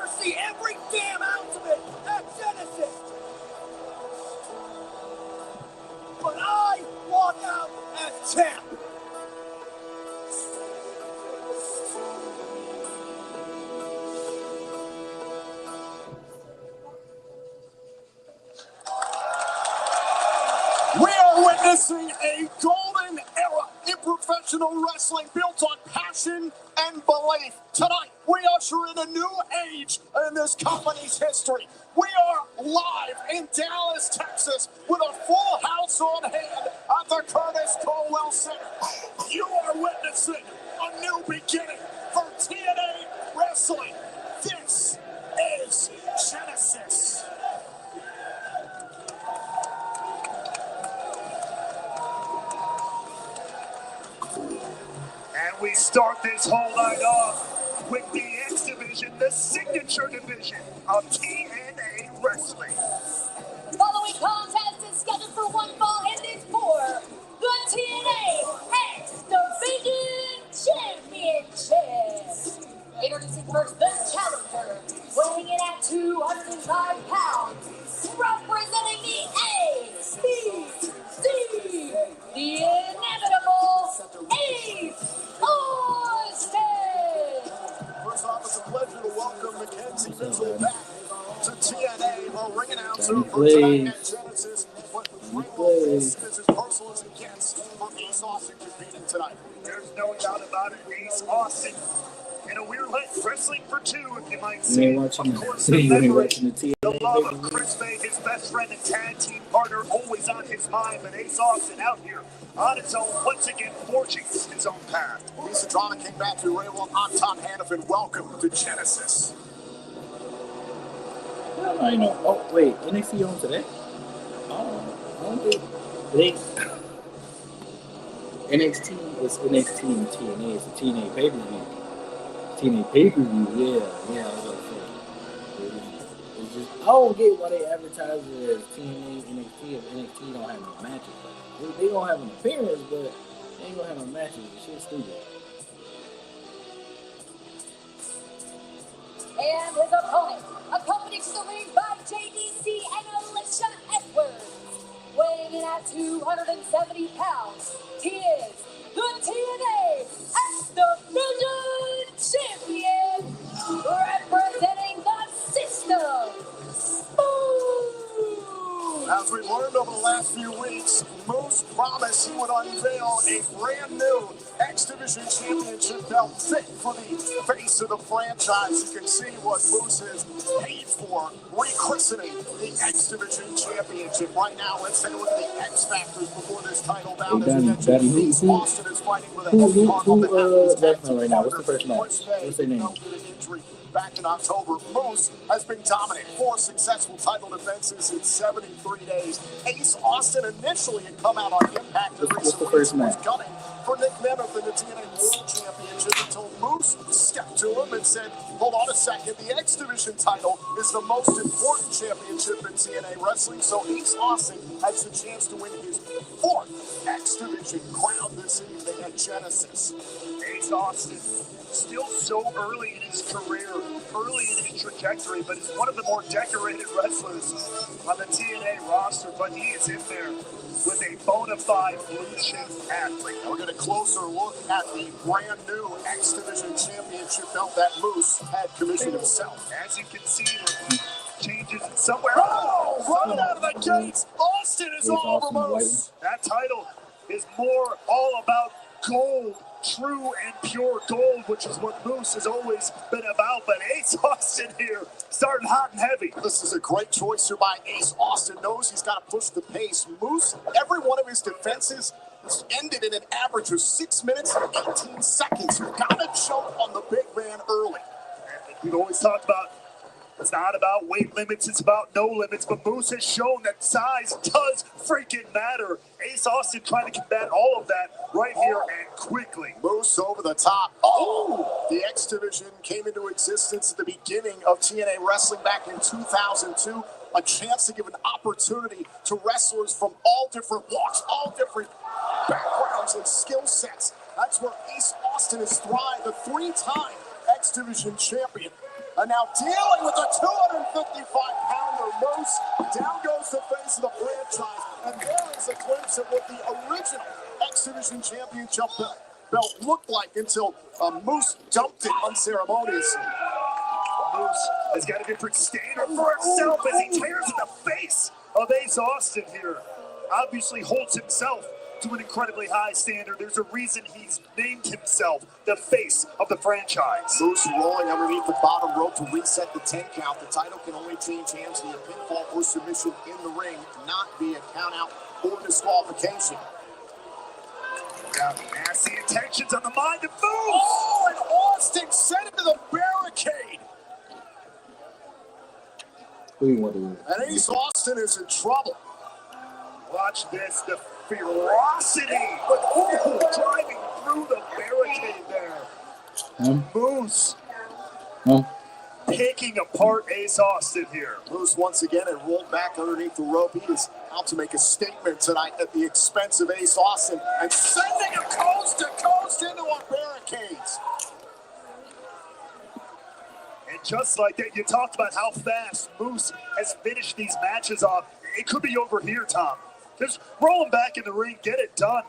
better see every damn ounce of it at Genesis. But I walk out as champ. We are witnessing a golden era in professional wrestling built on passion and belief. Tonight, we usher in a new age in this company's history. We are live in Dallas, Texas, with a full house on hand at the Curtis Colwell Center. You are witnessing a new beginning for TNA Wrestling. This is Genesis. And we start this whole night off with the X Division, the signature division of TNA Wrestling. Following contest is scheduled for one fall, and it's for the TNA X Division Championship. Introducing first the challenger, weighing in at 205 pounds, representing the ACC, the inevitable Ace Austin. First off, it's a pleasure to welcome Mackenzie Mitchell back to TNA, the ring announcer for tonight at Genesis. But this is as personal as it gets for Ace Austin competing tonight. There's no doubt about it. Ace Austin in a weird wrestling for two, if you might say. Of course, the love of Chris Bay, his best friend and tag team partner, always on his mind. But Ace Austin out here on his own, once again forging his own path. Lisa Drama came back to Ray Well. I'm Tom Hannafin. Welcome to Genesis. I know. Oh, wait. NXT on today? I don't think it ain't. NXT is NXT and TNA. It's a TNA pay-per-view. TNA pay-per-view, yeah, I was going to say. It's just, I don't get why they advertise it as TNA, NXT, if NXT don't have no matches. Like, they gonna have an appearance, but they ain't gonna have no matches. The shit's stupid. And his opponent, accompanied to the ring by JDC and Alicia Edwards, weighing in at 270 pounds, he is the TNA X Division Champion, representing the system. As we've learned over the last few weeks, Moose promised he would unveil a brand new X Division Championship belt fit for the face of the franchise. You can see what Moose has paid for rechristening the X Division Championship. Right now, let's take a look at the X Factors before this title bout. As we mentioned, Ace Austin is fighting with a heavy heart on the that's not right now. What's the first match? What's their name? Back in October, Moose has been dominant. 4 successful title defenses in 73 days. Ace Austin initially had come out on Impact. What's the first match? Gunning for Nick Nemeth in the TNA World Championship until Moose stepped to him and said, hold on a second, the X Division title is the most important championship in TNA Wrestling, so Ace Austin has the chance to win his 4th X Division crown this evening at Genesis. Ace Austin, still so early in his career, early in his trajectory, but is one of the more decorated wrestlers on the TNA roster. But he is in there with a bona fide blue chip athlete. We're going to closer look at the brand new X Division Championship belt that Moose had commissioned himself. As you can see, the changes somewhere. Oh, running out of the gates. Austin is all over Moose. That title is more all about gold. True and pure gold, which is what Moose has always been about. But Ace Austin here, starting hot and heavy. This is a great choice here by Ace Austin. Knows he's got to push the pace. Moose, every one of his defenses ended in an average of 6 minutes and 18 seconds. You've got to jump on the big man early. And we've always talked about it's not about weight limits, it's about no limits. But Moose has shown that size does freaking matter. Ace Austin trying to combat all of that right here and quickly. Moose over the top. Oh! The X Division came into existence at the beginning of TNA Wrestling back in 2002. A chance to give an opportunity to wrestlers from all different walks, all different backgrounds and skill sets. That's where Ace Austin has thrived, a 3-time X Division champion. And now dealing with a 255-pounder Moose. Down goes the face of the franchise. And there is a glimpse of what the original X Division Championship belt looked like until Moose dumped it unceremoniously. Moose has got a different standard for himself as he tears in the face of Ace Austin here. Obviously holds himself to an incredibly high standard. There's a reason he's named himself the face of the franchise. Moose rolling underneath the bottom rope to reset the 10 count. The title can only change hands via pinfall or submission in the ring, not via countout or disqualification. Got nasty intentions on the mind of Moose. Oh, and Austin sent it to the barricade. Who you want to win? And Ace Austin is in trouble. Watch this, the ferocity, but driving through the barricade there. Moose picking apart Ace Austin here. Moose once again and rolled back underneath the rope. He is out to make a statement tonight at the expense of Ace Austin and sending it coast to coast into our barricades. And just like that, you talked about how fast Moose has finished these matches off. It could be over here, Tom. Just roll him back in the ring, get it done.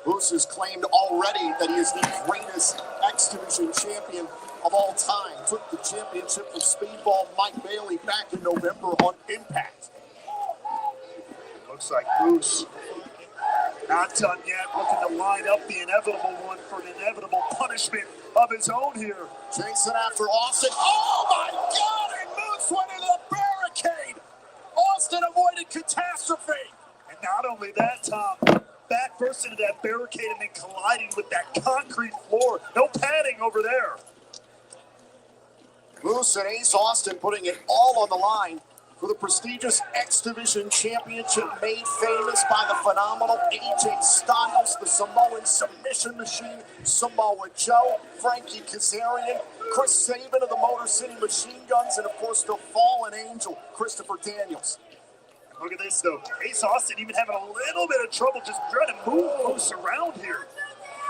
Moose has claimed already that he is the greatest X Division champion of all time. Took the championship from Speedball Mike Bailey back in November on Impact. Looks like Moose not done yet, looking to line up the inevitable one for an inevitable punishment of his own here. Chasing after Austin. Oh my God! And Moose went into the barricade. Austin avoided catastrophe. And not only that, Tom, back first into that barricade and then colliding with that concrete floor. No padding over there. Moose and Ace Austin putting it all on the line for the prestigious X Division Championship, made famous by the phenomenal AJ Styles, the Samoan submission machine, Samoa Joe, Frankie Kazarian, Chris Sabin of the Motor City Machine Guns, and of course the fallen angel, Christopher Daniels. Look at this though, Ace Austin even having a little bit of trouble just trying to move Moose around here.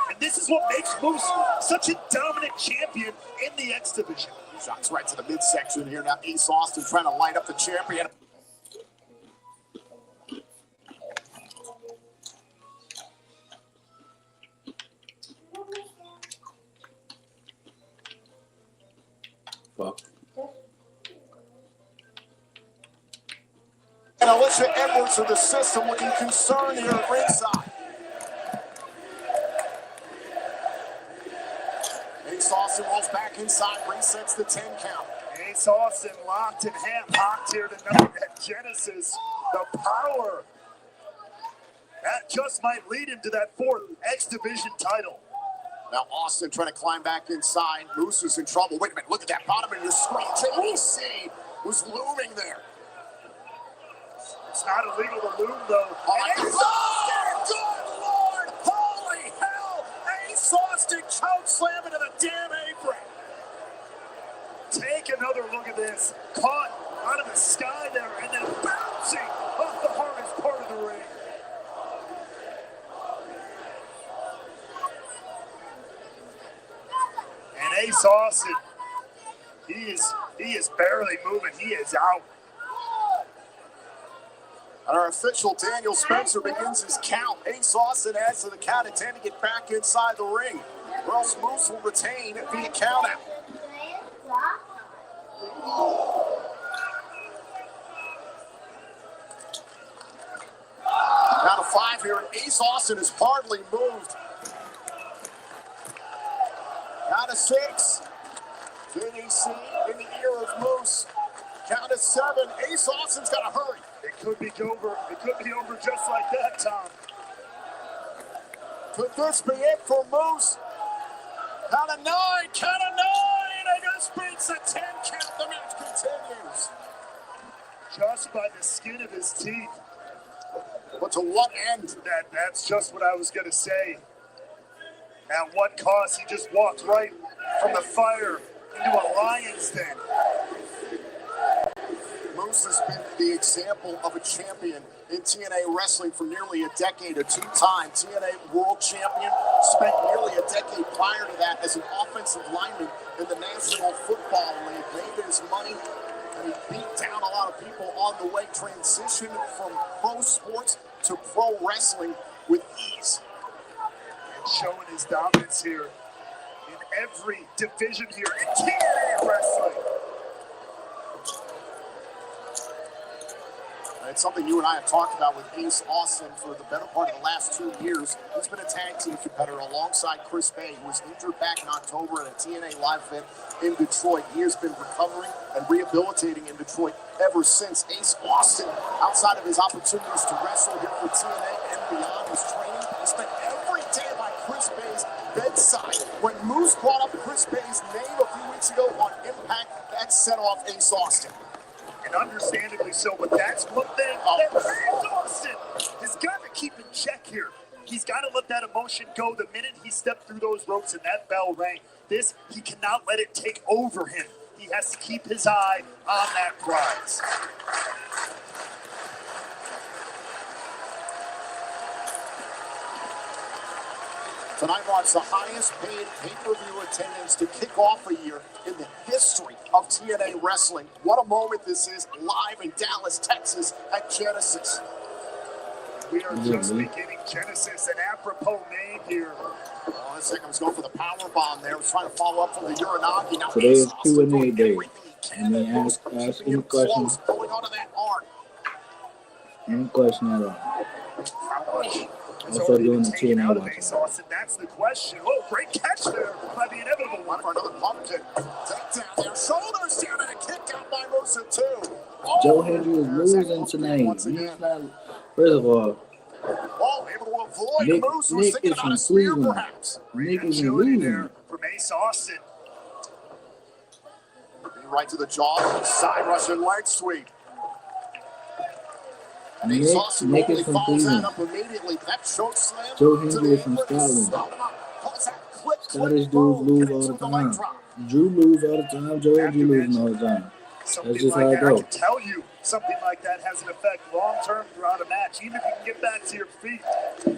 And this is what makes Moose such a dominant champion in the X Division. Shots right to the midsection here. Now Ace Austin trying to light up the champion. Fuck. And Alicia Edwards of the system looking concerned here at ringside. Ace Austin rolls back inside, resets the 10 count. Ace Austin locked in half, hocked here tonight at Genesis. The power. That just might lead him to that fourth X Division title. Now Austin trying to climb back inside. Moose is in trouble. Wait a minute, look at that bottom of your screen. JDC was looming there. It's not illegal to loom though. Oh, good Lord! Holy hell! Ace Austin choke slamming to the damn apron. Take another look at this. Caught out of the sky there and then bouncing off the hardest part of the ring. And Ace Austin, he is barely moving. He is out. And our official Daniel Spencer begins his count. Ace Austin adds to the count of 10 to get back inside the ring. Or else Moose will retain via countout. Now to 5 here, and Ace Austin has hardly moved. Count of 6. JDC in the ear of Moose. Count of 7. Ace Austin's got to hurry. It could be over. It could be over just like that, Tom. Could this be it for Moose? Count of 9. Count of 9. And just beats the 10 count. The match continues. Just by the skin of his teeth. But to what end? That's just what I was going to say. At what cost? He just walked right from the fire into a lion's den. Moose Moose has been the example of a champion in TNA wrestling for nearly a decade, a two-time TNA world champion, spent nearly a decade prior to that as an offensive lineman in the National Football League, made his money, and he beat down a lot of people on the way, transitioned from pro sports to pro wrestling with ease. And showing his dominance here in every division here in TNA wrestling. It's something you and I have talked about with Ace Austin for the better part of the last 2 years. He's been a tag team competitor alongside Chris Bay, who was injured back in October at a TNA live event in Detroit. He has been recovering and rehabilitating in Detroit ever since. Ace Austin, outside of his opportunities to wrestle here for TNA and beyond his training, he spent every day by Chris Bay's bedside. When Moose brought up Chris Bay's name a few weeks ago on Impact, that set off Ace Austin. And understandably so, but that's one thing that Ace Austin has got to keep in check here. He's got to let that emotion go the minute he stepped through those ropes and that bell rang. He cannot let it take over him. He has to keep his eye on that prize. Tonight marks the highest paid pay-per-view attendance to kick off a year in the history of TNA wrestling. What a moment this is, live in Dallas, Texas at Genesis. We are just beginning Genesis, an apropos name here. Oh, this second was going for the power bomb there. Was trying to follow up from the Uranagi. Now Today is Q&A day. And they ask any questions. Going onto that arm. Any question at all. How much? Also doing the TNA watch. That's the question. Oh, great catch there by the inevitable one. For another pumpkin. Take down there. Shoulders down and a kick out by Musa too. Joe Hendry is losing tonight. He's not, first of all, able to avoid Moose, who's Nick thinking is about from a spear, Cleveland. perhaps. Nick is in Agility losing. there from Ace Austin. Right to the jaw. Side rushing leg sweep. And Nick is from Cleveland. up immediately. That choke slam. Joe Hendry is from Scotland. Scottish dudes lose all the time. Drew lose all the time. Joe Hendry losing all the time. That's just how it I goes. can tell you something like that has an effect long-term throughout a match. Even if you can get back to your feet,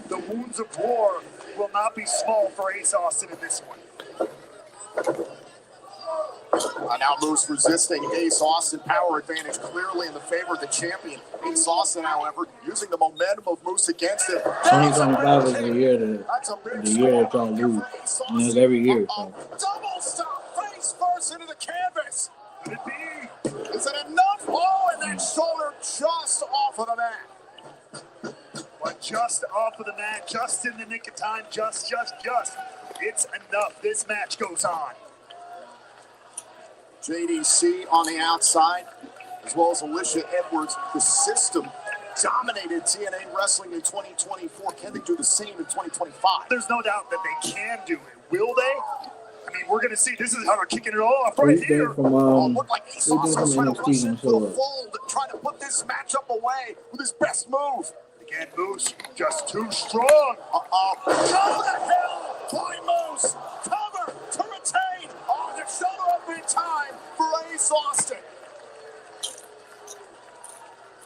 the wounds of war will not be small for Ace Austin in this one. Now Moose resisting Ace Austin. Power advantage clearly in the favor of the champion. Ace Austin, however, using the momentum of Moose against him. 2025 is the year that they're trying to lose. And it's every year. So. Double stop, face first into the canvas. Could it be? Is it enough? Oh, and that shoulder just off of the mat. But just off of the mat, just in the nick of time, just. It's enough. This match goes on. JDC on the outside, as well as Alicia Edwards. The system dominated TNA wrestling in 2024. Can they do the same in 2025? There's no doubt that they can do it. Will they? I mean, we're going to see. This is how they're kicking it off right here. Looked like Ace Austin trying to rush into the fold, trying to put this matchup away with his best move. Again, Moose just too strong. Go to hell by Moose. Cover to retain. Oh, the shoulder up in time for Ace Austin.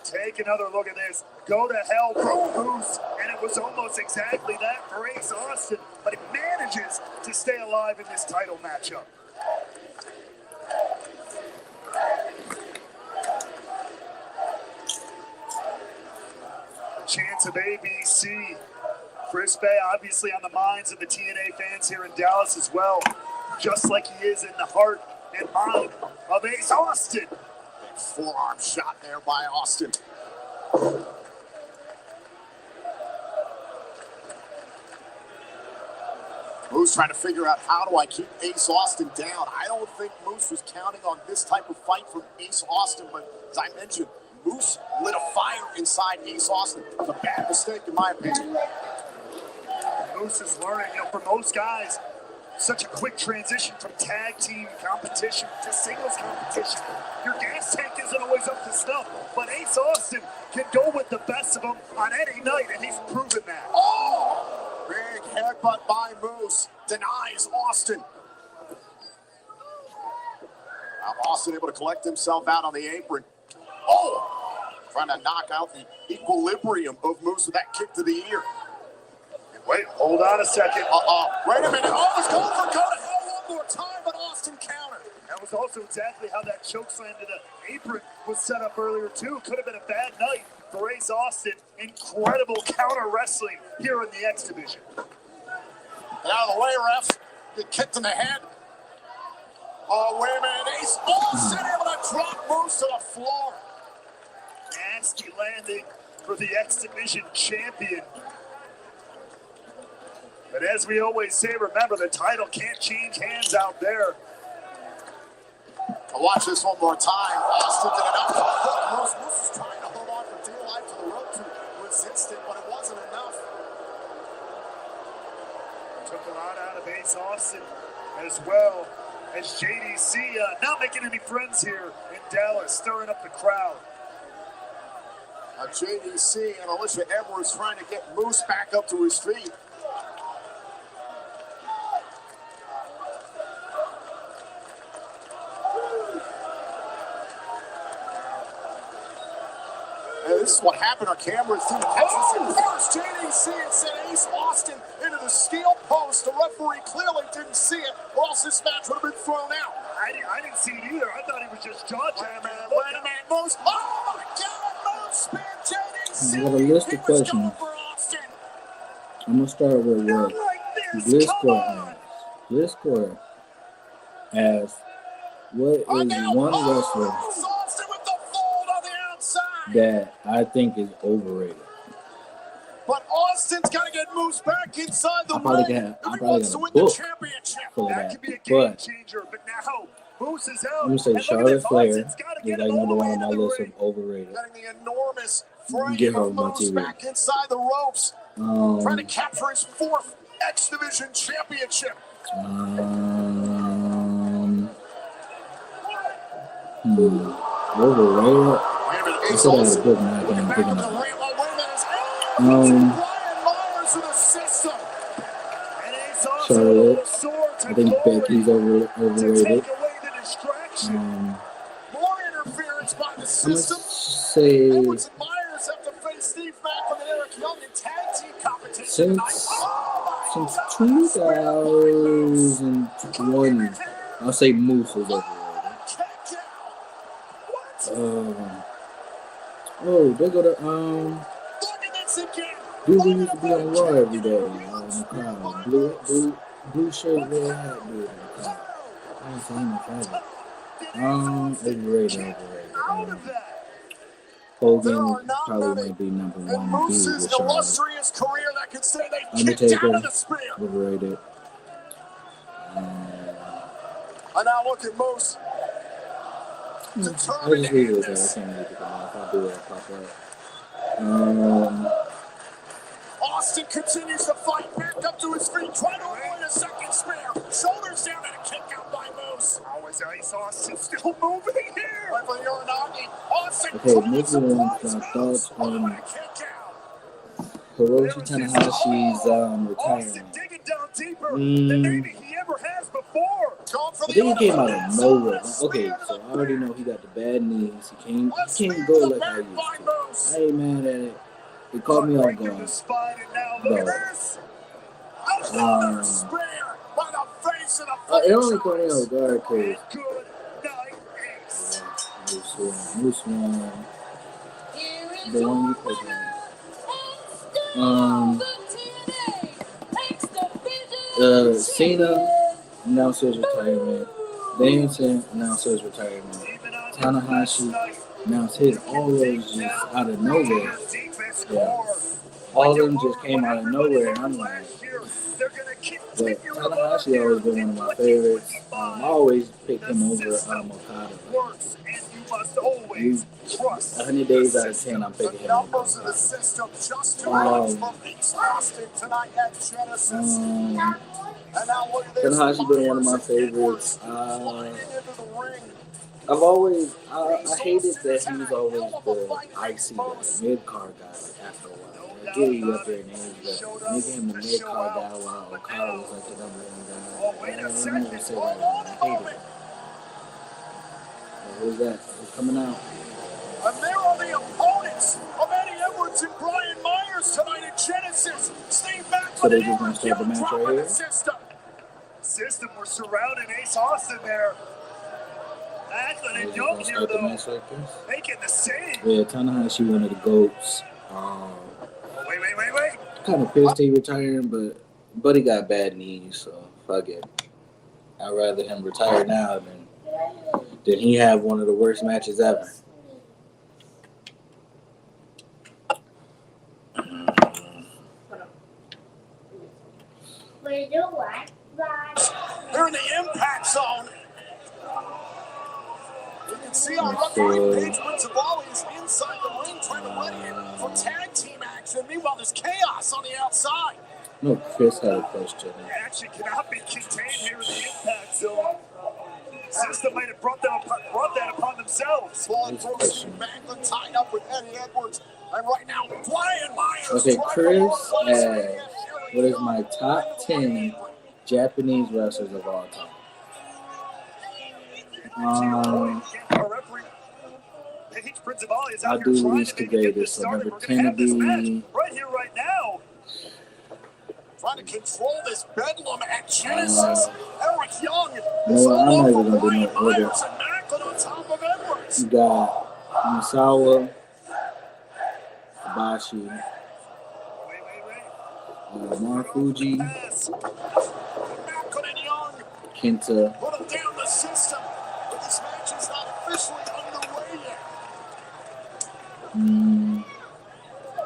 Take another look at this. Go to hell from Moose. And it was almost exactly that for Ace Austin. But he manages to stay alive in this title matchup. Chance of ABC. Chris Bay obviously on the minds of the TNA fans here in Dallas as well. Just like he is in the heart and mind of Ace Austin. Forearm shot there by Austin. Moose trying to figure out, how do I keep Ace Austin down? I don't think Moose was counting on this type of fight from Ace Austin, but as I mentioned, Moose lit a fire inside Ace Austin. It was a bad mistake in my opinion. Moose is learning, for most guys, such a quick transition from tag team competition to singles competition. Your gas tank isn't always up to snuff, but Ace Austin can go with the best of them on any night, and he's proven that. Oh! Big headbutt by Moose. Denies Austin. Now Austin able to collect himself out on the apron. Oh, trying to knock out the equilibrium of Moose with that kick to the ear. Wait, hold on a second. Wait a minute. Oh, it's going for go to hell one more time, but Austin countered. That was also exactly how that chokeslam to the apron was set up earlier, too. Could have been a bad night for Ace Austin. Incredible counter wrestling here in the X Division. Get out of the way, refs. Get kicked in the head. Oh, wait a minute. Ace Austin able to drop Moose to the floor. Nasty landing for the X Division champion. But as we always say, remember, the title can't change hands out there. I'll watch this one more time. Austin did an uppercut. Moose is trying to hold on for dear life to the rope to resist it, but it wasn't enough. Took a lot out of Ace Austin as well as JDC not making any friends here in Dallas, stirring up the crowd. JDC and Alicia Edwards trying to get Moose back up to his feet. And this is what happened on camera. First JDC and sent Ace Austin into the steel post. The referee clearly didn't see it, or else this match would have been thrown out. I didn't see it either. I thought he was just dodging. Wait a minute, Moose. Oh my God, Moose spin JDC. I have a list of questions. I'm gonna start with what Blizzcore asks, what is one wrestler that I think is overrated? But Austin's got to get Moose back inside the ring if he wants to win the championship. That could be a game changer, but now Moose is out. I'm gonna say Charlotte Flair is like number one on my list of overrated. Getting the enormous frame of Moose back inside the ropes, trying to capture his fourth X Division championship. Overrated. I said I had a good one. I can't think of it. Charlotte. I think Becky's overrated. More interference by the I'm system. gonna say Edwards and Myers have to face Steve Macklin and Eric Young in tag team competition since 2020, I'll say Moose is overrated. Oh, they go to dude who used to be on Raw every day in the crowd. Blue shirt, red hat dude in the crowd. I ain't seen him in forever. Overrated. Hogan probably might be number one. Moose's illustrious career that can say they kicked Undertaker, out of the spear. overrated. And now look at Moose. I just leave it there. I can't make it enough. I'll do it. I'll pop up. Austin continues to fight back up to his feet, trying to avoid a second spear. Shoulders down and a kick out by Moose. How is Ace Austin still moving here? Right for Uranagi. Austin moving on to my thoughts on Hiroshi Tanahashi's retirement. Digging down deeper than maybe he ever has before. I think he came out of nowhere. Okay, so I already know he got the bad knees. He can't go like I used to. I ain't mad at it. It caught me off guard. It only caught me off guard because Moose won. The one you put in. Cena announced his retirement. Danielson announced his retirement. Tanahashi announced his. All those just out of nowhere. Yeah. All of them just came out of nowhere, and I'm like, but Tanahashi always been one of my favorites. I always picked him over Okada. 100 days out of 10, I'm picking him over. Tanahashi been one of my favorites. I hated that he was always the icy mid-card guy after a while. I get he up there in age, but making him the mid-card guy while Okada was like the number one guy. I don't even say that. I hate it. What is that? It's coming out. Edwards and Brian Myers tonight at Genesis. Steve Macklin So they and just gonna Eric start the Young match right dropping here? the system. System was surrounding Ace Austin there. Macklin They're and just Young gonna here, start the though, match like this. making the save. Yeah, Tanahashi one of the GOATs. Oh, wait. Kind of pissed he retiring, but he got bad knees, so fuck it. I'd rather him retire now than he have one of the worst matches ever. They're in the impact zone. You can see our referee, Paige Rizzabali, is inside the ring trying to ready it for tag team action. Meanwhile, there's chaos on the outside. No, Chris had a question. The action cannot be contained here in the impact zone. System might have brought that upon themselves. Ball throws Steve Macklin tied up with Eddie Edwards. And right now, Brian Myers. Okay, trying Chris to run had Eric what is Young my top and 10 Japanese wrestlers of all time. Our referee, Paige Rizzabali, is I out do here trying Luis to maybe get Cabeza, this so started. number We're going to have this 10 match be right here, right now. trying to control this bedlam at Genesis. Eric Young no, is I'm all not over even gonna do Brian no order. Myers and Macklin on top of Edwards. You got Misawa, Hibashi, Wait. Marufuji, Pass. Macklin and Young Kenta, put him down the system. But this match is not officially underway yet.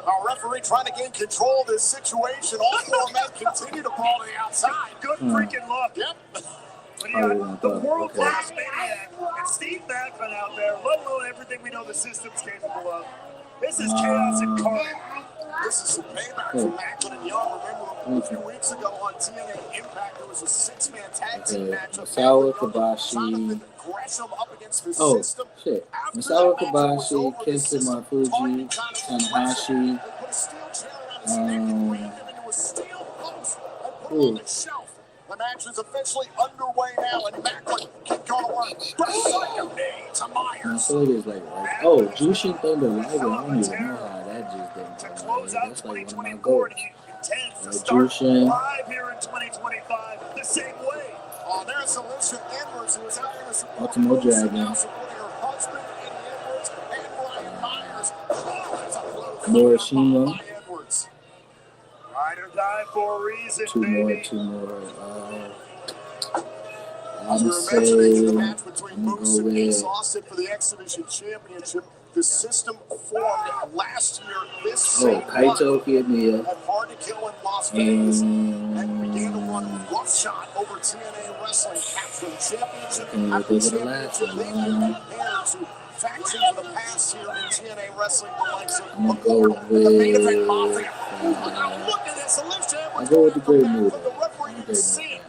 Our referee trying to gain control of this situation. All four men continue to ball to the outside. Good freaking luck. Yep. When you got the world-class maniac and Steve Macklin out there, let alone everything we know the system's capable of. This is chaos incarnate. This is some payback for Macklin and Young. Remember, a few weeks ago on TNA Impact, there was a six-man tag team match. Misawa, Kobashi. Gresham up against the Oh, system. shit. After Misawa, that match was Kobashi, over, the Kenta, system Marufuji, targeted Tanahashi. They put a steel chair around his neck and rammed him into a steel post and put him on the shelf. The match is officially underway now, and Macklin can go to work. Brazilian knee to I Myers. feel like it's like, oh, Jushin Thunder Liger. I don't even know how that just didn't To come close out. out That's like one of my 2024, goals. and he intends to start Jushin. live here in 2025 the same way. Oh, there's Alicia Edwards, who is out here to support Ultimo Bruce, and Dragon. now supporting her husband, Eddie Edwards, and Brian Myers. Oh, that's a blow Morishima. by Edwards. Ride or die for a reason, Two baby. more. As I'm we gonna were mentioning, the say, match between I'm gonna Moose go and Ace with Austin for the X Division Championship. The system formed last year this same Kaito month Kiyomiya at Hard to Kill in Las Vegas and began to and run roughshod over TNA Wrestling, capturing championship Can you after think of the last championship. They've one? been compared to factions of the past here in TNA Wrestling, the likes of I'm gonna go Immortal and the main event with, Mafia. Now look at this, Alicia I'll Edwards go with the going Great after Muta. Matt, but the referee didn't see it.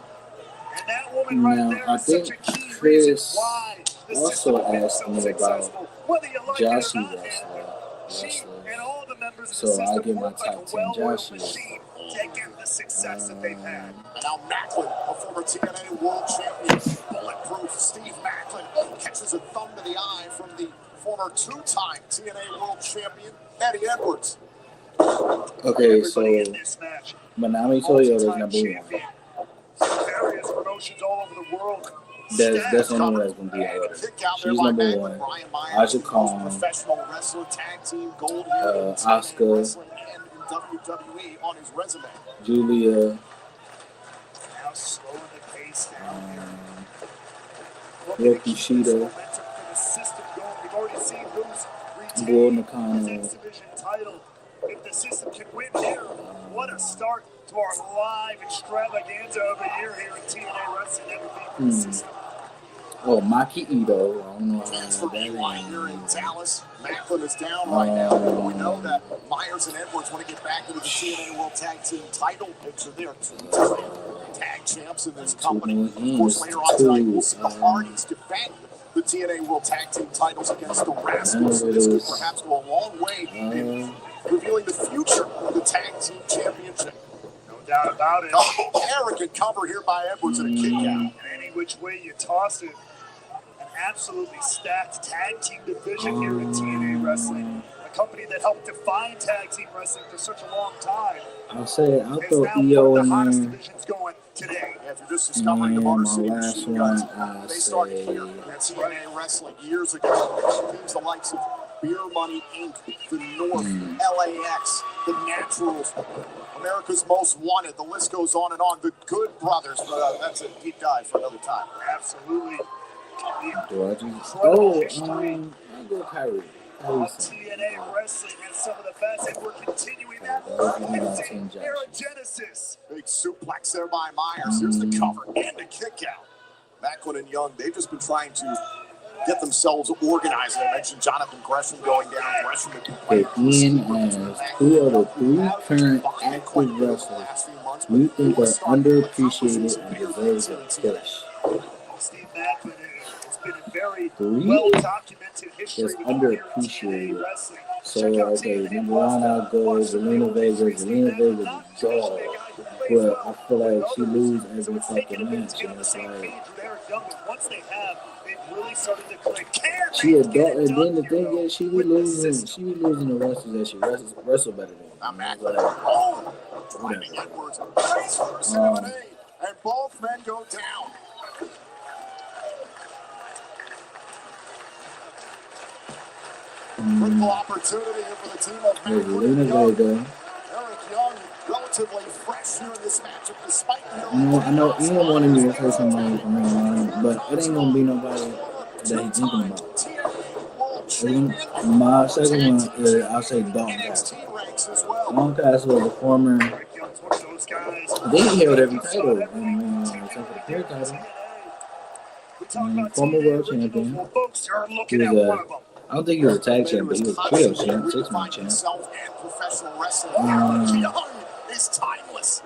And that woman right Now, there I is such a think key Chris reason why the also system has been asked so me successful. Whether you like it or Joshi not, she and all the members of So the I'll system give my work like top a 10 well-oiled Joshi. machine to get the success that they've had. And now Macklin, a former TNA World Champion, bulletproof Steve Macklin, catches a thumb to the eye from the former two-time TNA World Champion, Eddie Edwards. Okay, so Everybody in this match, Manami Toyota's multi-time number one. champion, various promotions all over the world. That's Stacked. only one that's gonna be And the order. kick out there She's by number Macklin. one. Brian Myers, Aja most Kong, professional wrestler, tag team gold here in TNA Asuka. Wrestling and in WWE on his resume. Julia, Now slowing the pace down here. Ryoku Shida, We've already seen Moose Bull retain his Nakano, X Division title. If the system can win here, what a start to our live extravaganza of the year here in TNA Wrestling. That would be for the system. oh Maki Ito. I don't know how Transfer that line here in is. Dallas. Macklin is down right now. We know that Myers and Edwards want to get back into the TNA World Tag Team title picture. They are two-time tag champs in this company. Of course, later on tonight, we'll see the Hardys defend the TNA World Tag Team titles against the Rascals. This could perhaps go a long way in revealing the future of the Tag Team Championship. No doubt about it. Oh, arrogant cover here by Edwards and a kick out. Any which way you toss it, an absolutely stacked tag team division here in TNA Wrestling. A company that helped define tag team wrestling for such a long time, I'll say I'll is throw now EO one of in the hottest there. divisions going today. If you're just discovering the And Motor my City last Machine one, Guns, I'll they started say here at TNA Wrestling years ago. Teams the likes of Beer Money Inc., the North, LAX, the Naturals, America's Most Wanted. The list goes on and on. The Good Brothers, but that's a deep dive for another time. Absolutely. do I just I'll go Kyrie. Of TNA Wrestling has some of the best, and we're continuing that. Aerogenesis. Big suplex there by Myers. Here's the cover and the kick out. Macklin and Young, they've just been trying to get themselves organized. I mentioned Jonathan Gresham going down. Gresham Okay, Ian asks, who are the 3 current active wrestlers you think are underappreciated and deserve a push? Steve Macklin has been a very 3 well-documented history that's with underappreciated. wrestling. So, okay, number 1, I'll go Zelina Vega. Zelina Vega is a dog, but I feel like she loses every fucking match, and it's like once they have, they've really started to click. she a dog, and then the thing is, she be losing the wrestlers that she wrestle better than. Now Macklin. Like, Oh! whatever. Finding Edwards. Nice first eliminate. And both men go down. Critical opportunity here for the team of There's Macklin Zelina and Young. Vega. Eric Young, relatively fresh here in this matchup, despite the I know Ian wanted me to say somebody from Carolina, but it ain't gonna be nobody that he's thinking about. My second one is, I'll say Dalton Castle. Dalton Castle is a former, I think he held every title, except for the third title. Former world champion. He was I don't think he was a tag champ, but he was a trio champ, 6-man champ. Is timeless.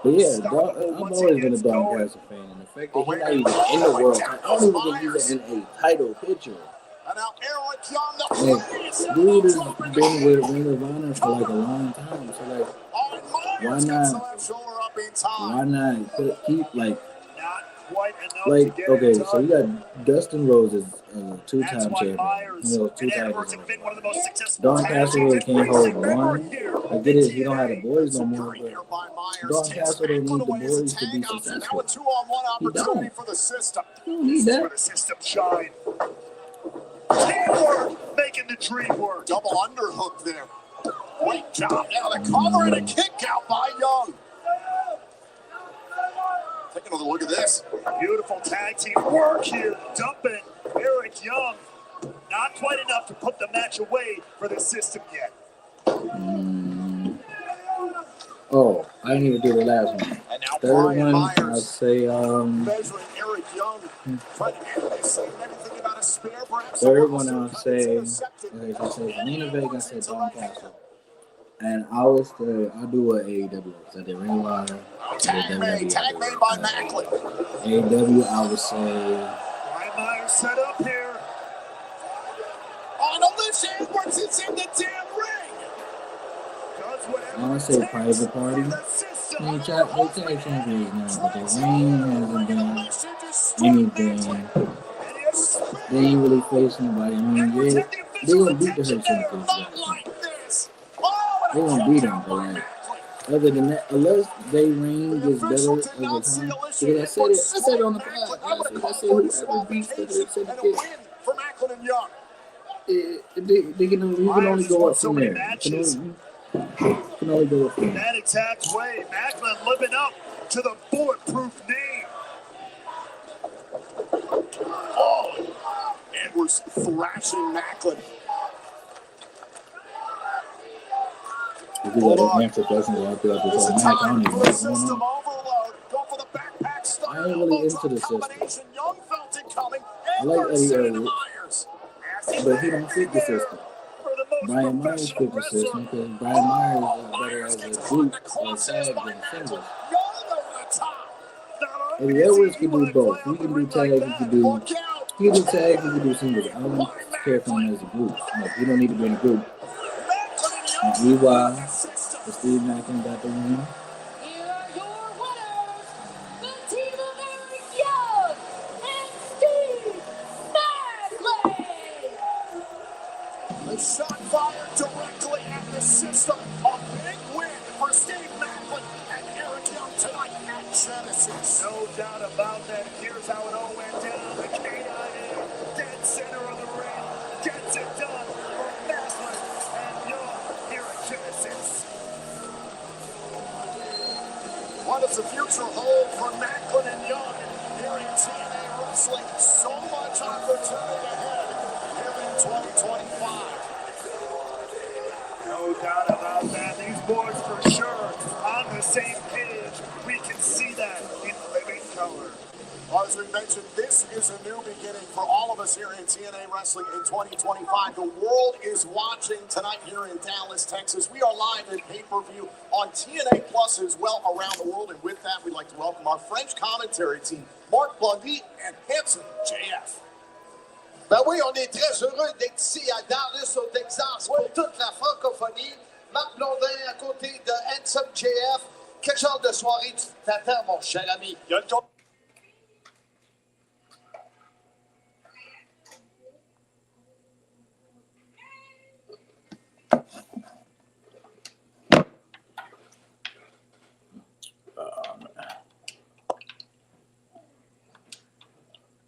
But yeah, I've always been a Dalton Castle fan, and the fact that he's not even in the world, I don't even think he's in a title picture. And now Eric Young, Like, dude has been with Ring of Honor for like a long time, so like, why not keep like okay, so you got Dustin Rhodes as a 2-time champion. He holds 2 titles. Dalton Castle really can't hold one. I get it, he don't have the boys no more, but Dalton Castle don't need the boys to be successful. He don't. He don't need that. The system shine. Teamwork, making the dream work. Double underhook there. Great job. Now the cover and a kick out by Young. Take another look at this. Beautiful tag team work here. Dumping Eric Young. Not quite enough to put the match away for the system yet. Oh, I didn't even do the last one. And now Third Brian one, I'll Myers say measuring Eric Young. Trying to say anything about a spare, perhaps. third one I'll say, okay, so I say Zelina Vega, I said Dalton Castle. And I will say, I'll do an AEW. So I did Ring of Honor. Tag made by Macklin. AEW, I would say. Brian Myers set up here. On Alicia Edwards, it's in the damn ring. I would say Private Party. They tag champions now, but the ring hasn't done anything. They ain't really face nobody. I mean, they gonna beat the Hurt Syndicate. They gonna beat them, but like, other than that, unless they reign gets better over time. Because I said it on the pod. I said whoever beats the Hurt Syndicate, For Macklin and Young. you can only go up from there. You can only go up from there. That exact way, Macklin living up to the bulletproof name. Oh, Edwards thrashing Macklin. If you got an answer questions out there before match, I don't even know what's going on. I ain't really into the system. I like Eddie Edwards, but he don't fit the system. Brian Myers fit the system because Brian Myers is better as a group or a tag than singles. Eddie Edwards can do both. He can do tag, he can do tag, he can do singles. I don't care for him as a group. Like, he don't need to be in a group. And EY, Steve Macklin got the win. Here are your winners, the team of Eric Young and Steve Macklin. The shot doubt about that. Here's how it all went down. The KIA, dead center of the ring, gets it done for Macklin and Young here at Genesis. What does the future hold for Macklin and Young here in TNA Wrestling? So much opportunity ahead here in 2025. No doubt about that. These boys for sure on the same page. We can see that in living color. As we mentioned, this is a new beginning for all of us here in TNA Wrestling in 2025. The world is watching tonight here in Dallas, Texas. We are live in pay-per-view on TNA Plus as well around the world. And with that, we'd like to welcome our French commentary team, Marc Blondie and Handsome JF. Ben oui, on est très heureux d'être ici à Dallas, au Texas, pour toute la francophonie. Marc Blondin à côté de Handsome JF. Quel genre de soirée tu t'attends, mon cher ami?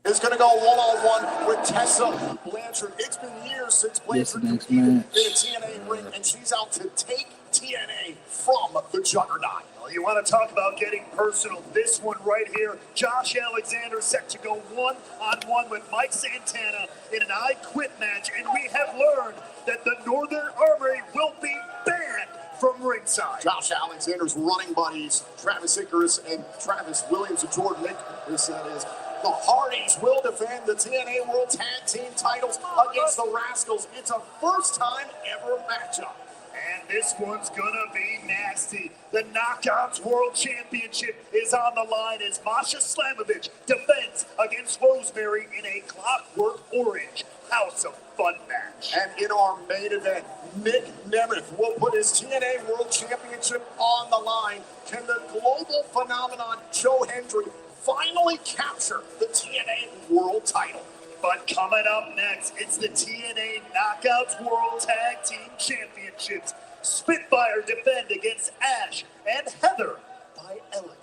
Is going to go one-on-one with Tessa Blanchard. It's been years since Blanchard competed in a TNA ring, and she's out to take TNA from the Juggernaut. Well, you want to talk about getting personal. This one right here, Josh Alexander set to go one-on-one with Mike Santana in an I Quit match, and we have learned that the Northern Armory will be banned from ringside. Josh Alexander's running buddies, Travis Icarus and Travis Williams and Jordan Icarus, that is. The Hardys will defend the TNA World Tag Team titles against the Rascals. It's a first-time ever matchup. And this one's gonna be nasty. The Knockouts World Championship is on the line as Masha Slamovich defends against Rosemary in a Clockwork Orange House of Fun match. And in our main event, Nick Nemeth will put his TNA World Championship on the line. Can the global phenomenon Joe Hendry finally capture the TNA World title? But coming up next, it's the TNA Knockouts World Tag Team Championships. Spitfire defend against Ash and Heather by Elegance.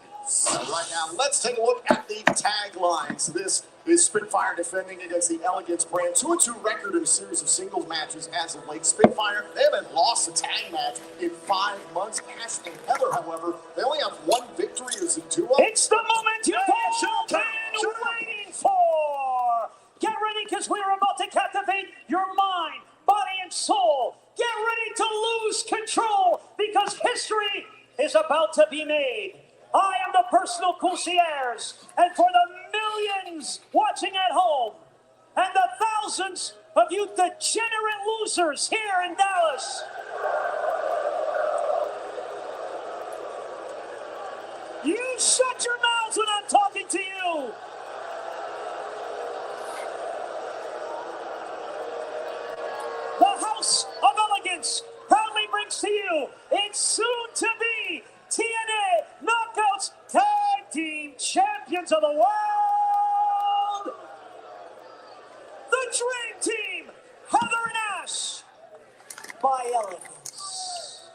Right now, let's take a look at the taglines. This is Spitfire defending against the Elegance brand. 2-2 record in a series of singles matches as of late. Spitfire, they haven't lost a tag match in 5 months. Ash and Heather, however, they only have one victory as a duo. It's the moment you've all been waiting for! Get ready, because we are about to captivate your mind, body, and soul. Get ready to lose control, because history is about to be made. I am the personal concierge, and for the millions watching at home, and the thousands of you degenerate losers here in Dallas, you shut your mouths when I'm talking to you! The House of Elegance proudly brings to you its soon-to-be TNA Knockouts Tag Team Champions of the World, the Dream Team, Heather and Ash, by Elegance.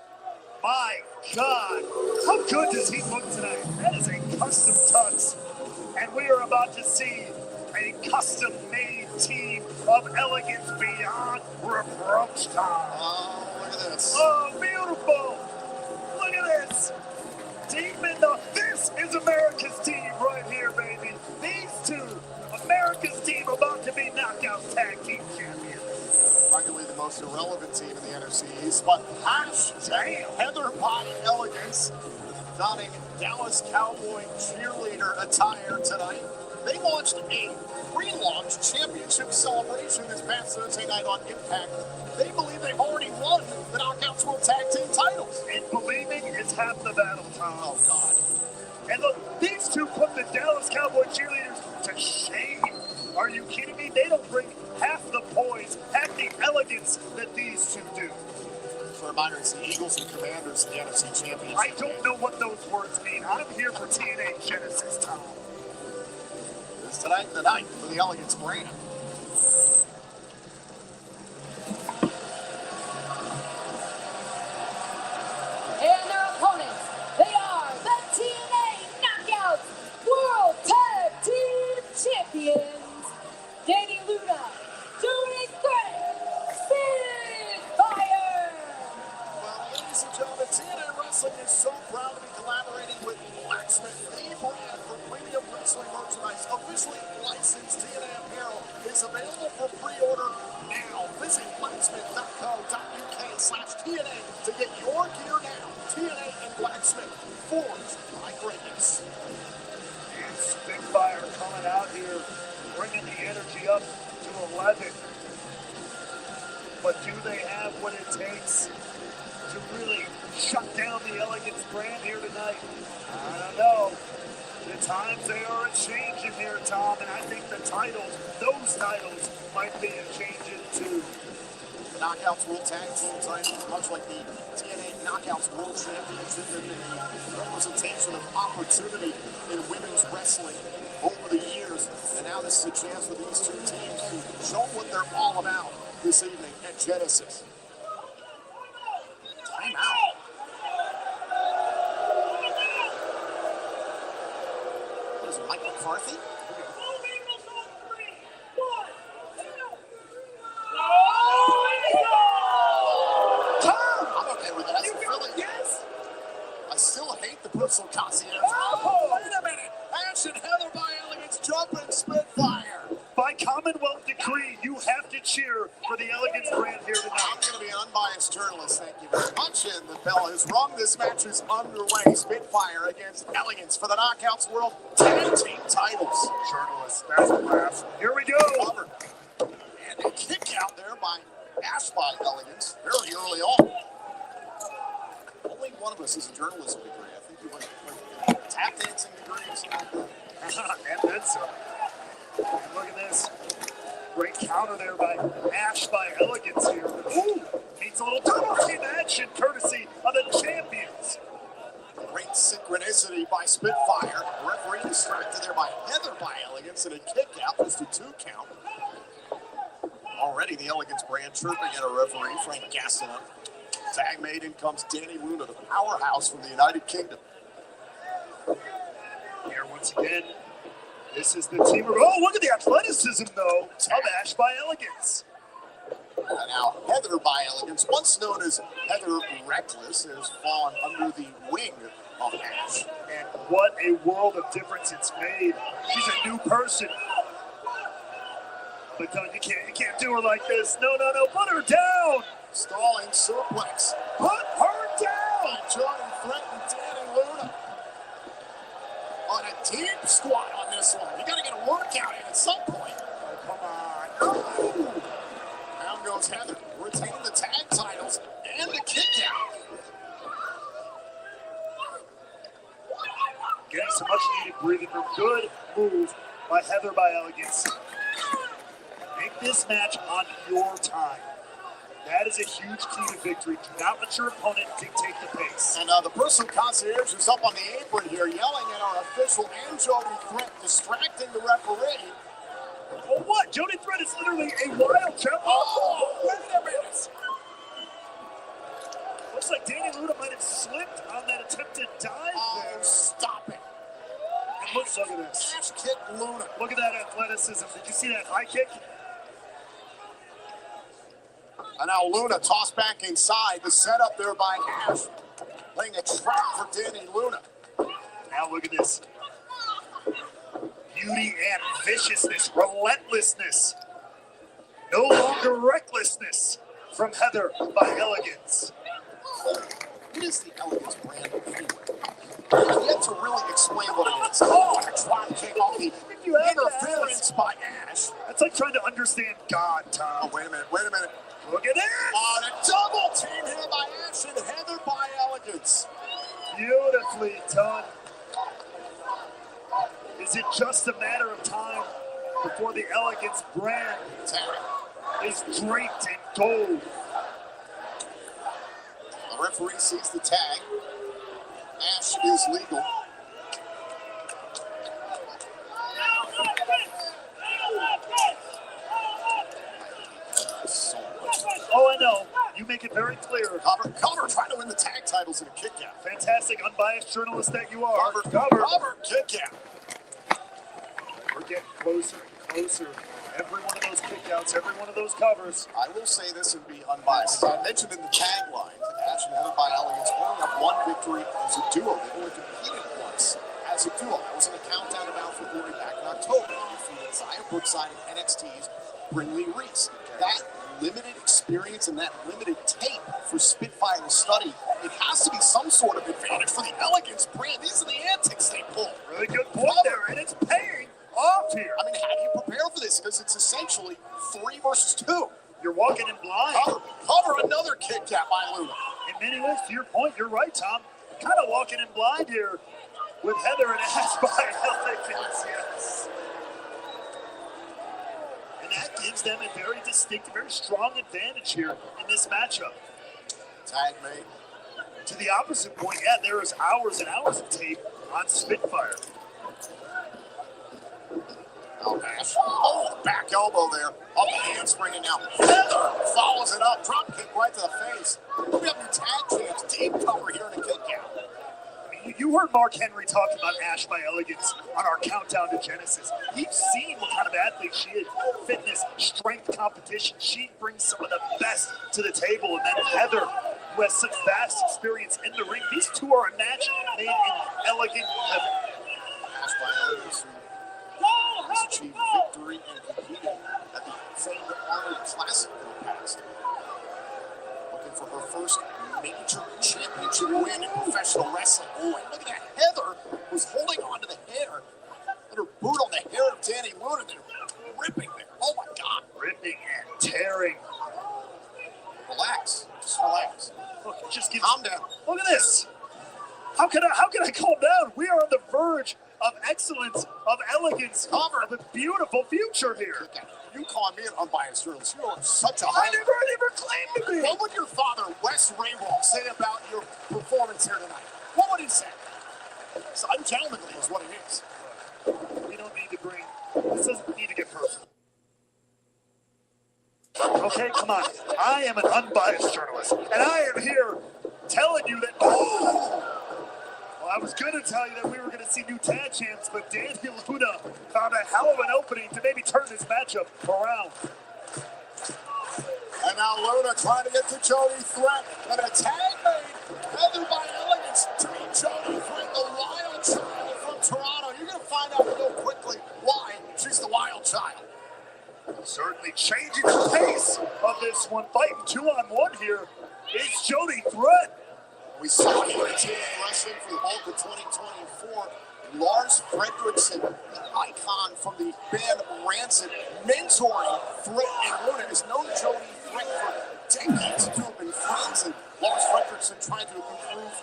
My God, how good does he look tonight? That is a custom tux. And we are about to see a custom-made team of Elegance beyond reproach time. Oh, look at this. Oh, beautiful. Look at this. Deep in the... This is America's team right here, baby. These two, America's team, about to be Knockout Tag Team Champions. Arguably the most irrelevant team in the NFC East, but Ash and Heather by Elegance donning Dallas Cowboy cheerleader attire tonight. They launched a pre-launch championship celebration this past Thursday night on Impact. They believe they've already won the Knockouts World Tag Team titles. And believing is half the battle, Tom. Oh, God. And look, these two put the Dallas Cowboy cheerleaders to shame. Are you kidding me? They don't bring half the poise, half the elegance that these two do. For a reminder, it's the Eagles and Commanders in the NFC Championship. I don't know what those words mean. I'm here for TNA Genesis, Tom. It's tonight the night for the Elegance brand. And their opponents, they are the TNA Knockouts World TNA Wrestling is so proud to be collaborating with Blacksmith, the brand for premium wrestling merchandise. Officially licensed TNA apparel is available for pre-order now. Visit blacksmith.co.uk/TNA to get your gear now. TNA and Blacksmith, forged by greatness. And Spitfire coming out here, bringing the energy up to 11. But do they have what it takes to really shut down the Elegance brand here tonight? I don't know. The times they are a-changing here, Tom, and I think the titles, those titles, might be a-changing too. The Knockouts World Tag Team titles, much like the TNA Knockouts World Championship, have been a representation of opportunity in women's wrestling over the years. And now this is a chance for these two teams to show what they're all about this evening at Genesis. Time out. What is it, Mike McCarthy? I'm okay with that. That's really, yes. I still hate the personal concierge. Oh, wait a minute. Ash and Heather by Elegance jumping Spitfire. By Commonwealth decree, you have to cheer for the Elegance brand here tonight. I'm going to be an unbiased journalist, thank you very much. And the bell is rung. This match is underway. Spitfire against Elegance for the Knockouts World Tag Team titles. Journalist, that's a laugh. Here we go. Covered. And a kick out there by Ash by Elegance very early on. Only one of us is a journalism degree. I think you went tap dancing degree or something. And then some. And look at this. Great counter there by Ash by Elegance here. Ooh, needs a little double team action courtesy of the champions. Great synchronicity by Spitfire. Referee distracted there by Heather by Elegance and a kick out, just a 2 count. Already the Elegance brand chirping at a referee, Frank Gaston. Tag made in comes Danny Luna, the powerhouse from the United Kingdom. Here once again, this is the team. Oh, look at the athleticism, though, of Ash by Elegance. And now Heather by Elegance, once known as Heather Reckless, has fallen under the wing of Ash. And what a world of difference it's made. She's a new person. But no, you can't do her like this. No, put her down. Stalling suplex. Put her down. Johnny threatened Danny Luna. On a deep squat on this one. You got to get a workout in at some point. Oh, come on. Oh. Down goes Heather, retaining the tag titles and the kick out. Getting some much needed breathing room. Good move by Heather by Elegance. Make this match on your time. That is a huge key to victory. Do not let your opponent dictate the pace. And the personal concierge is up on the apron here, yelling at our official and Jody Threat, distracting the referee. Oh, what? Jody Threat is literally a wild jump. Oh, wait a minute. Looks like Danny Luna might have slipped on that attempted dive there. Stop it. And look at this. Ash kicked Luna. Look at that athleticism. Did you see that high kick? And now Luna tossed back inside. The setup there by Ash. Laying a trap for Danny Luna. Now look at this. Beauty and viciousness, relentlessness. No longer recklessness from Heather by Elegance. What is the Elegance brand anyway? You have to really explain what it is. Oh, a drop kick off the interference by Ash. That's like trying to understand God, Tom. Oh, wait a minute. Look at this! On a double team here by Ash and Heather by Elegance. Beautifully done. Is it just a matter of time before the Elegance brand is draped in gold? The referee sees the tag. Ash is legal. Oh, I know. You make it very clear. Cover trying to win the tag titles in a kick out. Fantastic, unbiased journalist that you are. Cover, kick out. We're getting closer and closer. Every one of those kickouts, every one of those covers. I will say this and be unbiased. As I mentioned in the tagline, Ash and Heather by Elegance only have one victory as a duo. They've only competed once as a duo. That was in the Countdown to Bound for Glory back in October. They defeated Zaya Brookside and NXT's Brinley Reese. That limited experience and that limited tape for Spitfire to study, it has to be some sort of advantage for the Elegance brand. These are the antics they pull. Really good point there, and it's paying off here. I mean, how do you prepare for this? Because it's essentially 3 versus 2. You're walking in blind. Cover another kick out by Luna. In many ways, to your point, you're right, Tom. Kind of walking in blind here with Heather and Ash by Elegance, yes. And that gives them a very distinct, very strong advantage here in this matchup. Tag made. To the opposite point, yeah, there is hours and hours of tape on Spitfire. Oh, Ash. Oh, back elbow there. Up the handspring and now Heather follows it up. Drop kick right to the face. We have new tag champs. Deep cover here in a kick out. I mean, you heard Mark Henry talk about Ash by Elegance on our Countdown to Genesis. He's seen what kind of athlete she is. Fitness, strength, competition. She brings some of the best to the table. And then Heather, who has such vast experience in the ring. These two are a match made in elegant heaven. Ash by Elegance, who has achieved victory and competed at the famed Arnold Classic in the past. Looking for her first major championship win in professional wrestling. Oh, and look at that. Heather was holding on to the hair. And her boot on the hair of Danny Luna. They're ripping there. Oh, my God. Ripping and tearing. Relax. Just relax. Look, it just gives. Calm down. Look at this. How can I calm down? We are on the verge of excellence, of elegance, of a beautiful future here. You calling me an unbiased journalist. You are such a I high. never claimed to be. What would your father, Wes Raywald, say about your performance here tonight? What would he say? So ungentlemanly is what it is. We don't need to bring. This doesn't need to get personal. Okay, come on. I am an unbiased journalist, and I am here telling you that. Oh! Well, I was going to tell you that we were going to see new tag champs, but Danny Luna found a hell of an opening to maybe turn this matchup around. And now Luna trying to get to Jody Threat. And a tag made. Heather by Elegance to meet Jody Threat, the wild child from Toronto. You're going to find out real quickly why she's the wild child. Certainly changing the pace of this one. Fighting 2-on-1 here is Jody Threat. We saw here in TNA Wrestling for the bulk of 2024. Lars Fredrickson, the icon from the band Rancid, mentoring Threat and Luna, has known Jody Threat for decades. The two have been friends, and Lars Fredrickson trying to improve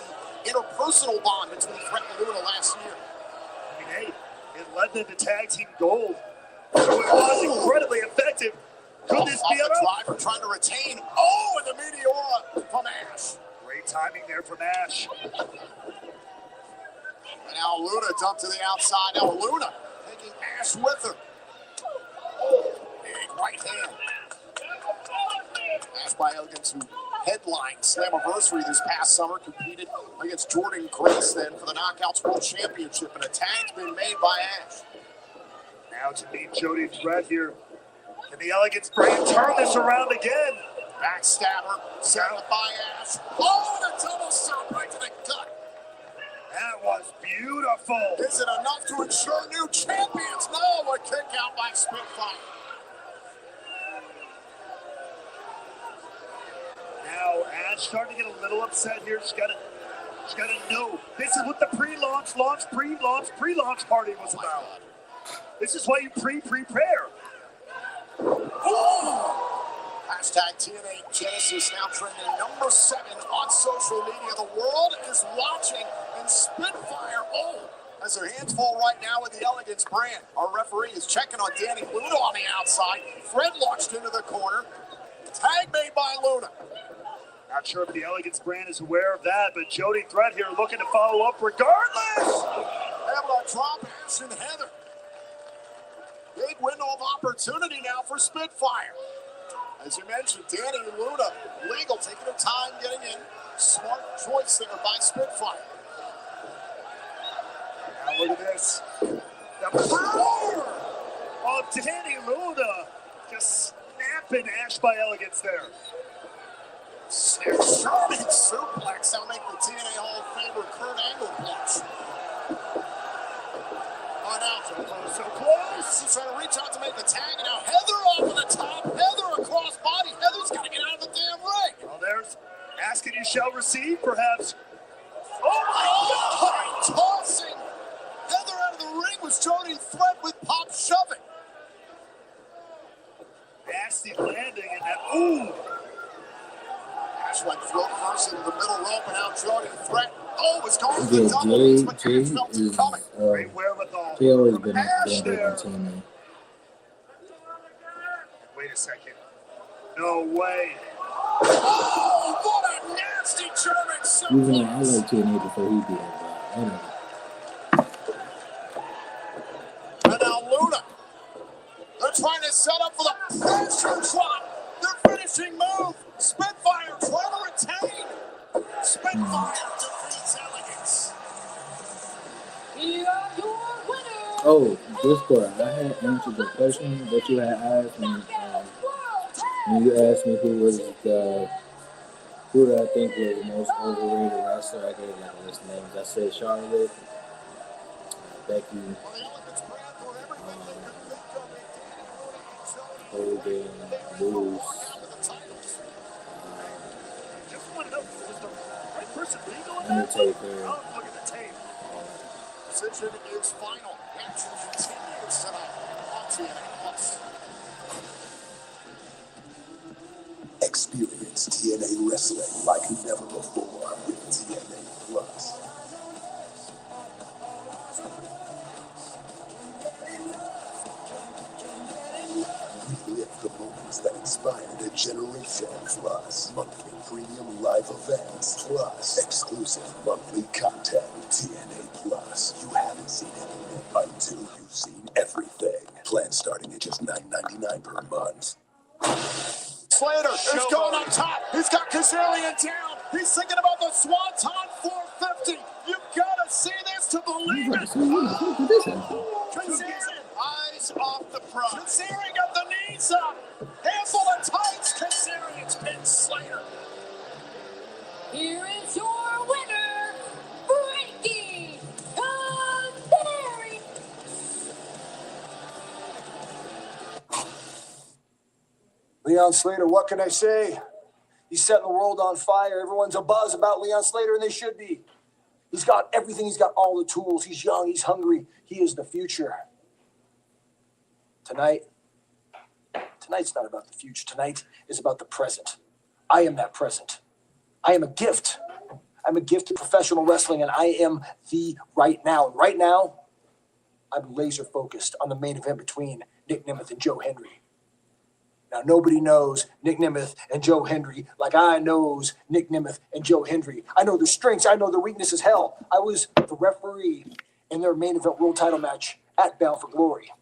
the interpersonal bond between Threat and Luna last year. I mean, hey, it led them to tag team gold. So it was incredibly effective. Could this be a enough? driver trying to retain? Oh, and the Meteora from Ash. Great timing there from Ash. And now Luna dumped to the outside. Now Luna taking Ash with her. Big right hand. Ash by Elegance, who headlined Slammiversary this past summer, competed against Jordan Grace then for the Knockouts World Championship, and a tag's been made by Ash. Now to meet Jody Threat here. Can the Elegance brand turn this around again? Backstabber, set up by Ash. Oh, and a double shot right to the gut. That was beautiful. Is it enough to ensure new champions? No, a kick out by Spitfire. Now Ash starting to get a little upset here. She's got to know. This is what the pre-launch party was about. This is why you prepare. Hashtag TNA Genesis now trending number 7 on social media. The world is watching, and Spitfire, has their hands full right now with the Elegance brand. Our referee is checking on Danny Luna on the outside. Fred launched into the corner. Tag made by Luna. Not sure if the Elegance brand is aware of that, but Jody Threat here looking to follow up regardless. Able to drop Ash and Heather. Big window of opportunity now for Spitfire. As you mentioned, Danny Luna, legal, taking her time getting in. Smart choice there by Spitfire. Now look at this. The power of Danny Luna just snapping Ash by Elegance there. Charming suplex. That'll make the TNA Hall of Famer Kurt Angle blush. Oh, now so close. She's trying to reach out to make the tag. And now Heather off of the top. Heather across body. Heather's got to get out of the damn ring. Well, there's ask and you shall receive, perhaps. Oh, tossing Heather out of the ring with Jody Threat with pop shoving. Nasty landing and that. Ooh. Ash went throat first into the middle rope, and now Jody Threat. Oh, it's going for the Yeah, double. Jay But Ash felt it coming. Great wherewithal. he always from been Ash been there. on TNA. Wait a second. No way. Oh, what a nasty German Even though I suplex. like TNA before he did, but anyway. And now Luna. They're trying to set up for the pressure drop. Their finishing move. Spitfire trying to retain. Spitfire defeats Elegance. Here are your winners. Oh, Discord, I had answered the question that you had asked me. When you asked me who did I think was the most overrated wrestler, I gave like a list of names. I said Charlotte, Becky, Well, the Elegance brand for everything they could think of. Hogan, Moose, Just want to know, is the right person legal in that? Undertaker. Oh, look at the tape. Decision is final. Action continues tonight on TNA Plus. Experience TNA wrestling like never before with TNA Plus. Relive the moments that inspired a generation. Plus, monthly premium live events. Plus, exclusive monthly content. TNA Plus. You haven't seen anything until you've seen everything. Plan starting at just $9.99 per month. Slater is going up top. He's got Kazarian down. He's thinking about the Swanton 450. You've got to see this to believe it. Kazarian, eyes off the prize. Kazarian got the knees up. Handful of tights. Kazarian's pinned Slater. Here is your winner, Frankie Kazarian. Leon Slater, what can I say? He's setting the world on fire. Everyone's abuzz about Leon Slater, and they should be. He's got everything. He's got all the tools. He's young. He's hungry. He is the future. Tonight's not about the future. Tonight is about the present. I am that present. I am a gift. I'm a gift to professional wrestling, and I am the right now. And right now, I'm laser focused on the main event between Nick Nemeth and Joe Hendry. Now, nobody knows Nick Nemeth and Joe Hendry like I knows Nick Nemeth and Joe Hendry. I know their strengths. I know their weaknesses. Hell, I was the referee in their main event world title match at Bound for Glory.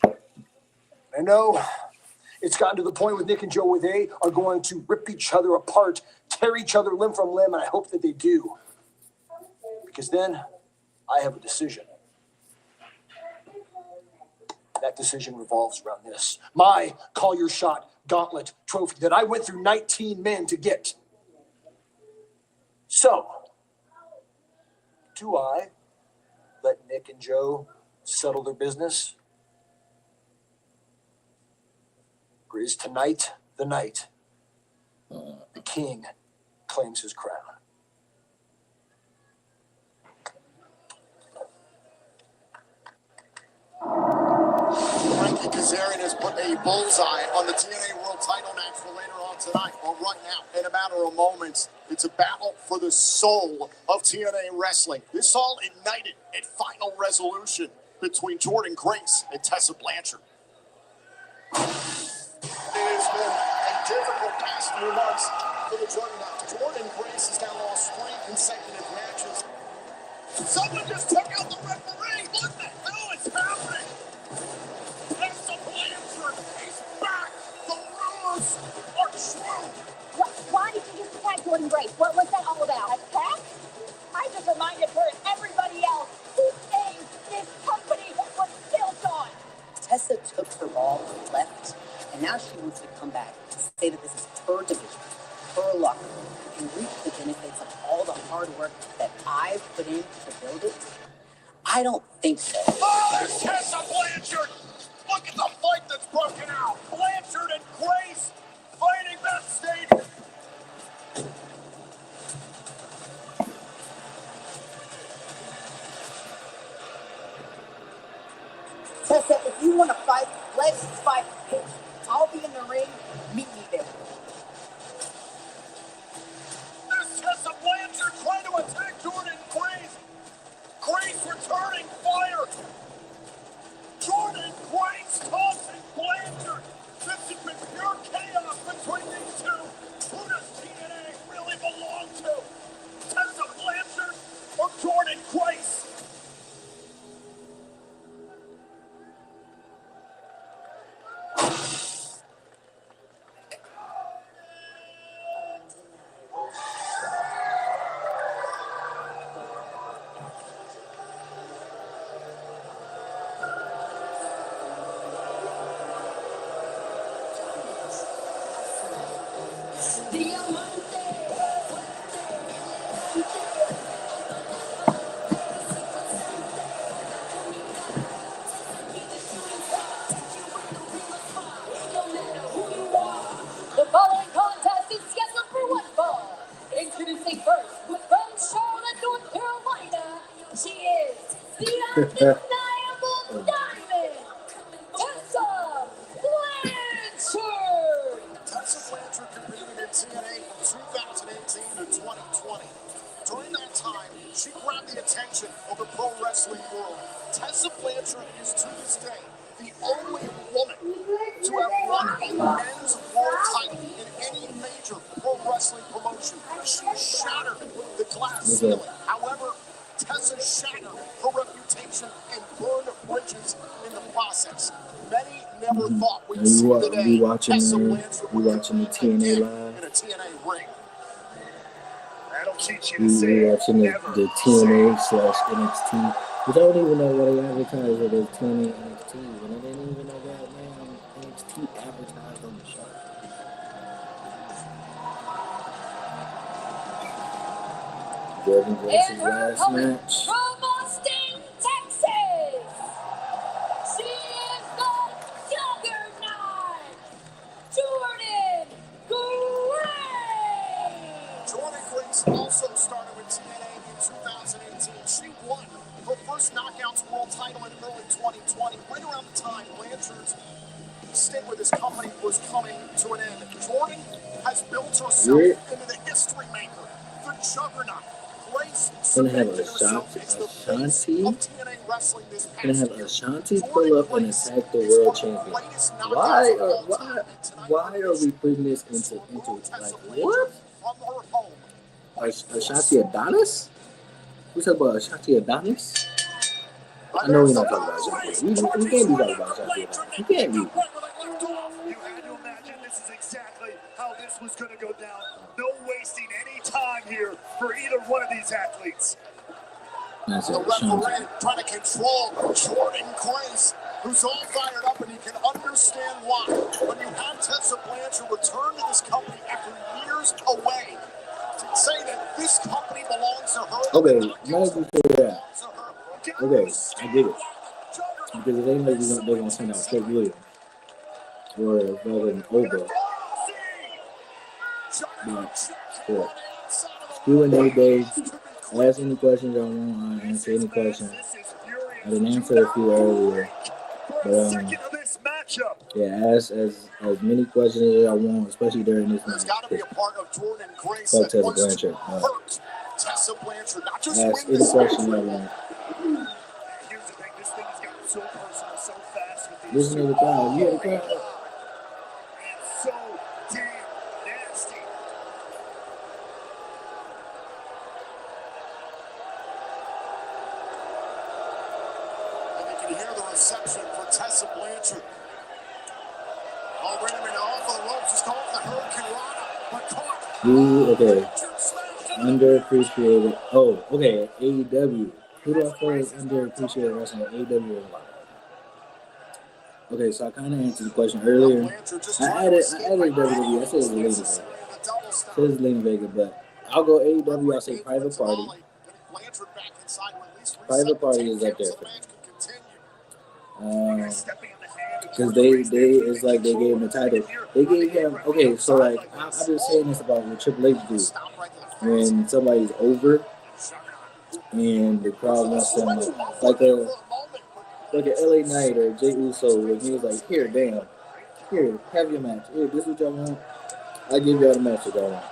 I know it's gotten to the point with Nick and Joe where they are going to rip each other apart, tear each other limb from limb, and I hope that they do. Because then I have a decision. That decision revolves around this. My Call Your Shot Gauntlet trophy that I went through 19 men to get. So, do I let Nick and Joe settle their business? Or is tonight the night the king claims his crown? Frankie Kazarian has put a bullseye on the TNA World Title match for later on tonight. Well, right now, in a matter of moments, it's a battle for the soul of TNA wrestling. This all ignited at Final Resolution between Jordan Grace and Tessa Blanchard. It has been a difficult past few months for the Juggernaut. Jordan Grace has now lost 3 consecutive matches. Someone just took out the referee. What the hell is happening? Tessa Blanchard is back. The rumors are true. Why did you just attack Jordan Grace? What was that all about? Attack? I just reminded her and everybody else whose name this company was built on. Tessa took her ball and left, and now she wants to come back and say that this is her division, work that I've put in to build it? I don't think so. Oh, there's Tessa Blanchard! Look at the fight that's broken out! Blanchard and Grace fighting backstage! Tessa, if you want to fight, let's fight. I'll be in the ring. Meet me there. There's Tessa Blanchard trying to attack Jordan Grace! Grace returning fire! Jordan Grace tossing Blanchard! This has been pure chaos between these two! Who does TNA really belong to? Tessa Blanchard or Jordan Grace? The following contest is scheduled for one fall. Introducing first, from Charlotte, North Carolina, she is the undeniable Diamond, Tessa Blanchard. Tessa Blanchard competed in TNA from 2018 to 2020. During that time, she grabbed the attention of the pro wrestling world. Tessa Blanchard is to this day the only woman to have won a men's world title in any major pro wrestling promotion. She shattered the glass ceiling. However, Tessa shattered her reputation and burned bridges in the process. Many never thought we'd see the day Tessa Blanchard would watching the TNA live. in a TNA ring. That'll teach you to We say watching the never. TNA/NXT, which I don't even know what they advertise it as TNA NXT, and I didn't even know that name NXT advertised on the show. Jordan And Grace's her last opponent match. from Austin, Texas, she is the Juggernaut, Jordan Grace. Jordan Grace also started with TNA in 2018. She won her first Knockouts World title in early 2020, right around the time Blanchard's stint with his company was coming to an end. Jordan has built herself into the history maker, the Juggernaut. Grace Gonna have cemented herself as the face Ashanti. of TNA wrestling this past Gonna have year. Ashanti pull up and attack the world champion. Why are we putting this into like what? Ashanti Adonis? We talking about Ashanti Adonis? I know we're not talking about Ashanti. We can't be talking about Ashanti Adonis. We can't be. You had to imagine this is exactly how this was going to go down. No wasting any time here for either one of these athletes. That's The it, referee Ashanti. trying to control Jordan Grace, who's all fired up, and you can understand why. When you have Tessa Blanchard return to this company after years away, to say that this company belongs to her. Okay, now that you say that, okay, I get it. Because it ain't like they're gonna send out Kate Williams or Velvet Oba. But yeah. Q&A day. Ask any questions I want. I answer any questions. I didn't answer a few earlier. But Second of this matchup. yeah, ask as many questions as I want, especially during this There's match. got to be a part of Jordan Grace Fuck that Tessa wants to Blanchard. hurt Tessa Blanchard, not just Ask win any this question I match. want. Here's the thing, this thing has gotten so personal so fast with these Listen to the crowd. You hear the crowd? and so damn nasty. And you can hear the reception for Tessa Blanchard. Oh, wait a minute, off of the ropes, just off the Hurricane Rana, but caught. Who, okay, Blanchard smashed into underappreciated. Oh, okay, AEW. Who do I feel is underappreciated wrestling? AEW or live? Okay, so I kind of answered the question earlier. Blanchard just I trying to added escape WWE. I by said it was Lena Vega. the double stop. Says Lena Vega, but I'll go AEW. I'll say Private Party. Private Party is up there for me. Because they it's like they gave him the title. They gave him, okay, so like, I've been saying this about what Triple H do. When somebody's over and the crowd wants them, like a LA Knight or Jey Uso, when he was like, here, damn, here, have your match. Here, this is what y'all want. I give y'all the match that y'all want.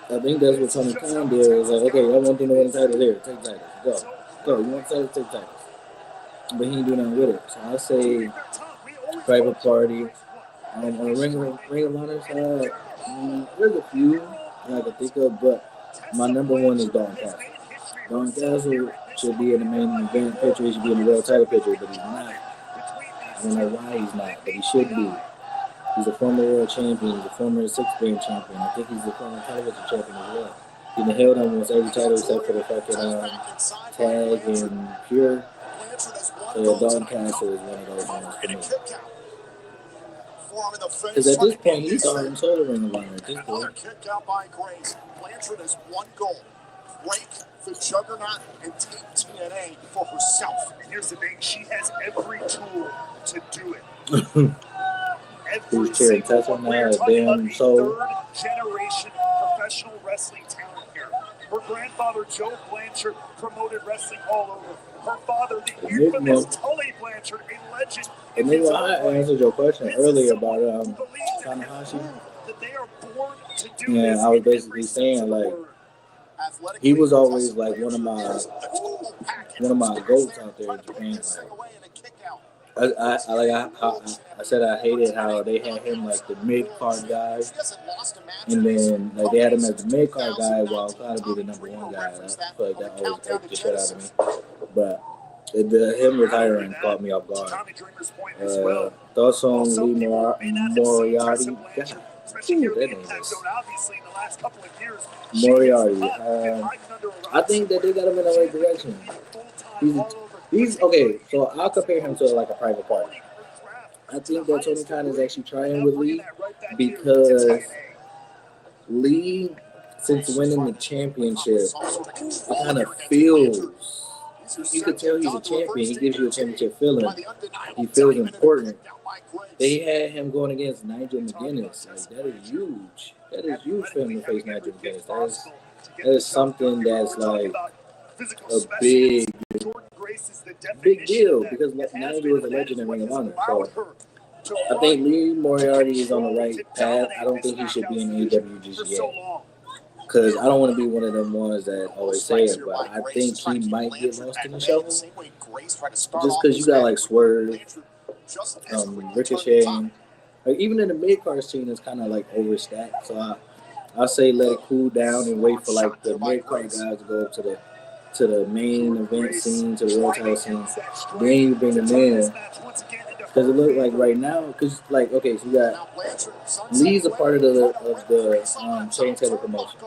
I think that's what Tony Khan did. It was like, okay, I want them to win the title. Here, take the titles. Go. You want the titles? Take the titles. But he ain't doing nothing with it. So I say Private Party. On the Ring of Honor side, there's a few I can think of, but my number one is Dalton Castle. Dalton Castle should be in the main event picture. He should be in the world title picture, but he's not. I don't know why he's not, but he should be. He's a former world champion. He's a former six-band champion. I think he's a former television champion as well. He's been held on almost every title except for the fucking tag and pure. So Dalton Castle is one of those ones for me. Because at this point, he's already sold the Ring of Honor at this point. Kick out by Grace. Blanchard has one goal. Break the Juggernaut and take TNA for herself. And here's the thing, she has every tool to do it. Every single one. We're talking about a third-generation professional wrestling talent here. Her grandfather, Joe Blanchard, promoted wrestling all over. Her father, the infamous Tully Blanchard, a legend. And then I answered your question earlier about Tanahashi. Yeah, I was basically saying, like, he was always like one of my goats out there in Japan. I said I hated how they had him like the mid card guy, and then like they had him as the mid card guy while trying to be the number one guy. I feel like that always takes the shit out of me. But him retiring caught me off guard. Thoughts on Lee Moriarty? God, that name is Moriarty. I think that they got him in the right direction. He's okay. So I'll compare him to like a Private Party. I think that Tony Khan is actually trying with Lee because Lee, since winning the championship, it kind of feels. You could tell he's a champion. He gives you a championship feeling. He feels important. They had him going against Nigel McGuinness. Like, that is huge. That is huge for him to face Nigel McGuinness. That is something that's like a big deal because Nigel is a legend in Ring of Honor. So I think Lee Moriarty is on the right path. I don't think he should be in AEW just yet. Because I don't want to be one of them ones that always say it, but I think he might get lost in the shuffle. Just because you got like Swerve, Ricochet, like even in the mid card scene, it's kind of like overstacked. So I say let it cool down and wait for like the mid card guys to go up to the main event scene, to the world title scene. Then you bring them in. Because it look like right now, because like okay, so you got Lee's a part of the Shane Taylor promotion.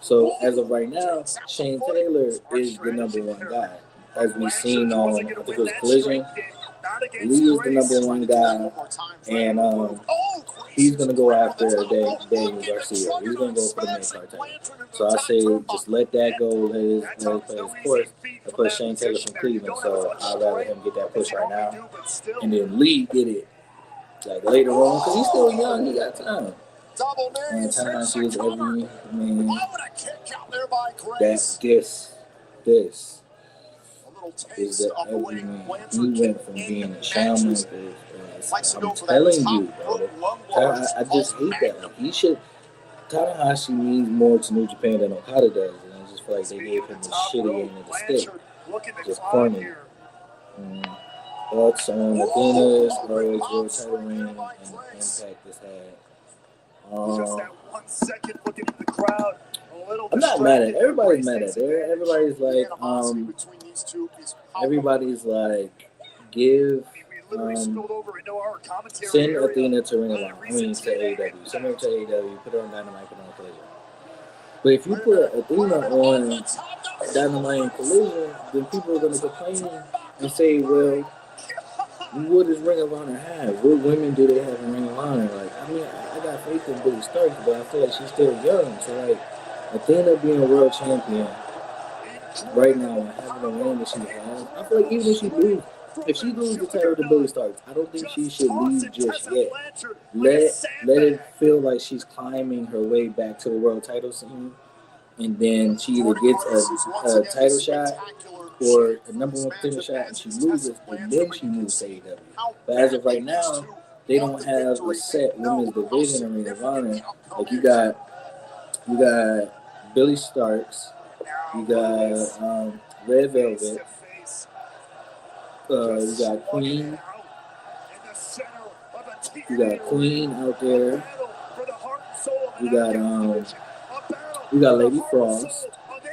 So as of right now, Shane Taylor is the number one guy, as we've seen on I think it was Collision. Lee is the number one guy, and he's gonna go after Daniel Garcia. He's gonna go for the main card title. So I say just let that go, let his play his course, and put Shane Taylor from Cleveland. So I'd rather him get that push right now, and then Lee get it like later on because he's still young. He got time. And Tanahashi is every man. That's this is the every man. He went from being a shaman to I'm telling you, bro. I just hate that. Like, he should. Tanahashi means more to New Japan than Okada does, and I just feel like they gave him the shitty end of the stick. Just corny. Thoughts on Athena's ROH World Title reign and the impact this had. I'm not mad at it. Everybody's mad at it. Everybody's like, give. Send Athena to Ring of Honor. I mean, to AEW. Send her to AEW. Put her on Dynamite. Put her on Collision. But if you put Athena on Dynamite and Collision, then people are going to complain and say, well, what does Ring of Honor have? What women do they have in Ring of Honor? Like, I mean, I got faith in Billy Starks, but I feel like she's still young. So, like, the thing of being a world champion right now and having the reign that she has, I feel like even if she loses the title to Billy Starks, I don't think she should leave just yet. Let it feel like she's climbing her way back to the world title scene, and then she either gets a title shot or a #1 contender shot, and she loses, and then she moves to AEW. But as of right now, they don't have a set women's division in Ring of Honor. Like you got Billy Starks, you got Red Velvet, you got Queen. You got Queen out there. You got Lady Frost.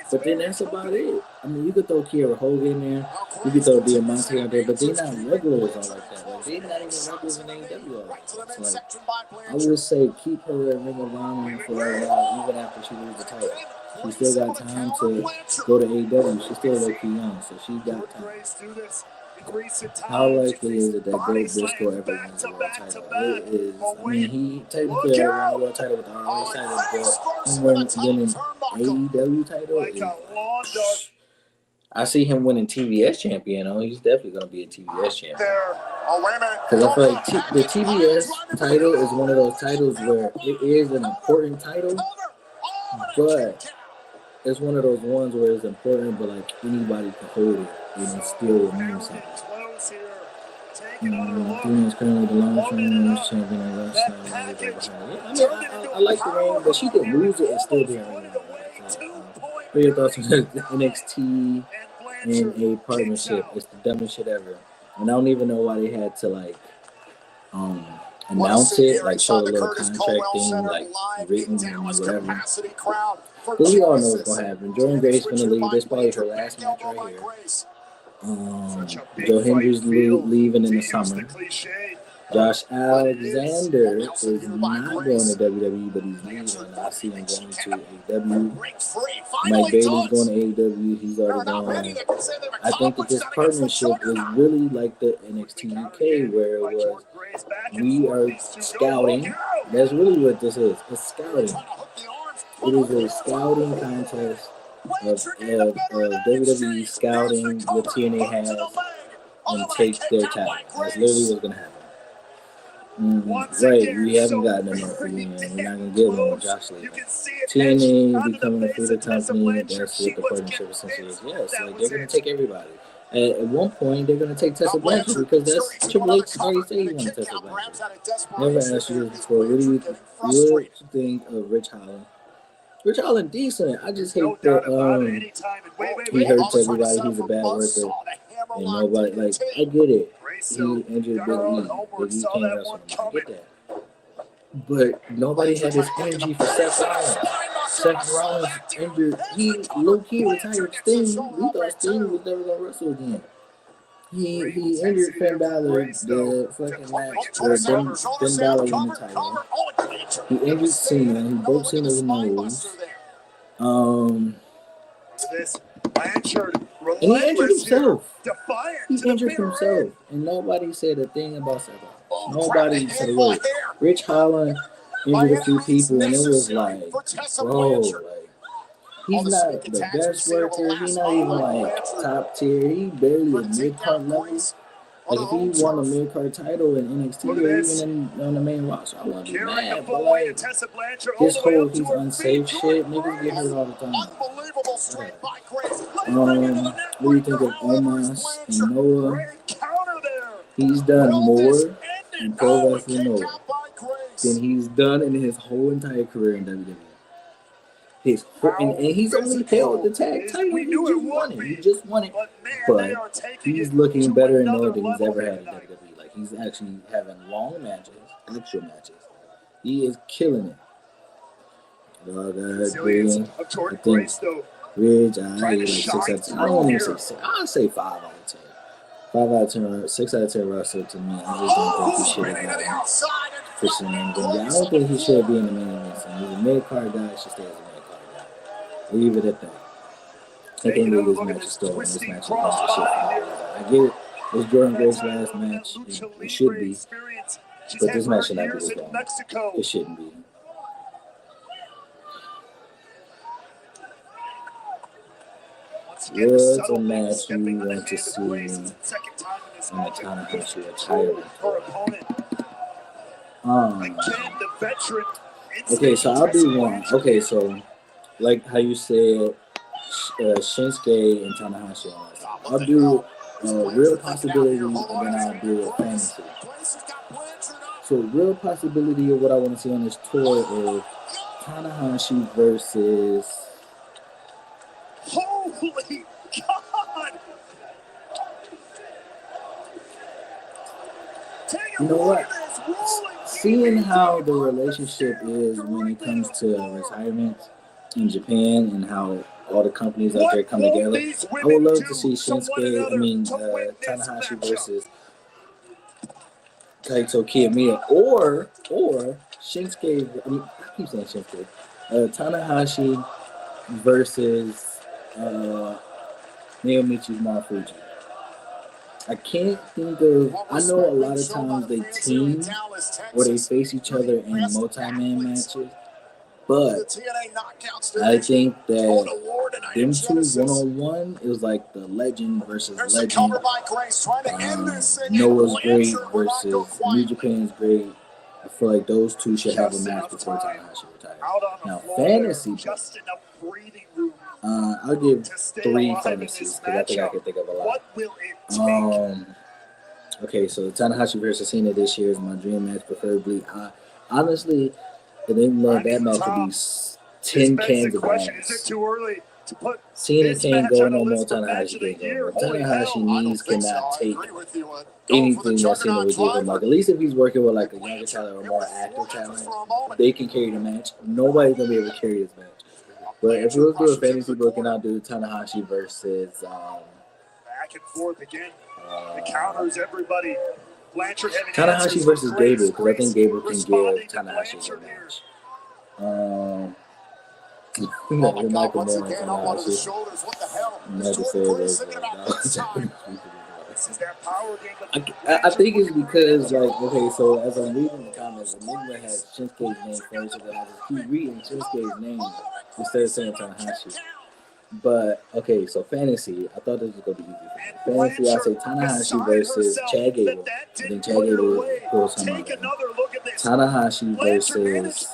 But then that's about it. I mean, you could throw Kiera Hogan in there. You could throw Diamante out there, but they're not regulars all like that. Like, they're not even regulars in AEW. So, like, I would say keep her in Ring of Honor for right now, even after she loses the title. She still got time to go to AEW. She's still low-key young, so she got time. How likely is it that Greg Briscoe ever wins the world title? It is. I mean, he technically already won the world title with the ROH title, but him winning AEW title is. I see him winning TBS champion. Oh, he's definitely going to be a TBS champion. Because I feel like the TBS title is one of those titles where it is an important title, but it's one of those ones where it's important, but like anybody can hold it and it still means something. Queen is currently the longest reigning women's champion in wrestling. I mean, I like the reign, but she could lose it and still be a reign. What are your thoughts on NXT and a partnership? It's the dumbest shit ever. And I don't even know why they had to like announce it, like show a little contract thing, like written and whatever. But we all know what's gonna happen. Jordan Grace gonna leave. This probably her last match right here. Joe Hendry's leaving in the summer. Josh Alexander is not going to WWE, but he's leaving. I see him going to AEW. Mike Bailey's going to AEW. He's already gone. I think that this partnership is really like the NXT UK, where it was we are scouting. That's really what this is. It's scouting. It is a scouting contest of WWE scouting what TNA has and take their talent. That's literally what's going to happen. Right, we haven't gotten enough for you, man. We're not going to get one with Josh Lee. TNA becoming a theater company, that's what the partnership essentially is. Yes, like they're going to take everybody. At one point, they're going to take Tessa Blanchard because that's Triple H already said he wanted Tessa Blanchard. Never asked you this before. What do you think of Rich Holland? Rich Holland decent. I just hate that he hurts everybody. He's a bad worker. And nobody, like, I get it. He injured Big E. Big E can't wrestle. I get that. But nobody had this energy for Seth Rollins. Seth Rollins injured. He low-key retired Sting. We thought Sting was never going to wrestle again. He injured Finn Balor the fucking match where Finn Balor won the title. He injured Cena. He broke Cena's nose. And he injured himself. He injured himself. And nobody said a thing about Seth Rollins. Nobody said a word. Rich Holland injured a few people, and it was like, bro, like, he's not the best worker. He's not even like top tier. He barely a mid-card level. Like if he won a mid-card title in NXT or even on the main roster, I wouldn't be mad. But like this whole he's unsafe shit, niggas get hurt all the time. What do you think of Omos and Noah? He's done more in pro wrestling Noah than he's done in his whole entire career in WWE. And he's only held the tag title. He just won it. But he's looking better in Noah than he's ever had in WWE. Like, he's actually having long matches, actual matches. He is killing it. Dog, I think Ridge, I hate like 6 out of 10. I don't want to say 6. I'll say 5 out of 10. 5 out of 10, 6 out of 10 wrestler to me. I just don't think he should have gotten Christian Angle. I don't think he should be in the main event. He's a mid-card guy. He should stay as a mid-card guy. Leave it at that. I think this match is still this match is the shit. I get it. It's Jordan Grace's last match. It should be. But this match should not be this long. It shouldn't be. Once again, the What's a subtle match stepping you on the want to hand of see grace. It's the second time in this in the match. Tanahashi Control retirement? her opponent. Again, the veteran. Okay, so I'll do one. Okay, so like how you said, Shinsuke and Tanahashi. I'll do real possibility, and then I'll do a fantasy. So real possibility of what I want to see on this tour is Tanahashi versus. Holy God! You know what? Seeing how the relationship is when it comes to retirement in Japan and how all the companies out there come together, I would love to see Tanahashi versus Kaito Kiyomiya or Shinsuke. I mean, I keep saying Shinsuke. Tanahashi versus Naomichi Marufuji. I can't think of. I know a lot of times they team or they face each other in multi-man matches, but I think that them two one-on-one is like the legend versus legend. Noah's great versus New Japan's great. I feel like those two should have a match before Tanahashi retires. Now, fantasy. I'll give 3 fantasies because I think I can think of a lot. Okay, so Tanahashi versus Cena this year is my dream match, preferably. Honestly, I didn't know that match would be 10 cans of gas. Cena can't go no more. Tanahashi can't go. Tanahashi cannot take anything that Cena would give him. Like, at least if he's working with like a younger talent or more active talent, they can carry the match. Nobody's gonna be able to carry this match. But if we was doing a fantasy book, and I'll do Tanahashi versus back and forth again. The counters, everybody. Blanchard having Tanahashi versus Gable, because I think Gable can give Tanahashi a match. Michael Moore and Tanahashi. Never said it. I think it's because, like, okay, so as I'm reading the comments, Enigma has Shinsuke's name first, and then I just keep reading Shinsuke's name instead of saying Tanahashi. But, okay, so fantasy, I thought this was going to be easy. Fantasy, I say Tanahashi versus Chad Gable. I think Chad Gable pulls him out. Tanahashi versus...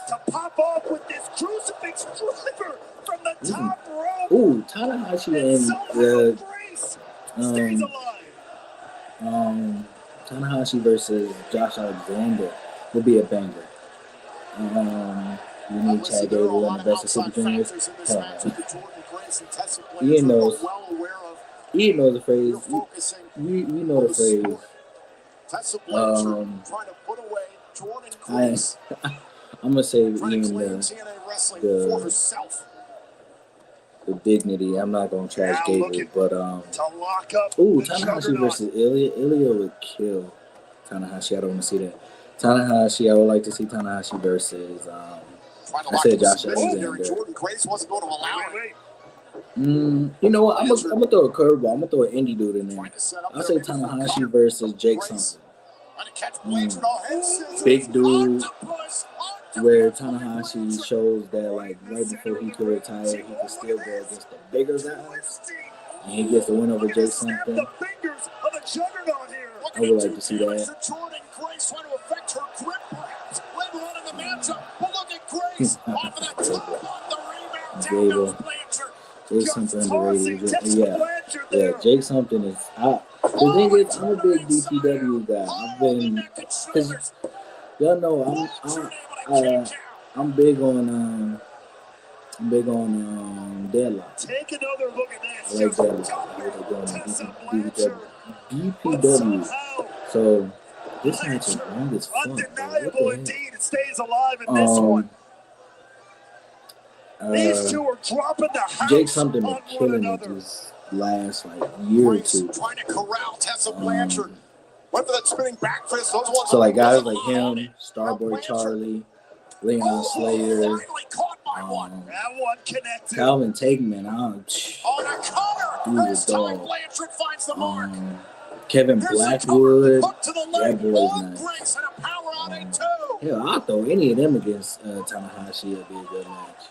Ooh, Tanahashi and Tanahashi versus Josh Alexander would be a banger. You need Chad Gable and the best of Super Juniors. Ian knows the phrase. We know the phrase. I'm gonna say Ian the dignity. I'm not gonna trash Gable, but Tanahashi versus Ilya. Ilya would kill Tanahashi. I don't want to see that. Tanahashi, I would like to see Tanahashi versus I said Josh Alexander. You know what? I'm gonna throw a curveball. I'm gonna throw an indie dude in there. I'll say Tanahashi versus Jake something. Big dude, where Tanahashi shows that, like, right before he could retire, he could still go against the bigger guys, and he gets the win over Jake something. I would like to see that. Gable. Jake something underrated. Yeah, Jake something is hot. The thing is, I'm a big DPW guy. Cause y'all know I'm big on Deadlock. Take another look at this. I like Deadlock. DPW. So this match is long as fuck. Undeniable indeed. It stays alive in this one. These two are dropping the house. Jake something been killing it this last like year or two. Trying to corral Tessa Blanchard. Went for that spinning back fist. So like guys like him, Starboy Charlie, Leon Slater, Calvin Takeman, dude is dog. Kevin Blackwood, that boy's nice. Hell, I'll throw any of them against Tanahashi. It'll be a good match.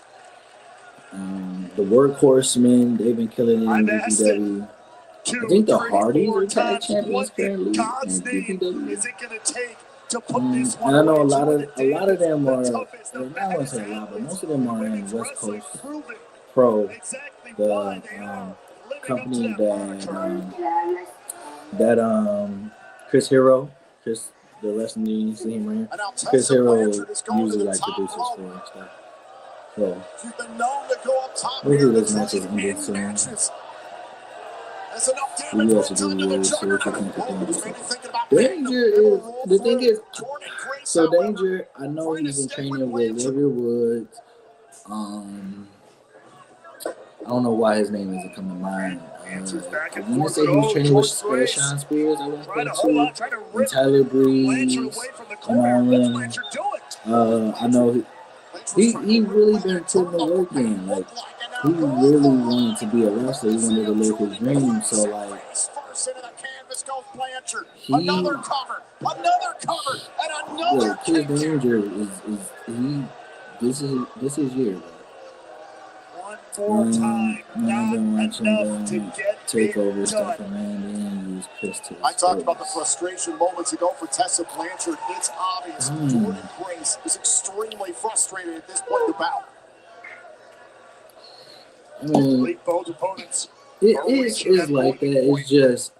The Workhorsemen, they've been killing it in BPW. I think the Hardys are tag champions currently in BPW. Is it going to take to put this one And I know a away lot to of win it? them are. The toughest, the I don't want to say a lot, but most of them are in it's West wrestling Coast proven Pro, exactly the why they are living company up to that moniker. that Chris Hero, the wrestling you see him right And now here. Chris Tessa Hero Blanchard is going to usually the like top produces rope. for and stuff. So She's been known to go up top hopefully here in this the match is ended in soon. matches. There's enough We damage have to done do to the rules, so what you juggernaut. think of Maybe Danger? thinking about Danger is the thing is. Jordan Grace, So however, Danger, I know trying to he's been stay with training with Blanchard. Xavier Woods. I don't know why his name isn't coming to mind. I want to say he was training with Sean Spears. I want to say too, and Tyler Breeze, and all them. I know he really been putting the work in. Like he really wanted to be a wrestler. He wanted to live his dream. So like Another cover, and another yeah, Kid Danger is he. This is year. Bro. One more time, I've not been watching enough to the get takeover it stuff done. and then use Chris to I talked about the frustration moments ago for Tessa Blanchard. It's obvious Jordan Grace is extremely frustrated at this point in the bout. I mean, Both opponents it is like that. It's just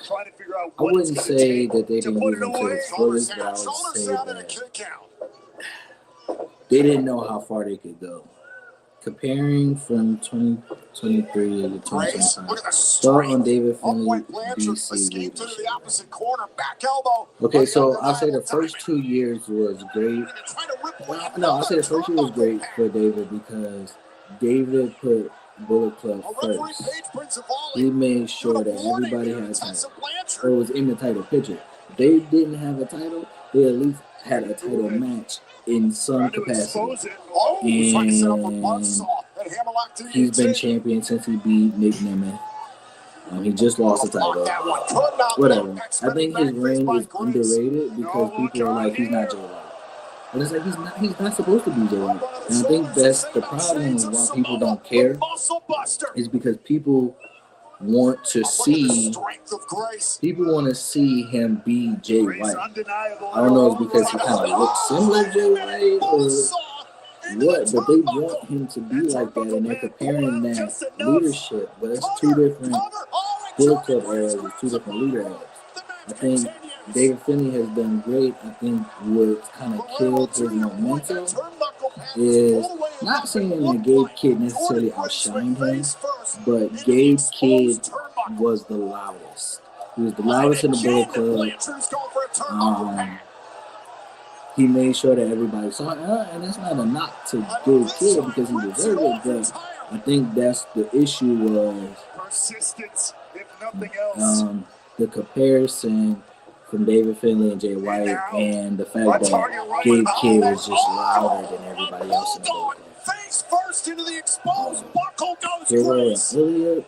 trying to figure out I what it's wouldn't gonna say take that they to didn't put use it him to away. his Shoulders fullest, but I down, would shoulders say down, and a that kick out. they didn't know how far they could go. Comparing from 2023 to Grace, 2025, look at the start on strength. David Up Finley, went Blanchard, BC escaped into leadership. the opposite corner, back elbow. Okay, so I'll say the first 2 years was great. No, I'll say the first year was great for David because David put Bullet Club first. He made sure that everybody had a title, or was in the title picture. If they didn't have a title, they at least had a title match in some capacity. And he's been champion since he beat Nick Nemeth. He just lost the title. Whatever. I think his reign is underrated because people are like, he's not Jay White. But it's like he's not supposed to be Jay White. And I think that's the problem of why people don't care, is because people want to see him be Jay White. I don't know if it's because he kind of looks similar to Jay White or what, but they want him to be like that, and they're comparing that leadership, but it's two different Bullet Club eras, it's two different leader eras. I think David Finley has done great. I think what's kind of killed his momentum is not saying that Gabe Kidd necessarily outshined him, but Gabe Kidd was the loudest. He was the loudest in the Bullet Club. He made sure that everybody saw it, and that's not a knock to Gabe Kidd because he deserved it, but I think that's the issue was persistence, if nothing else. The comparison from David Finley and Jay White, and the fact that Gabe Kidd was just louder than everybody else in the Bullet Club. Face first into the exposed buckle goes Hero and Grace. Elliott,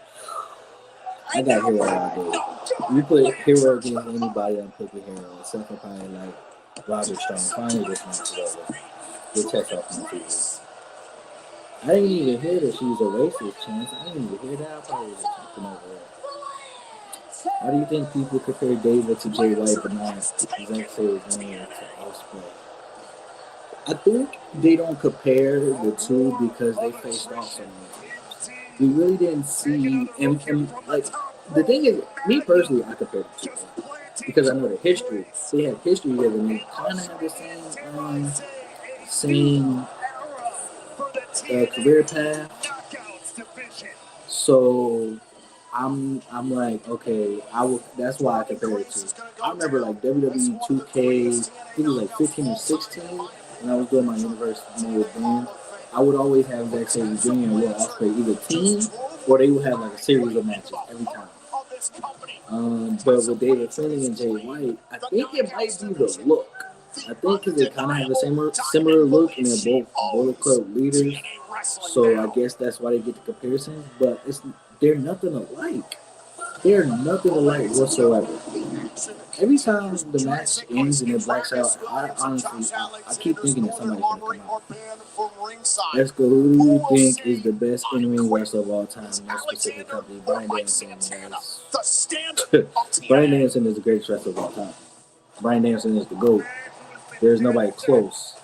I got Hero all day. You put Hero against anybody, I'm picking Hero, except for probably like Roger Stone. Finally, this match is over. Get checked off my TV. I didn't even hear that she was a racist, Chance. I didn't even hear that. I probably was talking over her. Why do you think people compare David to Jay White but not Zack Saber's name to Osprey? I think they don't compare the two because they faced off so much. We really didn't see, and like, the thing is, me personally, I compare the two because I know the history. They have history together, and they kind of have the same career path. So I'm like, okay, that's why I compare it to. I remember like WWE 2K, I think it was like 15 or 16, when I was doing my Universe mode then. I would always have Zack Sabre Jr. and Will Ospreay either team, or they would have like a series of matches every time. But with David Finley and Jay White, I think it might be the look. I think because they kind of have the similar look, and they're both Bullet Club leaders. So I guess that's why they get the comparison. But they're nothing alike. They're nothing alike whatsoever. every time the match ends and it blacks out, I honestly, I keep thinking that somebody's gonna come out. Let's go. Who do you think is the best in-ring wrestler of all time? No specific company. Bryan Danielson. Bryan Danielson is the greatest wrestler of all time. Bryan Danielson is the GOAT. There's nobody close.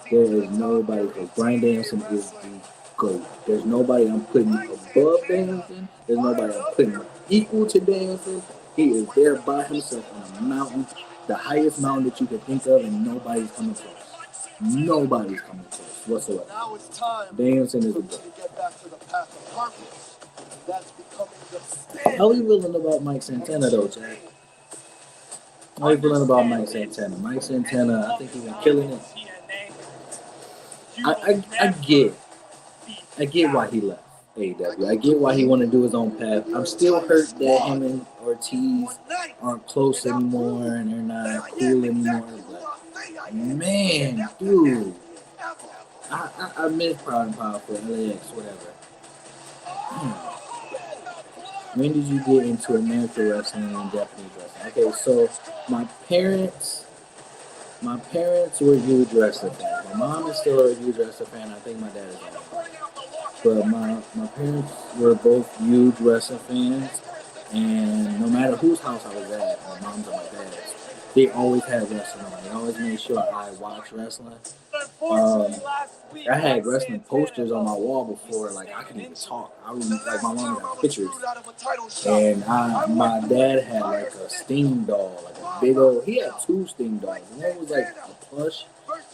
There is nobody close. Bryan Danielson is the GOAT. There's nobody I'm putting above Danielson. There's nobody I'm putting equal to Danielson. He is there by himself on a mountain, the highest mountain that you can think of, and nobody's coming close. Nobody's coming close whatsoever. Now it's time Danielson is for the me to GOAT. get back to the path of purpose. That's becoming the standard. How are you feeling about Mike Santana, though, Jack? How are you feeling about Mike Santana? Mike Santana, I think he's been killing it. I get why he left AEW. I get why he wanted to do his own path. I'm still hurt that him and Ortiz aren't close anymore and they're not cool anymore. But man, dude, I miss Proud and Powerful, LAX, whatever. When did you get into American wrestling and Japanese wrestling? Okay, so my parents were huge wrestling fans. My mom is still a huge wrestling fan. I think my dad is also. But my parents were both huge wrestling fans, and no matter whose house I was at, my mom's or my dad's, they always had wrestling on. They always made sure I watched wrestling. I had wrestling posters on my wall before, like I could even talk. I remember, like my mom got pictures, and my dad had like a Sting doll, like a big old. He had two Sting dolls. One was like a plush,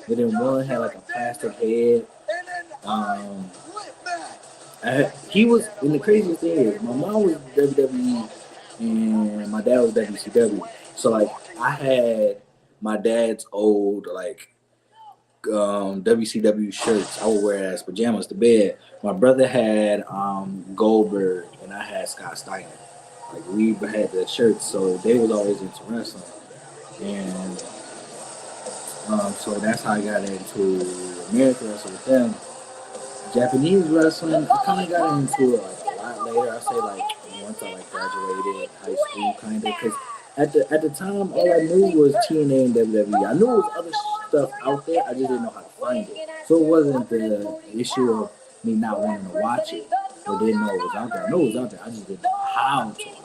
and then one had like a plastic head. He was, and the craziest thing is, my mom was WWE and my dad was WCW. So like, I had my dad's old like WCW shirts. I would wear it as pajamas to bed. My brother had Goldberg and I had Scott Steiner. Like we had the shirts, so they was always into wrestling, and so that's how I got into American wrestling with them. Japanese wrestling, I kind of got into it like a lot later. I say like once I like graduated high school, kind of, because at the time all I knew was TNA and WWE. I knew there was other stuff out there. I just didn't know how to find it. So it wasn't the issue of me not wanting to watch it or didn't know it was out there. I knew it was out there. I just didn't know how to watch it.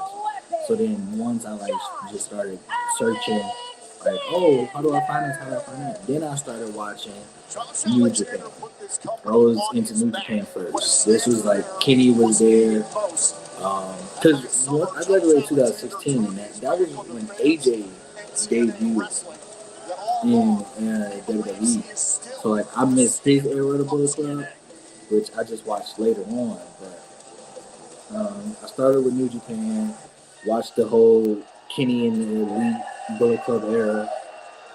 So then once I like just started searching, like, oh, how do I find this? How do I find that? Then I started watching New Japan. I was into New Japan first. This was like Kenny was there. Because I graduated in 2016, and that was when AJ debuted in WWE. So like I missed his era of the Bullet Club, which I just watched later on. But I started with New Japan, watched the whole Kenny and the Elite Bullet Club era.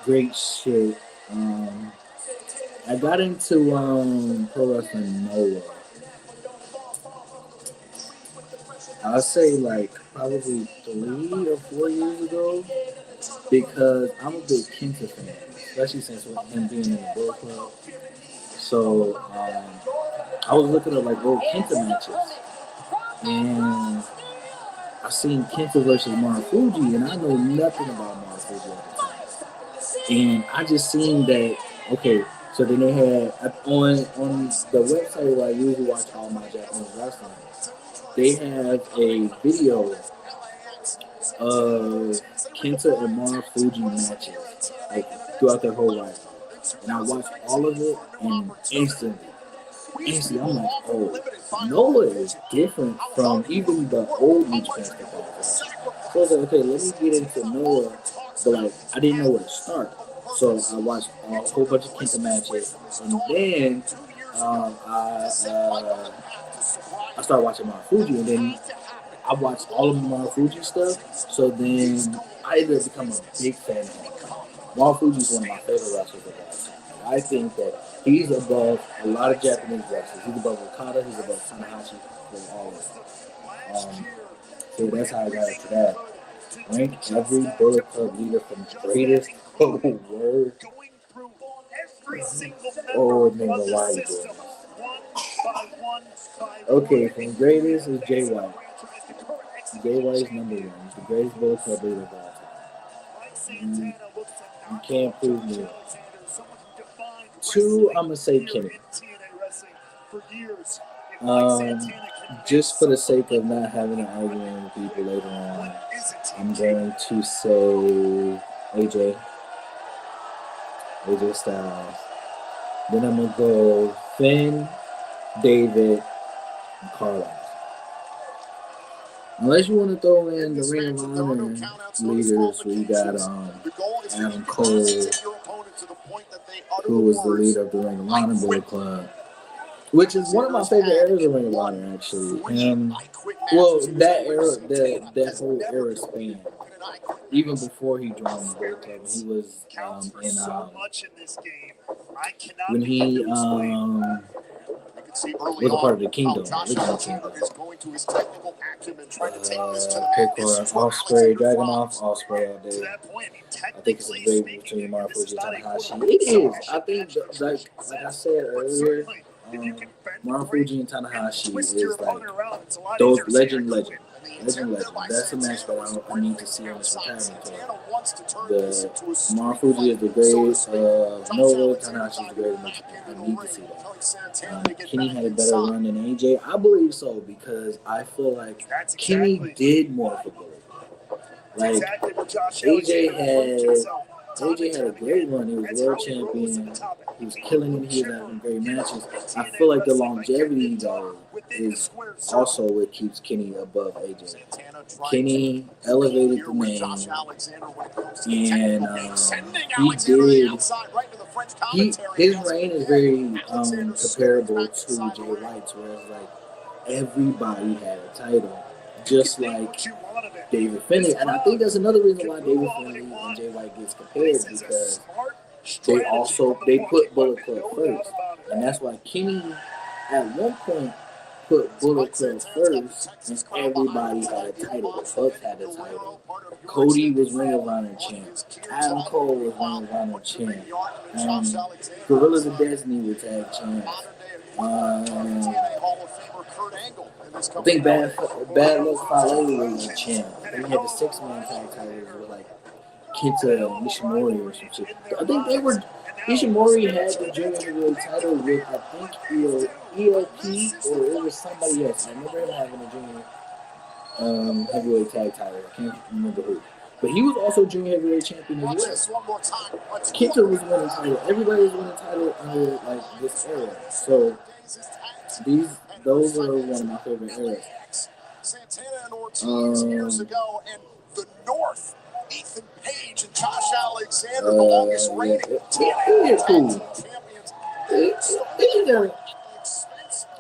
Great shit. I got into pro wrestling Noah. I'd say like probably 3 or 4 years ago, because I'm a big Kenta fan, especially since with him being in the Bullet Club. So I was looking at like old Kenta matches, and I seen Kenta versus Marufuji, and I know nothing about Marufuji at the time. And I just seen that, okay, so then they had on the website where I usually watch all my Japanese wrestling, they have a video of Kenta and Marufuji matches, like throughout their whole life. And I watched all of it, and instantly I'm like, oh, Noah is different from even the old New Japan stuff. So I was like, okay, let me get into Noah, but like I didn't know where to start. So I watched a whole bunch of Kenta matches, and then I started watching Marufuji, and then I watched all of the Marufuji stuff. So then I ended up becoming a big fan of him. Marufuji is one of my favorite wrestlers of all time. I think that he's above a lot of Japanese wrestlers. He's above Okada, he's above Tanahashi, above all of them. So that's how I got into that. Rank every Bullet Club leader from greatest to worst. Oh, nigga, why you doing this? Okay, from greatest is Jay White. Jay White is number 1. He's the greatest Bullet Club leader of all time. Santana looks to You knock can't off prove Josh me. Alexander, someone who defined 2, I'm gonna wrestling say here Kenny. in TNA wrestling for years. If Mike Santana can Just for the sake of someone not having an argument with people later on, what isn't he I'm capable going to say AJ Styles. Then I'm gonna go Finn, David, and Carlos. Unless you want to throw in the this Ring of matchup, there are no Honor countouts, no leaders, where you got disqualifications. The goal is to Adam Cole, incapacitate your opponent to the point that they utter who was the words. leader of the Ring of Honor Bullet Club, which is one of my favorite eras of Ring of Honor, actually. Well, that era, that whole era span, even before he joined the Bullet Club, he was counts for in so much in this game. I cannot when he begin to explain. See early was a part of the on Kingdom, how Josh original Alexander Kingdom. is going to his technical acumen, trying to take this to the Pick mat. for Ospreay, Dragunov, Ospreay all To day. that point, I mean, I think it's a technically debate speaking, between and this is Marufuji not and a Tanahashi. quote-unquote It is. I submission think, match, like I said but earlier, certainly, if you can bend the Marufuji break and Tanahashi twist is your like opponent around, it's a lot those easier to say I legend. quit. That's a match that I need to see on this retirement tour. Santana wants to turn The this into a street Marufuji fight, is the so to great speak. Nova, Tanahashi is the great Mexican. I need to see that. Kenny had a better run than AJ. I believe so because I feel like That's Kenny exactly, did more for Bullet. Like exactly what Josh AJ Alexander proved himself. AJ had a great run. He was That's world how he rose to champion. the top. He was killing it. He was having great matches. I feel like the longevity though is also what keeps Kenny above AJ. Kenny elevated the name, and his reign is very comparable to Jay White's, whereas like everybody had a title, just like David Finlay. And I think that's another reason why David Finlay and Jay White gets compared, because they put Bullet Club first, and that's why Kenny at one point put Bullet Club first, and everybody had a title. The Bucks had a title. Cody was Ring of Honor champ. Adam Cole was Ring of Honor champ. Gorillas of Destiny were tag champs. I think Bad Luck Fale was a champ. They had the 6-man tag titles with like Kenta Ishimori or some shit. I think they were. Ishimori had the junior heavyweight title with, I think, ELP, or it was somebody else. I remember him having a junior heavyweight tag title. I can't remember who. But he was also junior heavyweight champion as well. Kenta was winning title. Everybody was winning title under like this era. So those are one of my favorite eras. Santana and Ortiz years ago, and the North. Ethan Page and Josh Alexander, the longest reigning TNA champions.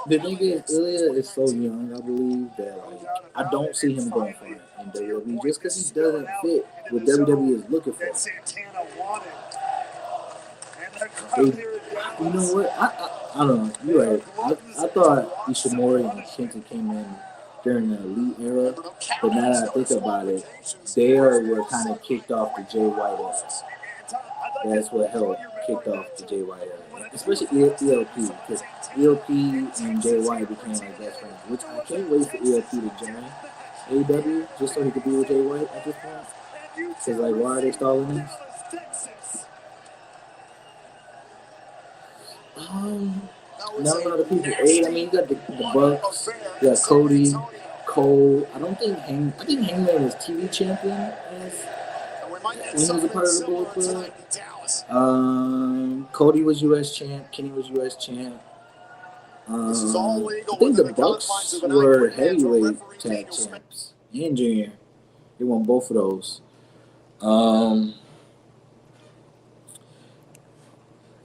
The thing is, Ilya is so young, I believe, that like, I don't see him going for it in WWE just because he doesn't fit what WWE is looking for. You know what? I don't know. You're right. I thought Ishimori and Kenta came in during the Elite era, but now that I think about it, they were kind of kicked off the Jay White era. That's what helped kicked off the Jay White era, especially ELP, because ELP and Jay White became like best friends, which I can't wait for ELP to join AEW just so he could be with Jay White at this point. Because like, why are they stalling this? Not a lot of people. I mean, you got the Bucks, you got Cody, Cole. I think Hangman was TV champion when he was a part of the Bullet Club. Cody was U.S. champ. Kenny was U.S. champ. I think the Bucks were heavyweight tag champs and junior. They won both of those.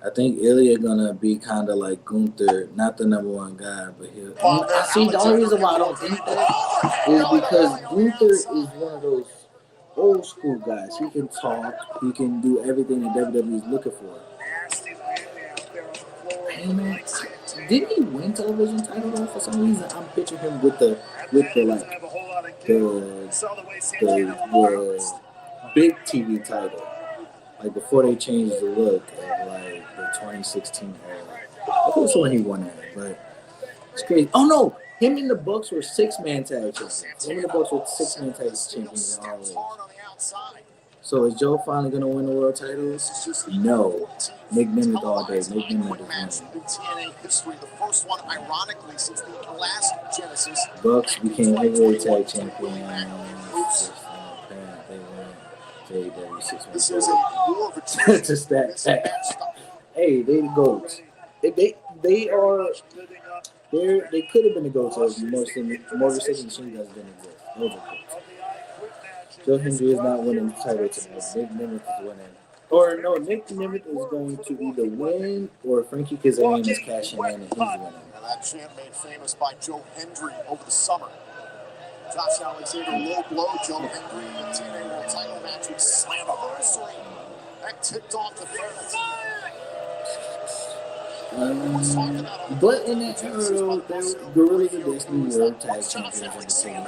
I think Ilya gonna be kind of like Gunther, not the #1 guy, but he'll. The only reason why I don't think that is because Gunther is one of those old school guys. He can talk, he can do everything that WWE is looking for. And didn't he win television title though? For some reason, I'm picturing him with the big TV title, like before they changed the look of like the 2016 era. I think so when he won that, but it's crazy. Oh no, him and the Bucks were 6-man tag champions. Him and the Bucks were 6-man tag champions in ROH. So is Joe finally gonna win the world titles? No. Nick Nemeth all day. Nick Nemeth is winning. in TNA history, the first one, ironically, since the last Genesis. Bucks became heavyweight tag champions. They won JW 6 This is a war of attrition. to stat. This match stuff. Hey, they the goats. They are. They could have been the goats if Motor City Machine Guns didn't exist. Those are goats. Joe Hendry is not winning the title tonight. Nick Nemeth is winning. Or no, Nick Nemeth is going to either win or Frankie Kazarian is cashing in and he's winning. And that chant made famous by Joe Hendry over the summer. Josh Alexander low blow Joe Hendry in the TNA World Title match with Slammiversary. That tipped off the fairness. But in that era, though, Gorillas of Destiny were tag champions of the scene.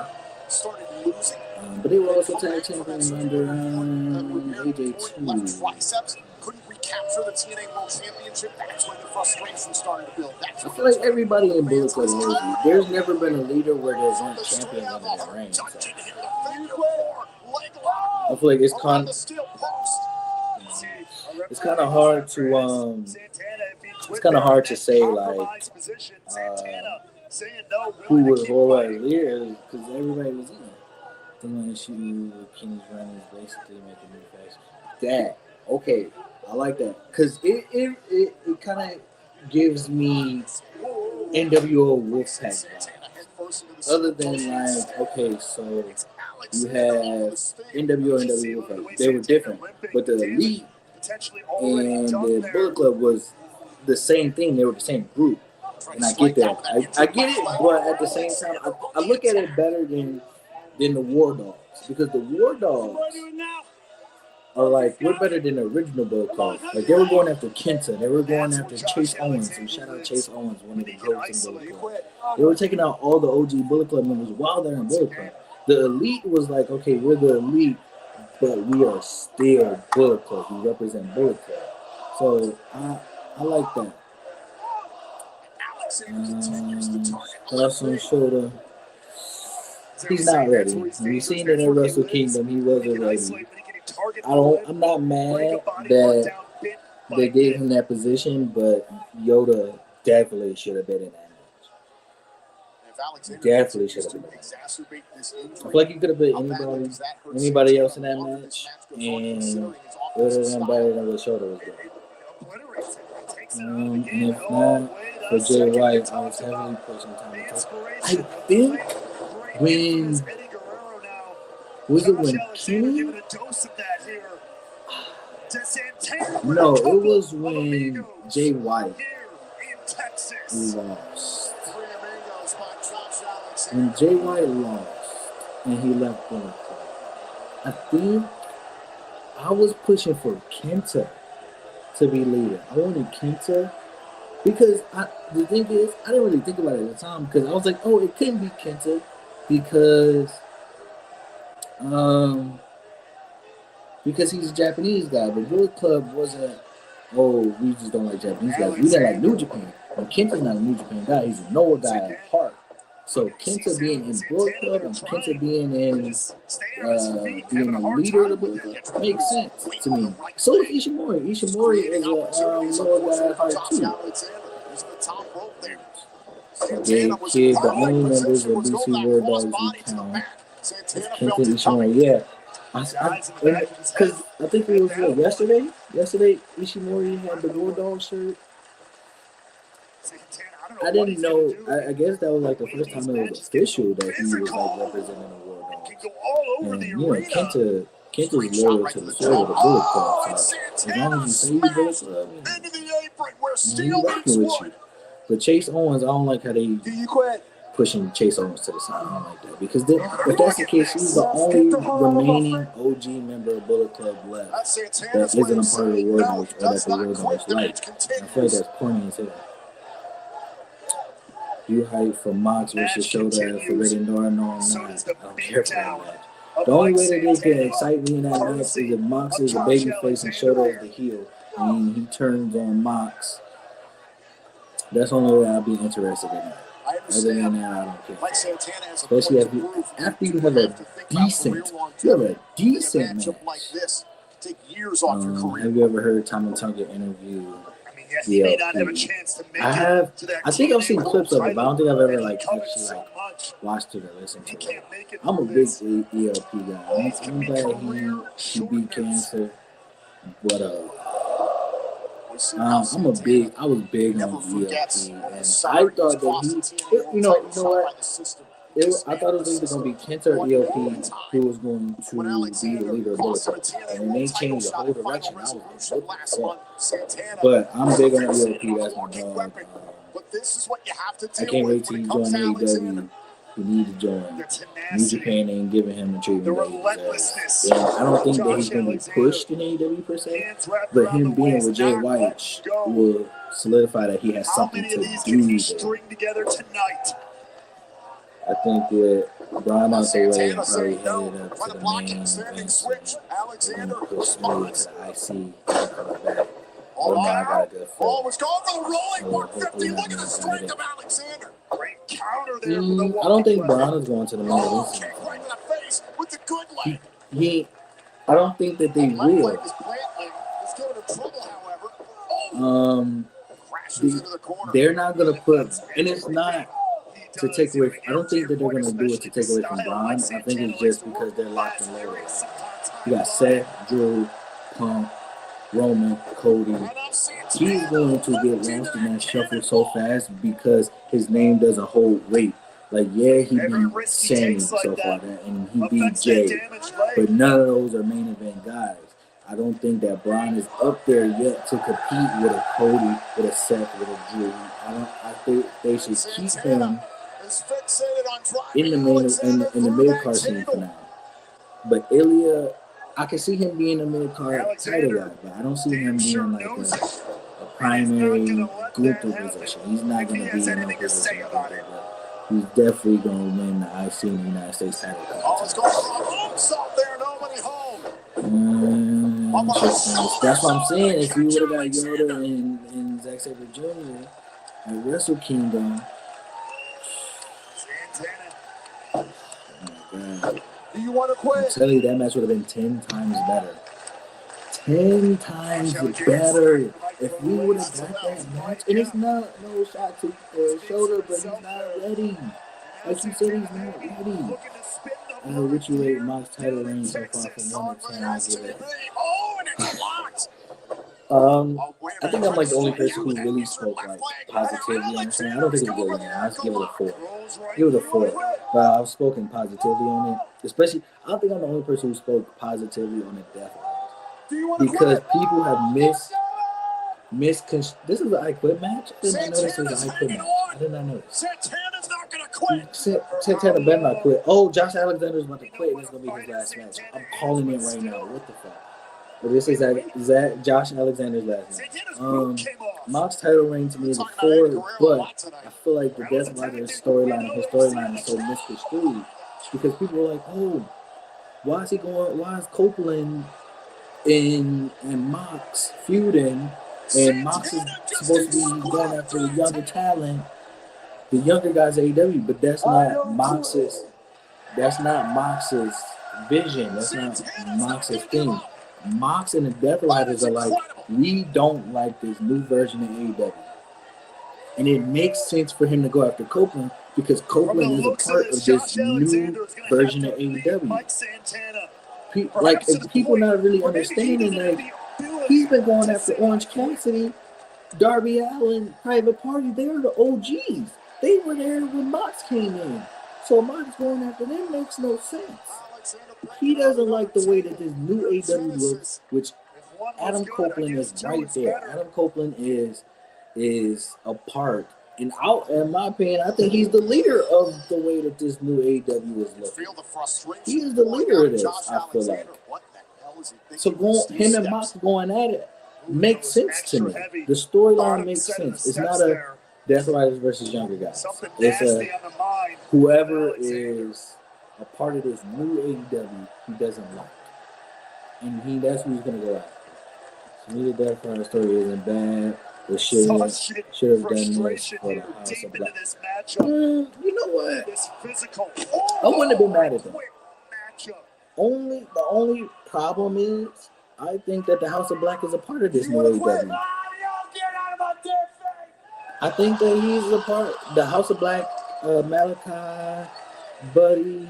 Started losing. But they were also tag champions under AJ2. Triceps couldn't recapture the TNA World Championship. That's when the frustration started to build. I feel like everybody in Bullet Club knows you. There's never been a leader where there's not champions under their reign. So. I feel like it's kind of hard to it's kind of hard to say like who was always leader because everybody was in it. Thing like shoot King's Run is basically making new face. That okay, I like that because it kind of gives me NWO Wolfpack vibes. Other than like okay, so you have NWO and NWO Wolfpack. They were different, but the Elite and the Bullet Club was the same thing. They were the same group, and I get that. I get it, but at the same time, I look at it better than the War Dogs because the War Dogs are like we're better than the original Bullet Club. Like they were going after Kenta, they were going after Chase Owens. So shout out Chase Owens, one of the goats in Bullet Club. They were taking out all the OG Bullet Club members while they're in Bullet Club. The Elite was like, okay, we're the Elite, but we are still Bullet Club. We represent Bullet Club. So I like that. Carson Shoulder. He's not ready. We've seen it in Wrestle Kingdom. He wasn't ready. I'm not mad that they gave him that position, but Yoda definitely should have been in that match. Definitely should have been in that match. I feel like he could have put anybody else in that match, and it would have been better than what Shoulder was doing. And if not, for Jay White, I was heavily pushing Tommy. I think when Kenny? No, it was when Jay White lost. When Jay White lost and he left Bullet Club, I think I was pushing for Kenta to be leader. I wanted Kenta because the thing is, I didn't really think about it at the time because I was like, oh, it couldn't be Kenta because he's a Japanese guy. But Bullet Club wasn't, oh, we just don't like Japanese guys. We didn't like New Japan. And Kenta's not a New Japan guy. He's a Noah guy at heart. So Kenta being in Bullet Club and Kenta being a leader of the Bullet Club makes sense to me. So is Ishimori. Ishimori is a Noah guy at heart too. Big Kid, the only members of BC War Dogs we count. Kenta Ishimori, yeah. Because I think it was yesterday. Yesterday, Ishimori had the War Dog shirt. I didn't know. I guess that was like the first time it was official that he was like representing the War Dogs. And you know, Kenta's loyal to the soul of the Bullet Club. So as long as you say you Bullet Club, he's rocking with you. But Chase Owens, I don't like how they pushing Chase Owens to the side. I don't like that because if that's the case, he's the only remaining OG member of Bullet Club left that isn't a part of the War Dogs or that the War Dogs like. I feel like that's corny as hell. You hype for Mox versus Shoulder for Forbidden Door? No, I'm not. I don't care for that match. The only way that they can excite me in that match is if Mox is a babyface and Shoulder is the heel. And he turns on Mox. That's the only way I'll be interested in that. Other than that, I don't care. Especially after you have a decent match take years off your career. Have you ever heard Tommy Tunga interview? I mean, yes, he may not have a chance to make I it have. to that I think I've TNA seen World clips of it, title, but I don't think I've ever and he like covered actually so like much. watched it or listened He to it. can't make it I'm a through big this. ELP guy. These I'm can be glad career he beat cancer, but We see how I'm a Santana big. I was big never on forgets ELP, the and I summary thought that cost he, the TNA you know title shot what? by the system. I thought it was either going to be Kenta or ELP who was going to When be the Alexander leader of cost him a Bullet Club. TNA And World they title changed the shot whole at Final direction. I was Resolution like, last month. Santana but I'm big on fixated ELP. on That's my walking dog. weapon. But this is what you have to I deal can't wait with till when he it comes joins to Alexander. AEW. He needs to join. The New tenacity, Japan ain't giving him the the treatment that he deserves. relentlessness. And I don't think that Josh he's going to be Alexander, pushed in AEW per se, hands wrapped but around him the being waist, with Jay not White letting go. will solidify that he has How something many to of these can do he there. string together tonight? I think with Brian out the way, Santana and probably saying headed no. up Trying to to the block main it. Standing event. switch. They're Alexander going to push me to responds. the IC and coming back. All Oh, no, I right. got a good Oh, fit. was going for the rolling So 150. hopefully Look that at the means I strength hit of it. Alexander. Great counter there for the I don't think walking Braun weapon. is going to the main Oh, event. kick right to the face with the good leg. I don't think that they Left will. leg is plant leg. It's giving him trouble, however. Oh, crashes into the corner. They're not going to put, and it's not to take away. I don't think that they're going to do it to take away from Braun. I think it's just because they're locked and loaded. You got Seth, Drew, Punk, Roman, Cody. He's going to get lost in that shuffle so fast because his name doesn't hold weight. Like, yeah, he beat Sammy so far, and he beat Jay, but none of those are main event guys. I don't think that Braun is up there yet to compete with a Cody, with a Seth, with a Drew. I think they should keep him in the mid card scene for now. But Ilya, I can see him being a mid card title guy, but I don't see him being like a primary Gunther position. He's not going to be in no position like that. But he's definitely going to win the IC in the United States title. Oh, it's going for a moonsault there. Nobody home. That's what I'm saying. If you would have got Yoda and Zack Sabre Jr. at Wrestle Kingdom, oh my God. Do you want to I'm quit? telling you, that match would have been 10 times better. 10 times better if we would have got that match. And it's not no shot to shoulder, but he's not ready. Like you said, he's not ready. What you rate Mox title reign so far from 1 to 10? I give it. Oh, and it's locked. I think I'm like the only person who really spoke like positively on this thing. I don't think it's a good one. I have to give it a 4. Give it a 4. But I've spoken positively on it. Especially, I don't think I'm the only person who spoke positively on the Death Rise. Because people have misconstrued. This is an I Quit match? I did not notice it was an I Quit match. I did not notice. Santana's not going to quit. Santana better not quit. Oh, Josh Alexander's about to quit, and it's going to be his last match. I'm calling it right now. What the fuck? But this is Josh Alexander's last match. Mox title reign to me is a 4, but I feel like the Death Rider's storyline and his storyline is so misconstrued because people are like, oh, why is Copeland and Mox feuding, and Mox is supposed to be going after the younger talent, the younger guys at AEW, but that's not Mox's vision. That's not Mox's thing. Mox and the Death Riders are like, we don't like this new version of AEW. And it makes sense for him to go after Copeland because Copeland is a part of this new version of AEW. People not really understanding that he's been going after Orange Cassidy, Darby Allin, Private Party. They were the OGs. They were there when Mox came in. So Mox going after them makes no sense. He doesn't like the way that this new AEW looks, which Adam Copeland is right there. Adam Copeland is a part. And in my opinion, I think he's the leader of the way that this new AEW is looking. He is the leader of this, I feel like. So him and Mox going at it makes sense to me. The storyline makes sense. It's not a Death Riders versus younger guys. It's a whoever is a part of this new AEW he doesn't like. And that's who he's going to go after. To me, the Death Rider story isn't bad. They should have done this for the House of Black. You know what? I wouldn't have been mad at them. The only problem is I think that the House of Black is a part of this new AEW. Get out of my damn face. I think that he's a part. The House of Black, Malachi, Buddy,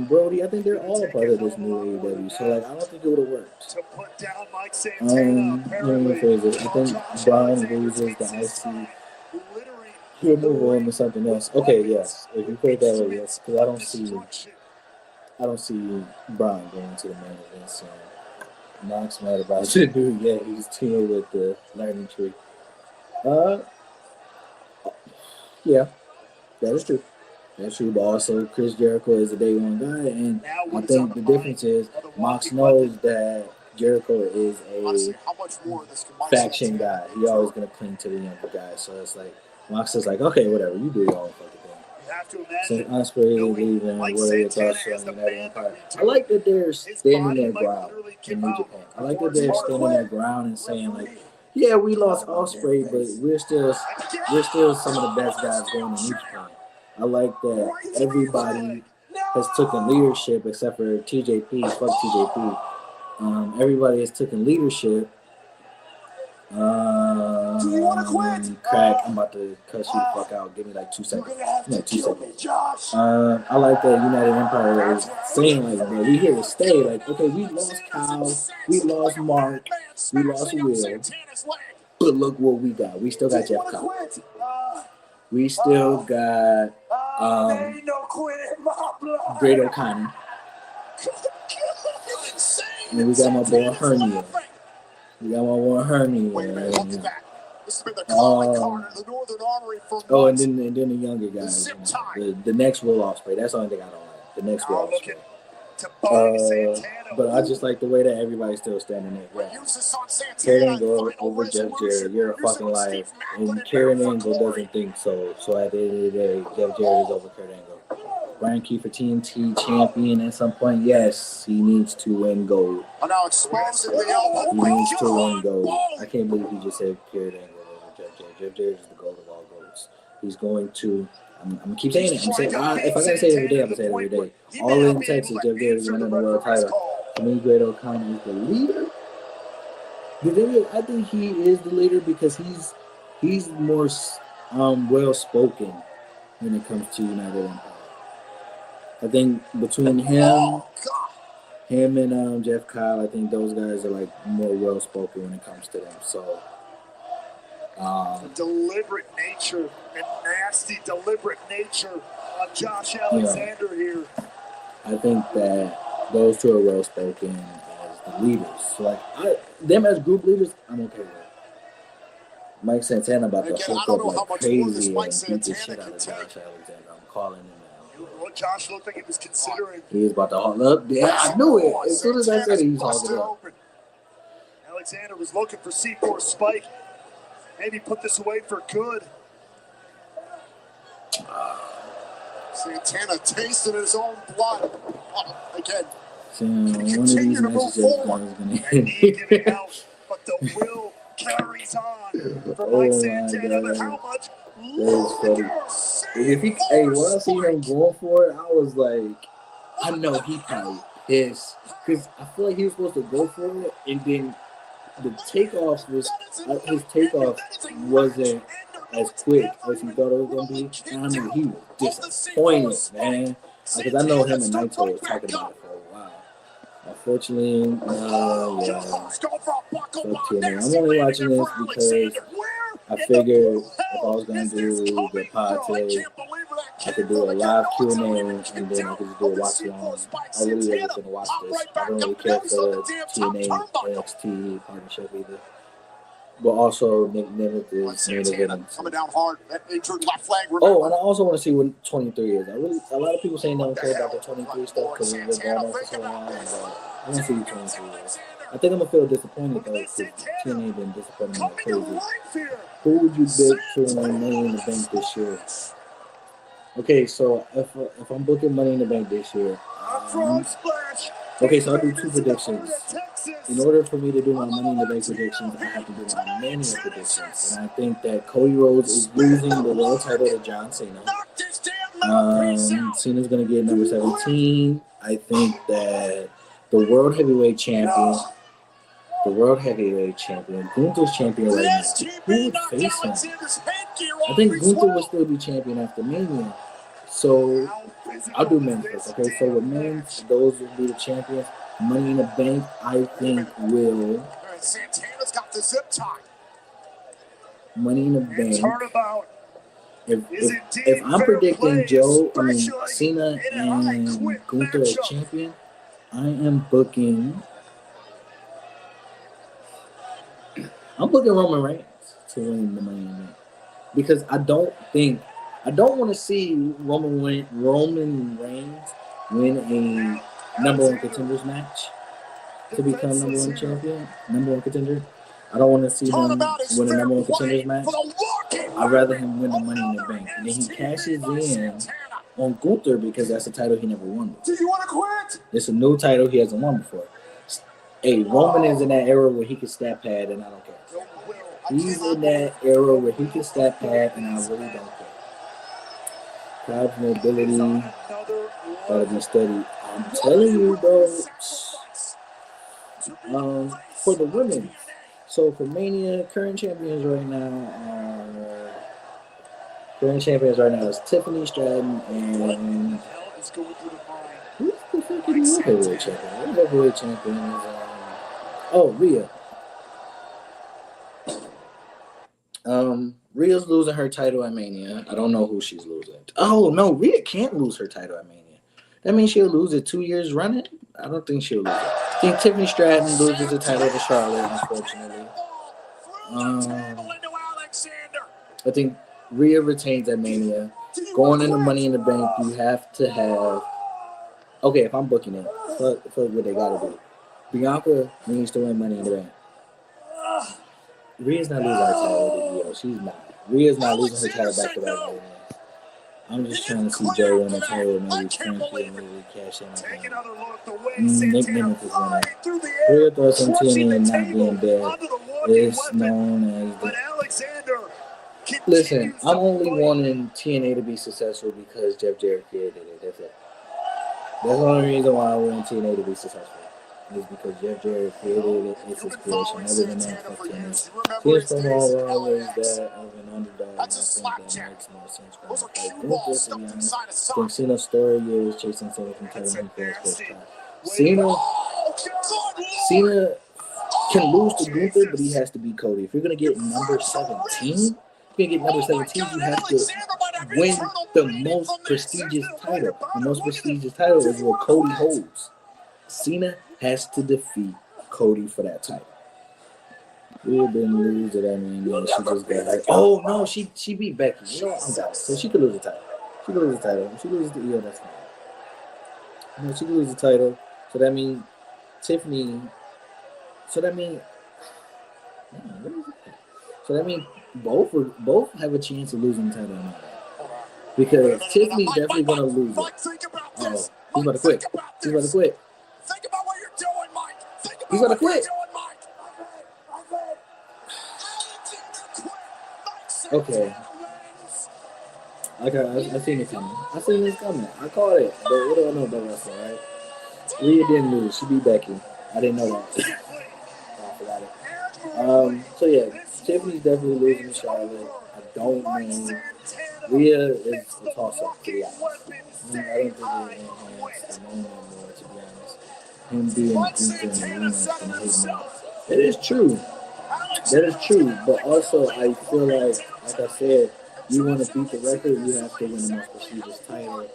Brody. I think they're all a part of this new AEW. So like, I don't think it would have worked. To put down Mike Santana, Let me apparently. rephrase it. I think Brian loses the IC. He'll move on to something else. Okay, yes. If you put it that way, yes. Because I don't see Brian going to the main event soon. Knox mad about it, dude. Yeah, he's teaming with the Lightning Tree. Yeah, that is true. That's true. But also, Chris Jericho is a day one guy, and I think the difference is Mox knows that Jericho is Honestly, a how much more of this can Mike faction guy. He always gonna cling to the younger guy. So it's like Mox is like, okay, whatever, you do your own fucking thing. You have to So imagine. Osprey leaving, what are your thoughts on United Empire? I like that they're standing their ground in New Japan. I like that they're standing their ground and saying like, yeah, we lost Osprey, but we're still some of the best guys going in New Japan. I like that everybody has taken leadership except for TJP. Fuck TJP. Everybody has taken leadership. Do you want to quit? Crack, I'm about to cuss you the fuck out. Give me like 2 seconds. You're gonna have to 2 kill seconds. me, Josh. I like that United Empire is saying like, bro, we here to stay. Like, okay, we lost Kyle, we lost Mark, we lost Will, but look what we got. We still got Jeff Cobb. We still got There ain't no quit in my blood. Great O'Connor, and we got my boy Hermia. We got my boy Hermia. Wait a minute, look at that. This has been the calling card of the Northern Armory for months. Oh, and then the younger guys. The next Will Ospreay. That's the only thing I don't like. The next Will Ospreay. To Bobby Santana. But I just like the way that everybody's still standing there. Yeah. Use this on Karen Santana. Angle Final over Jeff Jarrett. resolution. You're a Here's fucking what liar. Steve And Macklin Karen and Angle Corey. doesn't think so. So at the end of the day, Jeff Jarrett is over Kurt Angle. Brian Keefer TNT champion at some point. Yes, he needs to win gold. Oh, now exposing the elbow. He needs to win gold. I can't believe he just said Kurt Angle over Jeff Jarrett. Jeff Jarrett is the gold of all golds. He's going to. I'm gonna keep saying it. If I gotta say it every day, I'm gonna say it every day. All in Texas, Jeff Jarrett is winning the world title. To me, Great O'Connor is the leader. The thing is, I think he is the leader because he's more well spoken when it comes to United Empire. I think between him and Jeff Kyle, I think those guys are like more well spoken when it comes to them. So. Deliberate nature and nasty deliberate nature of Josh Alexander here. I think that those two are well spoken as the leaders. So like them as group leaders, I'm okay with. Mike Santana about to Again, I hook don't know up how like much more this crazy Mike and beat the Santana shit out can of take. Josh Alexander. I'm calling him now. What Josh looked like he was considering. He was about to haul up. Yeah, I knew it. As soon as I said it, he was hauling up. Alexander was looking for C4 Spike. Maybe put this away for good. Santana tasting his own blood. Again, So one of these continue to matches move is forward. going to And he giving out, but the will carries on for Mike Oh, Santana. my But God. how much That is funny. If he, hey, when I see him going for it, I was like, I know he probably pissed because I feel like he was supposed to go for it, and then the takeoff was his takeoff wasn't as quick as he thought it was gonna be. And I mean, he was disappointed, man, because I know him and Naito was talking about it for a while. Unfortunately, yeah. Fuck TNA. I'm only watching this because I figured if I was gonna do the pod today, I could do a live Q&A and then I could just do a watch along. I really wasn't gonna watch this. I don't really care for the TNA NXT partnership either. But also Nick Nemeth is main event. Coming down hard. That injured left leg. Oh, and I also want to see what 23 is. A lot of people saying they don't care about the 23 stuff because it's been going on for so long. But I want to see what 23 is. I think I'm gonna feel disappointed though because TNA been disappointing like crazy. Who would you bet for Money in the Bank this year? Okay, so if I'm booking Money in the Bank this year, okay, so I'll do two predictions. In order for me to do my Money in the Bank predictions, I have to do my Mania predictions. And I think that Cody Rhodes is losing the world title to John Cena. Cena's going to get number 17. I think that the World Heavyweight Champion the World Heavyweight Champion. Gunther's champion right now. This Who champion would knocked face him? Alexander's headgear I off think as Gunther well. will still be champion after Mania. So How physical I'll do is men this first. Okay, so with damn men, match? those will be the champions. Money in the Bank, I think will. And Santana's got the zip tie. Money in the And Bank. turnabout If is if indeed I'm fair predicting play, Joe, I mean especially Cena in a high and quit Gunther as matchup. champion, I am booking. I'm booking Roman Reigns to win the Money in the Bank because I don't want to see Roman Reigns win a number one contenders match to become number one champion, number one contender. I don't want to see him Turnabout is win a fair number one play contenders match. for the walking I'd rather him record. win the Money in the Another Bank. And then he NXT cashes by in Santana. on Gunther because that's a title he never won before. Do you want to quit? It's a new title he hasn't won before. Hey, Roman is in that era where he can stat pad and I don't care. No will. I He's cannot in that era where he can stat pad and I really don't care. Crowd mobility gotta be steady. I'm telling you, bro. For the women. So for Mania, current champions right now is Tiffany Stratton and who's the fucking heavyweight champion? The heavyweight champion is Rhea. Rhea's losing her title at Mania. I don't know who she's losing. Oh no, Rhea can't lose her title at Mania. That means she'll lose it 2 years running. I don't think she'll lose it. I think Tiffany Stratton loses the title to Charlotte, unfortunately. I think Rhea retains at Mania. Going into Money in the Bank, you have to have. Okay, if I'm booking it, fuck what they gotta do. Bianca needs to win Money in the Bank. Rhea's not losing her title to Io. She's not. Rhea's not losing her title back to back. I'm just trying to see Joe win the title, maybe Frankie and maybe cash in. Take another look the way Nick Santana Nemeth is winning. flied through the Rhea air, thoughts on crushing TNA the not being table dead. onto the walking It's weapon. known as But the. Alexander Listen, continues I'm to only fight. wanting TNA to be successful because Jeff Jarrett created it. That's it. That's the only reason why I want TNA to be successful. Is because Jeff Jarrett created it. It's his creation. Other than that, fuck TNA. Here's from all always that of an underdog. That's a I slap think that jab. makes more sense for Those him. are cue Like, balls Gunther, to stuffed be honest, inside a I sock. think Cena's story is chasing Cena from That's telling him for his first nasty. time. Cena Oh, good Lord. Cena can lose to Gunther, but he has to beat Cody. If you're gonna get number 17, you have to win the most prestigious title. The most prestigious title is what Cody holds. Cena has to defeat Cody for that title. Rhea didn't lose it. I mean, yeah, she just got hurt. Oh no, she beat Becky. You know what? I'm down. So she could lose the title. She could lose the title. If she loses the Io, that's fine. No, she could lose the title. So that means Tiffany. So that means. Both have a chance of losing the title. Because Tiffany's definitely gonna lose it. Think about Oh, this. he's about to quit. Think about He's about to this. quit. Think about what you're doing, Mike. Think about He's about to what you're quit. doing, Mike. Okay. I seen it coming. I called it. But what do I know about wrestling, right? Rhea didn't lose. She beat Becky. I didn't know that. I forgot it. So yeah, Tiffany's definitely losing to Charlotte. I don't know. Rhea is a toss-up, to be honest. I don't think they're going to enhance the moment more, to be honest. Him being Gunther and Rematch from his mouth. It is true. That is true. But also, I feel like I said, you want to beat the record, you have to win the most prestigious title.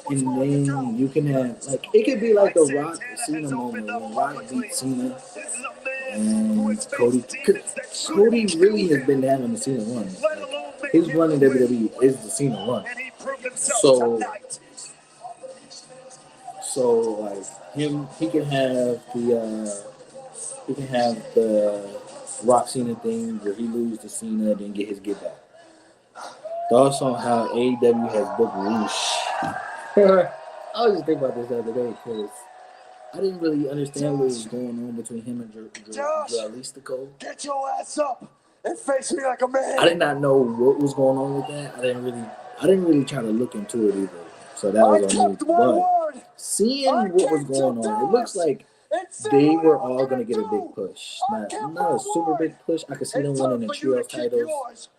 And then you can have, like, it could be like a Rock Cena moment when Rock beat Cena and Cody. Cody really has been having the Cena run. Like, his run in WWE is the Cena run. So like him, he can have the Rock Cena thing where he loses to Cena, then get his get back. Thoughts on how AEW has booked Roosh? I was just thinking about this the other day because I didn't really understand what was going on between him and Jalisco. Get your ass up and face me like a man. I did not know what was going on with that. I didn't really try to look into it either. So that was on me. But seeing what was going on, it looks like they were all gonna get a big push. Not a super big push. I could see them winning the trio titles,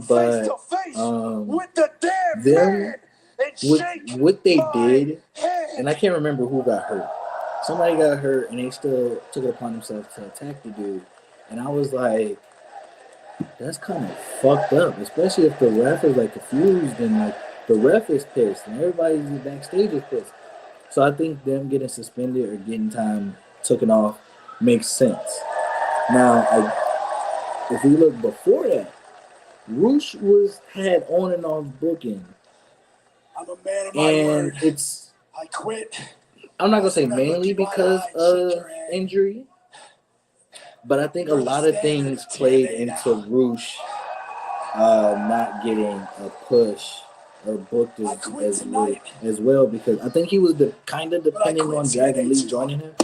but them with what they did, and I can't remember who got hurt. Somebody got hurt, and they still took it upon themselves to attack the dude. And I was like, that's kind of fucked up, especially if the ref is like confused and like the ref is pissed and everybody backstage is pissed. So I think them getting suspended or getting time taken off makes sense. Now, if we look before that, Roosh had on and off booking. I'm a man of my word. And I quit. I'm not gonna say mainly because of injury, but I think a lot of things played into Roosh not getting a push or booked as well, because I think he was kind of depending on Dragon Lee joining him.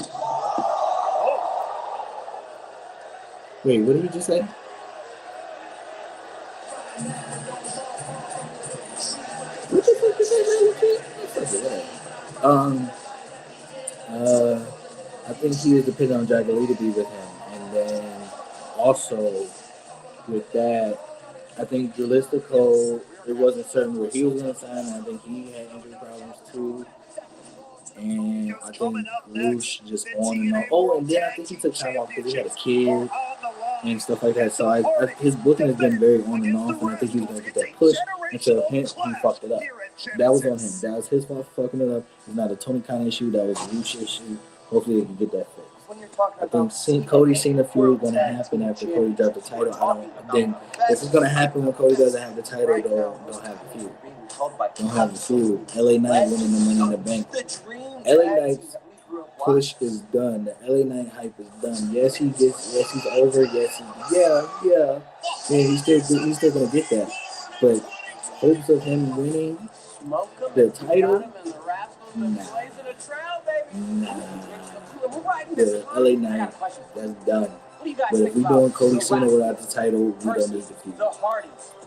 Wait, what did you just say? What the fuck is that? I think he was dependent on Dragon Lee to be with him, and then also with that, I think Jalistico, it wasn't certain where he was going to sign. I think he had injury problems too. And I think Roosh just on and on. Oh, and then I think he took time off because he had a kid and stuff like that. So his booking has been very on and off, and I think he was going to get that push until he fucked it up. That was on him. That was his fault for fucking it up. It's not a Tony Khan issue. That was a Roosh issue. Hopefully they can get that fixed. I think Cody Cena feud going to happen after Cody dropped the title. I think if it's going to happen when Cody doesn't have the title, they'll have the feud. Don't have the feud. LA Knight winning the Money in the Bank. LA Knight's push is done. The LA Knight hype is done. Yes, he's over. Yeah. He's still going to get that. But hopes of him winning the title, nah. The LA Knight, that's done. But if we're doing Cody Cena without the title, we don't need the feud.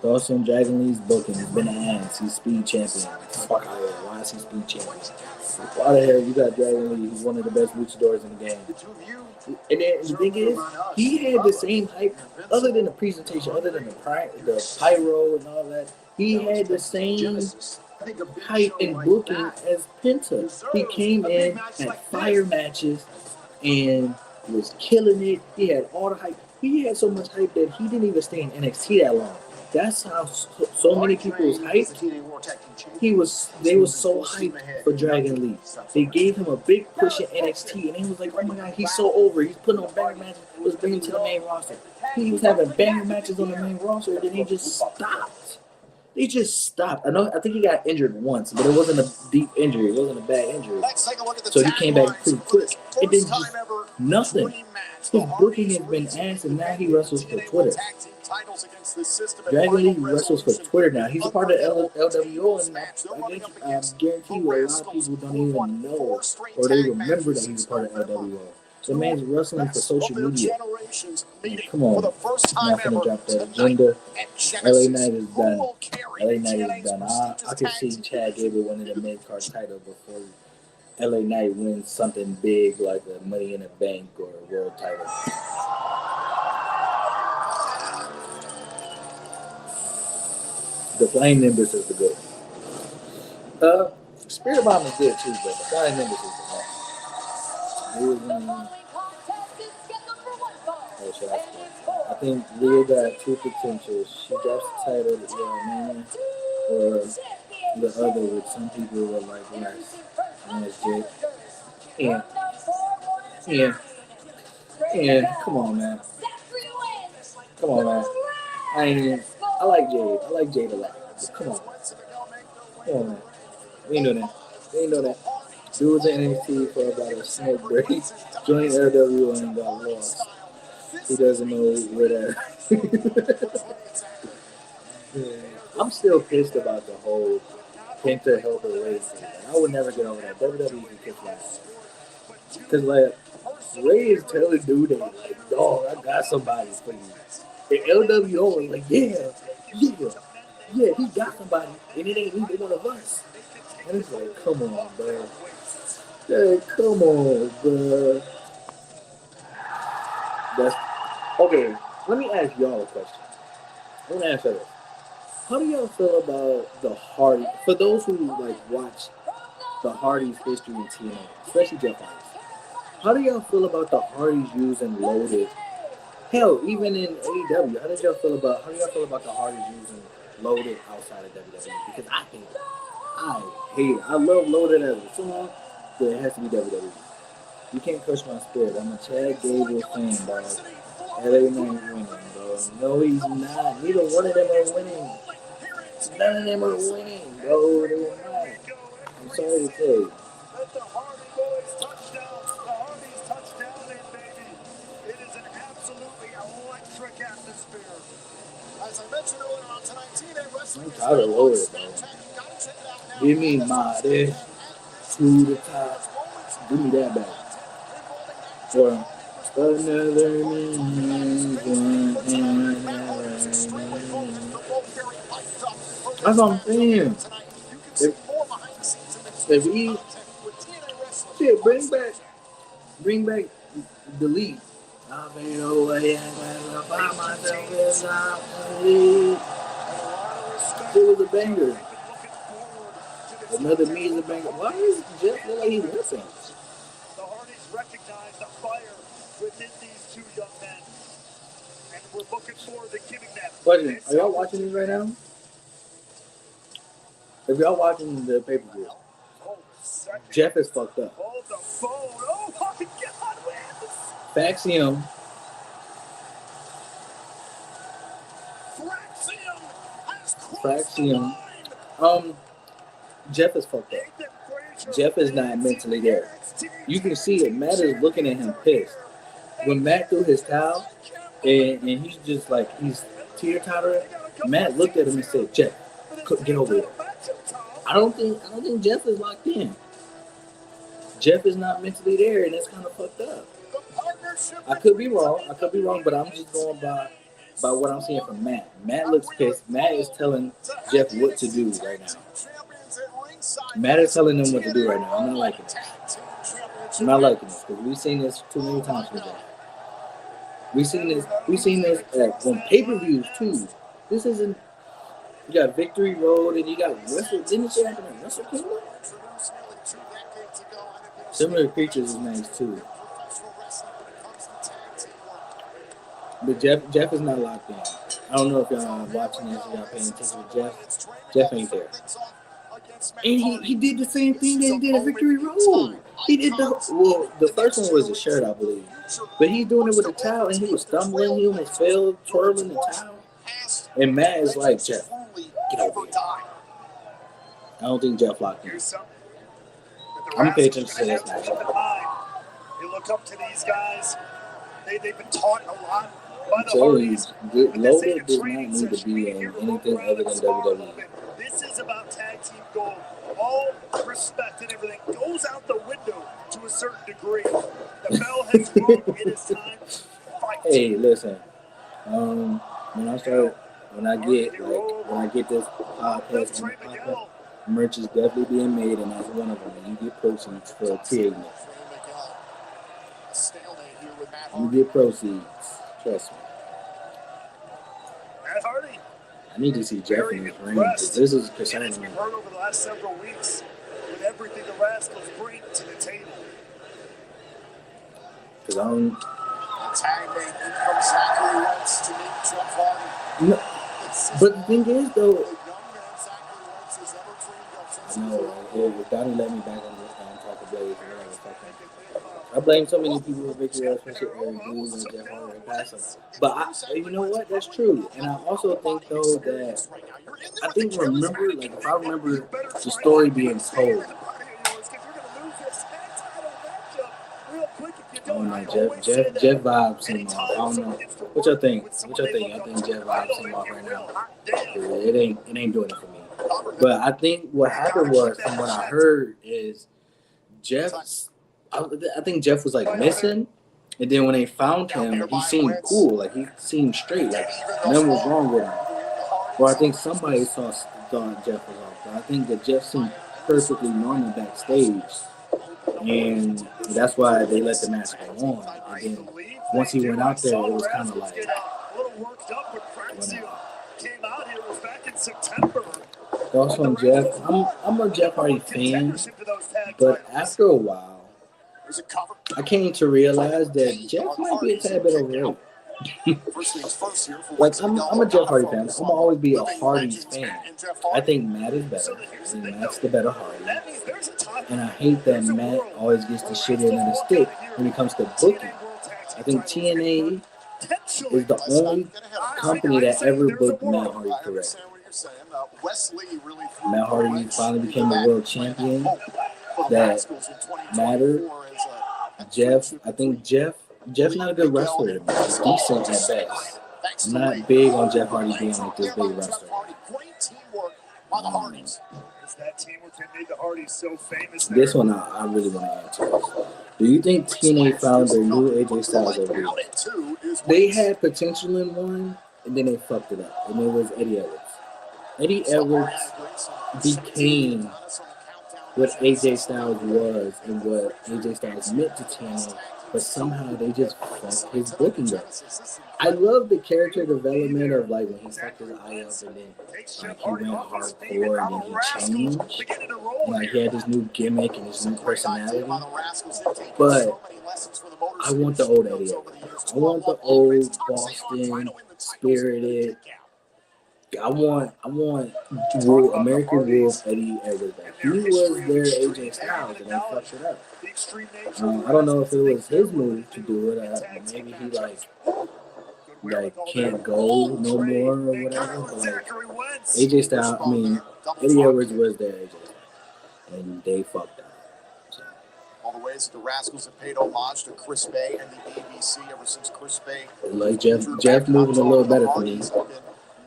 Also, Dragon Lee's booking has been an ass. He's speed champion. Fuck out of here. Why is he speed champion? Why the hell you got Dragon Lee? He's one of the best luchadors in the game. And then the thing is, he had the same hype, other than the presentation, other than the pyro and all that. He had the same hype and booking as Penta. He came in at fire matches and was killing it. He had all the hype. He had so much hype that he didn't even stay in NXT that long. That's how so many people was hyped. They were so hyped for Dragon Lee. They gave him a big push in NXT, and he was like, "Oh my God, he's so over. He's putting on banger matches. Let's bring him to the main roster." He was having banger matches on the main roster, and then he just stopped. They just stopped. I think he got injured once, but it wasn't a deep injury. It wasn't a bad injury. So he came back pretty quick. It didn't just nothing. His booking has been ass, and now he wrestles for Twitter. Dragon Lee wrestles for Twitter now. He's a part of LWO, and I guarantee you a lot of people don't even know or they remember that he's a part of LWO. The man's wrestling for social media. Come on. I'm not going to drop that agenda. LA Knight is done. LA Knight is done. I could see Chad Gable winning the mid-card title before LA Knight wins something big like a Money in the Bank or a world title. The Flying Nimbus is the good. Spirit Bomb is good too, but the Flying Nimbus is the best. I think Rhea got two potentials. She drops the title to Mania, or the other, which some people were like less. And that's Jade. Yeah. Come on, man. I like Jade. I like Jade a lot. But come on, man. We ain't know that. Dude was in NXT for about a smoke break. Joined LWO and got lost. He doesn't know where that. I'm still pissed about the whole Penta helper Ray thing. I would never get over that. WWE can kick my ass. Because, like, Ray is telling dude that, like, dog, I got somebody for you. And LWO is like, yeah, he got somebody. And it ain't either one of us. And it's like, come on, bro. Hey, come on, bro. That's okay. Let me ask y'all a question. Let me answer this. How do y'all feel about the Hardy? For those who like watch the Hardy's history in TNA, especially Jeff Hardy, how do y'all feel about the Hardys using loaded? Hell, even in AEW, how do y'all feel about the Hardys using loaded outside of WWE? Because I hate it. I hate it. I love loaded as a song, but it has to be WWE. You can't crush my spirit. I'm a Chad Gable fan, dog. LA Knight winning, bro. No, he's not. Neither one of them are winning. None of them are winning, bro. They were not. I'm sorry to tell you. Let the Hardy Boys touchdown. The Hardys touchdown, and baby, it is an absolutely electric atmosphere. As I mentioned earlier on tonight, TNA Wrestling I'm is tired of now loaded, on bro. Snapchat. You gotta check it out now. Give me my dish to the top. Give me that back. For another minute. That's what I'm saying. If he shit, bring back delete. I'll be away and find myself in it was a banger. Another me is a banger. Why is Jeff look like he's listening? The Hardys recognize the fire within these two young men, and we're looking forward to giving them. Question: are y'all watching this right now? If y'all watching the pay-per-view, Jeff is fucked up. Oh, the phone. Oh, my God, Wins. Faxium. Faxium. Jeff is fucked up. Jeff is not mentally there. You can see it. Matt is looking at him pissed. When Matt threw his towel, and he's just like, he's teeter-tottering, Matt looked at him and said, Jeff, get over here. I don't think Jeff is locked in. Jeff is not mentally there, and it's kind of fucked up. I could be wrong, but I'm just going by what I'm seeing from Matt. Matt looks pissed. Matt is telling Jeff what to do right now. Matt is telling him what to do right now. I'm not liking this. I'm not liking this because we've seen this too many times from Jeff. We've seen this on pay-per-views too. This isn't. You got Victory Road and you got Wrestle. Didn't it happen at Wrestle Kingdom? Similar Creatures is nice too. But Jeff is not locked in. I don't know if y'all are watching this, y'all paying attention to Jeff. Jeff ain't there. And he did the same thing that he did at Victory Road. He did the first one was a shirt, I believe. But he's doing it with a towel and he was stumbling, he almost fell, twirling the towel. And Matt is like, Jeff, get over here. I don't think Jeff locked in. I'm gonna pay attention to this match. You look up to these guys. They've been taught a lot by the Hardys. Hardys. Loaded does not need to be in anything other than WWE. This is about tag team gold. All respect and everything goes out the window to a certain degree. The bell has rung. It is time to fight. Hey, listen. When I get this podcast, merch is definitely being made, and that's one of them. And you get proceeds for creating it. You get proceeds. Trust me. Matt Hardy. I need to see Jeff in his ring because this is concerning me. We've heard over the last several weeks with everything the Rascals bring to the table. Because I don't. Tag made from Zachary Wentz to meet Jeff Hardy. No, but the thing is, though, I know if Donnie let me back on this and talk to Blaze, I blame so many people for Victory, especially Eric Booth and Jeff Hardy and Passon. But you know what? That's true. And I also think, though, that remember the story being told. I don't know, Jeff vibes seem off. I don't know. What y'all think? I think Jeff vibes seem off right now. It ain't doing it for me. But I think what happened was, from what I heard, is I think Jeff was like missing, and then when they found him, he seemed cool, like he seemed straight, like nothing was wrong with him. Or I think somebody thought Jeff was off. But I think that Jeff seemed perfectly normal backstage, And that's why they let the match go on. And then once he went out there, it was kind of like, a little worked up when Francia came out here. It was back in September. thoughts on Jeff? I'm a Jeff Hardy fan, but after a while, There's a cover. I came to realize that Jeff might be a tad bit overrated. First things first here for Like, I'm a Jeff Hardy fan. I'm gonna always be a Hardy's fan. I think Matt is better. I think Matt's the better Hardy. And I hate that Matt always gets the shit in the stick when it comes to booking. I think TNA is the only company that ever booked Matt Hardy I correct. understand what you're saying. Wesley really threw Matt Hardy finally became a world champion. That mattered. Jeff, I think Jeff's not a good wrestler. He's decent at best. I'm not big on Jeff Hardy being like this big wrestler. Great teamwork by the Hardys. It's that teamwork that made the Hardys so famous. This one I really want to answer. Do you think TNA found their new AJ Styles over here? They had potential in one, and then they fucked it up, and it was Eddie Edwards. Eddie Edwards became what AJ Styles was and what AJ Styles meant to TNA, but somehow they just fucked his booking up. I love the character development of like when he fucked his eye up and then like he went hardcore and then he changed. And, like he had this new gimmick and his new personality. But I want the old Eddie Edwards. I want the old Boston spirited. I want American Wolf Eddie Edwards back. He was their AJ Styles and they fucked it up. I don't know if it was his move to do it. Maybe he like can't go no more or whatever. But like AJ Styles, Eddie Edwards was their AJ Styles, and they fucked up. So. All the ways that the Rascals have paid homage to Chris Bay and the ABC ever since Chris Bay. Like Jeff moving a little better for me.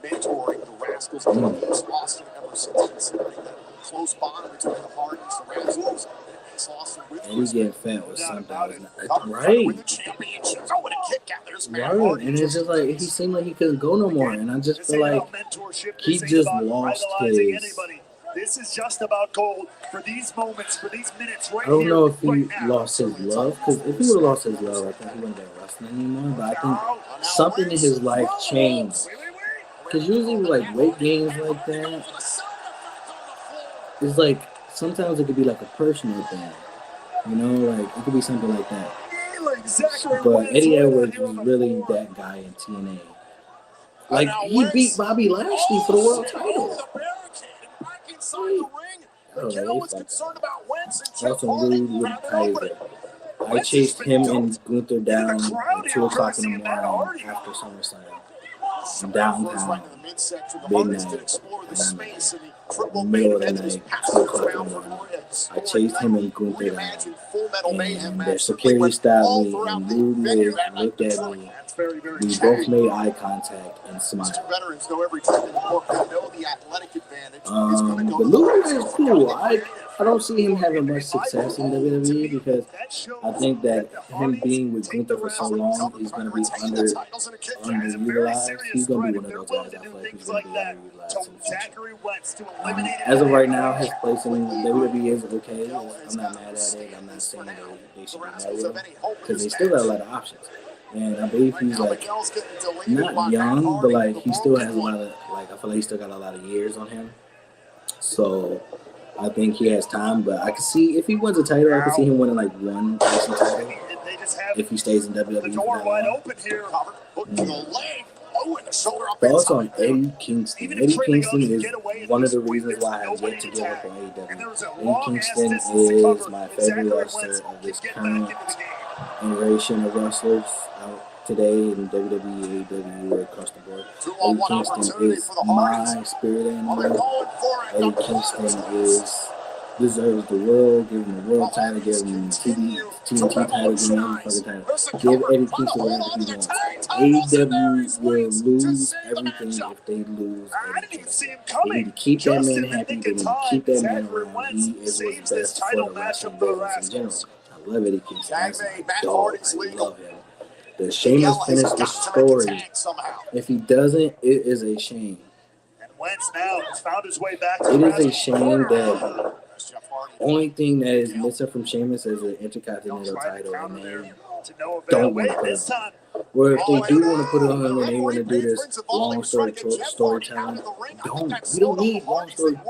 Mentoring the Rascals in East Austin ever since, considering the close bond between the Hardys, the Rascals, and East Austin with and he's getting fat with something. Right. Right. And it's just like he seemed like he couldn't go no more. And I just feel like he just lost his. This is just about gold for these moments, for these minutes right I don't know if he right now. lost his love, because if he would have lost his love, I think he wouldn't be wrestling anymore. But I think something in his life changed. Because usually with like weight gains like that, it's like sometimes it could be like a personal thing. You know, like it could be something like that. But Eddie Edwards was really that guy in TNA. Like he beat Bobby Lashley for the world title. That's some really tight there. I chased him and Gunther down at 2 o'clock in the morning after SummerSlam. Downtown, midnight, middle of the night, 2 o'clock in the morning. I chased him and Gunther down, and their security stopped me, and Lou looked at me. We both made eye contact and smiled. But Lou is cool. I don't see him having much success in WWE because I think that him being with Gunther for so long, he's going to be underutilized. He's going to be one of those guys I feel like he's going to be underutilized in the future. As of right now, his place in WWE is okay. I'm not mad at it. I'm not saying that they should be mad with him because they still got a lot of options. And I believe he's like not young, but like he still has a lot of like I feel like he still got a lot of years on him. So I think he has time, but I can see if he wins a title, I can see him winning like one person title if he stays in WWE for that long. Thoughts on Eddie Kingston? Eddie Kingston is one of the reasons why I have yet to give up on AEW. Eddie Kingston is my favorite wrestler of this current generation of wrestlers out today in WWE, AEW, or across the board. Eddie Kingston is my spirit animal. Eddie Kingston deserves the world. Give him the world title. Give him the TNT title. Give him the fucking title. Give Eddie Kingston whatever he wants. AEW will lose everything if they lose Eddie Kingston. They need to keep that man happy. They need to keep that man around. He is what's best for the wrestling business in general. I love Eddie Kingston. That's my dog. I love him. The Sheamus finished the story. If he doesn't, it is a shame. Wentz now has found his way back. It is a shame that That's Jeff Hardy. Only thing that is missing from Sheamus is an Intercontinental title, and they To no don't avail. want Wait, to put this it on. time. Or if they do want to put it on him and they want to do this long storytelling, we don't need long-term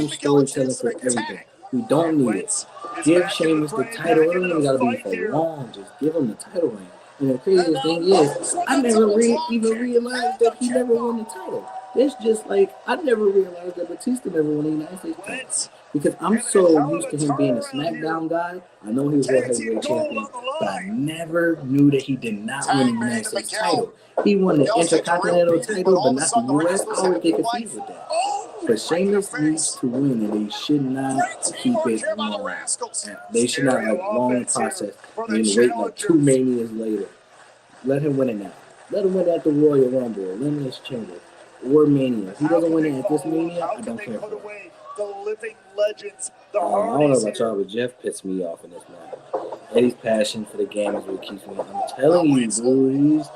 storytelling for everything. We don't need it. Give Sheamus the title. It don't even gotta be for long. Just give him the title reign. And the craziest thing is, I never even realized that he never won the title. It's just like I never realized that Batista never won the United States title. Because I'm so used to him being a SmackDown guy. I know he was World Heavyweight Champion, but I never knew that he did not win the United States title. He won the Intercontinental title, but not the US. I always get confused with that. But Sheamus needs to win, and they should not keep it long. They should not like long process and then wait like 2 manias later. Let him win it now. Let him win at the Royal Rumble, Elimination Chamber, or Mania. If he doesn't win it at this Mania, I don't care for it. The living legends, the I don't know about y'all, but Jeff pissed me off in this match. Eddie's passion for the game is what keeps me. I'm telling you, dude,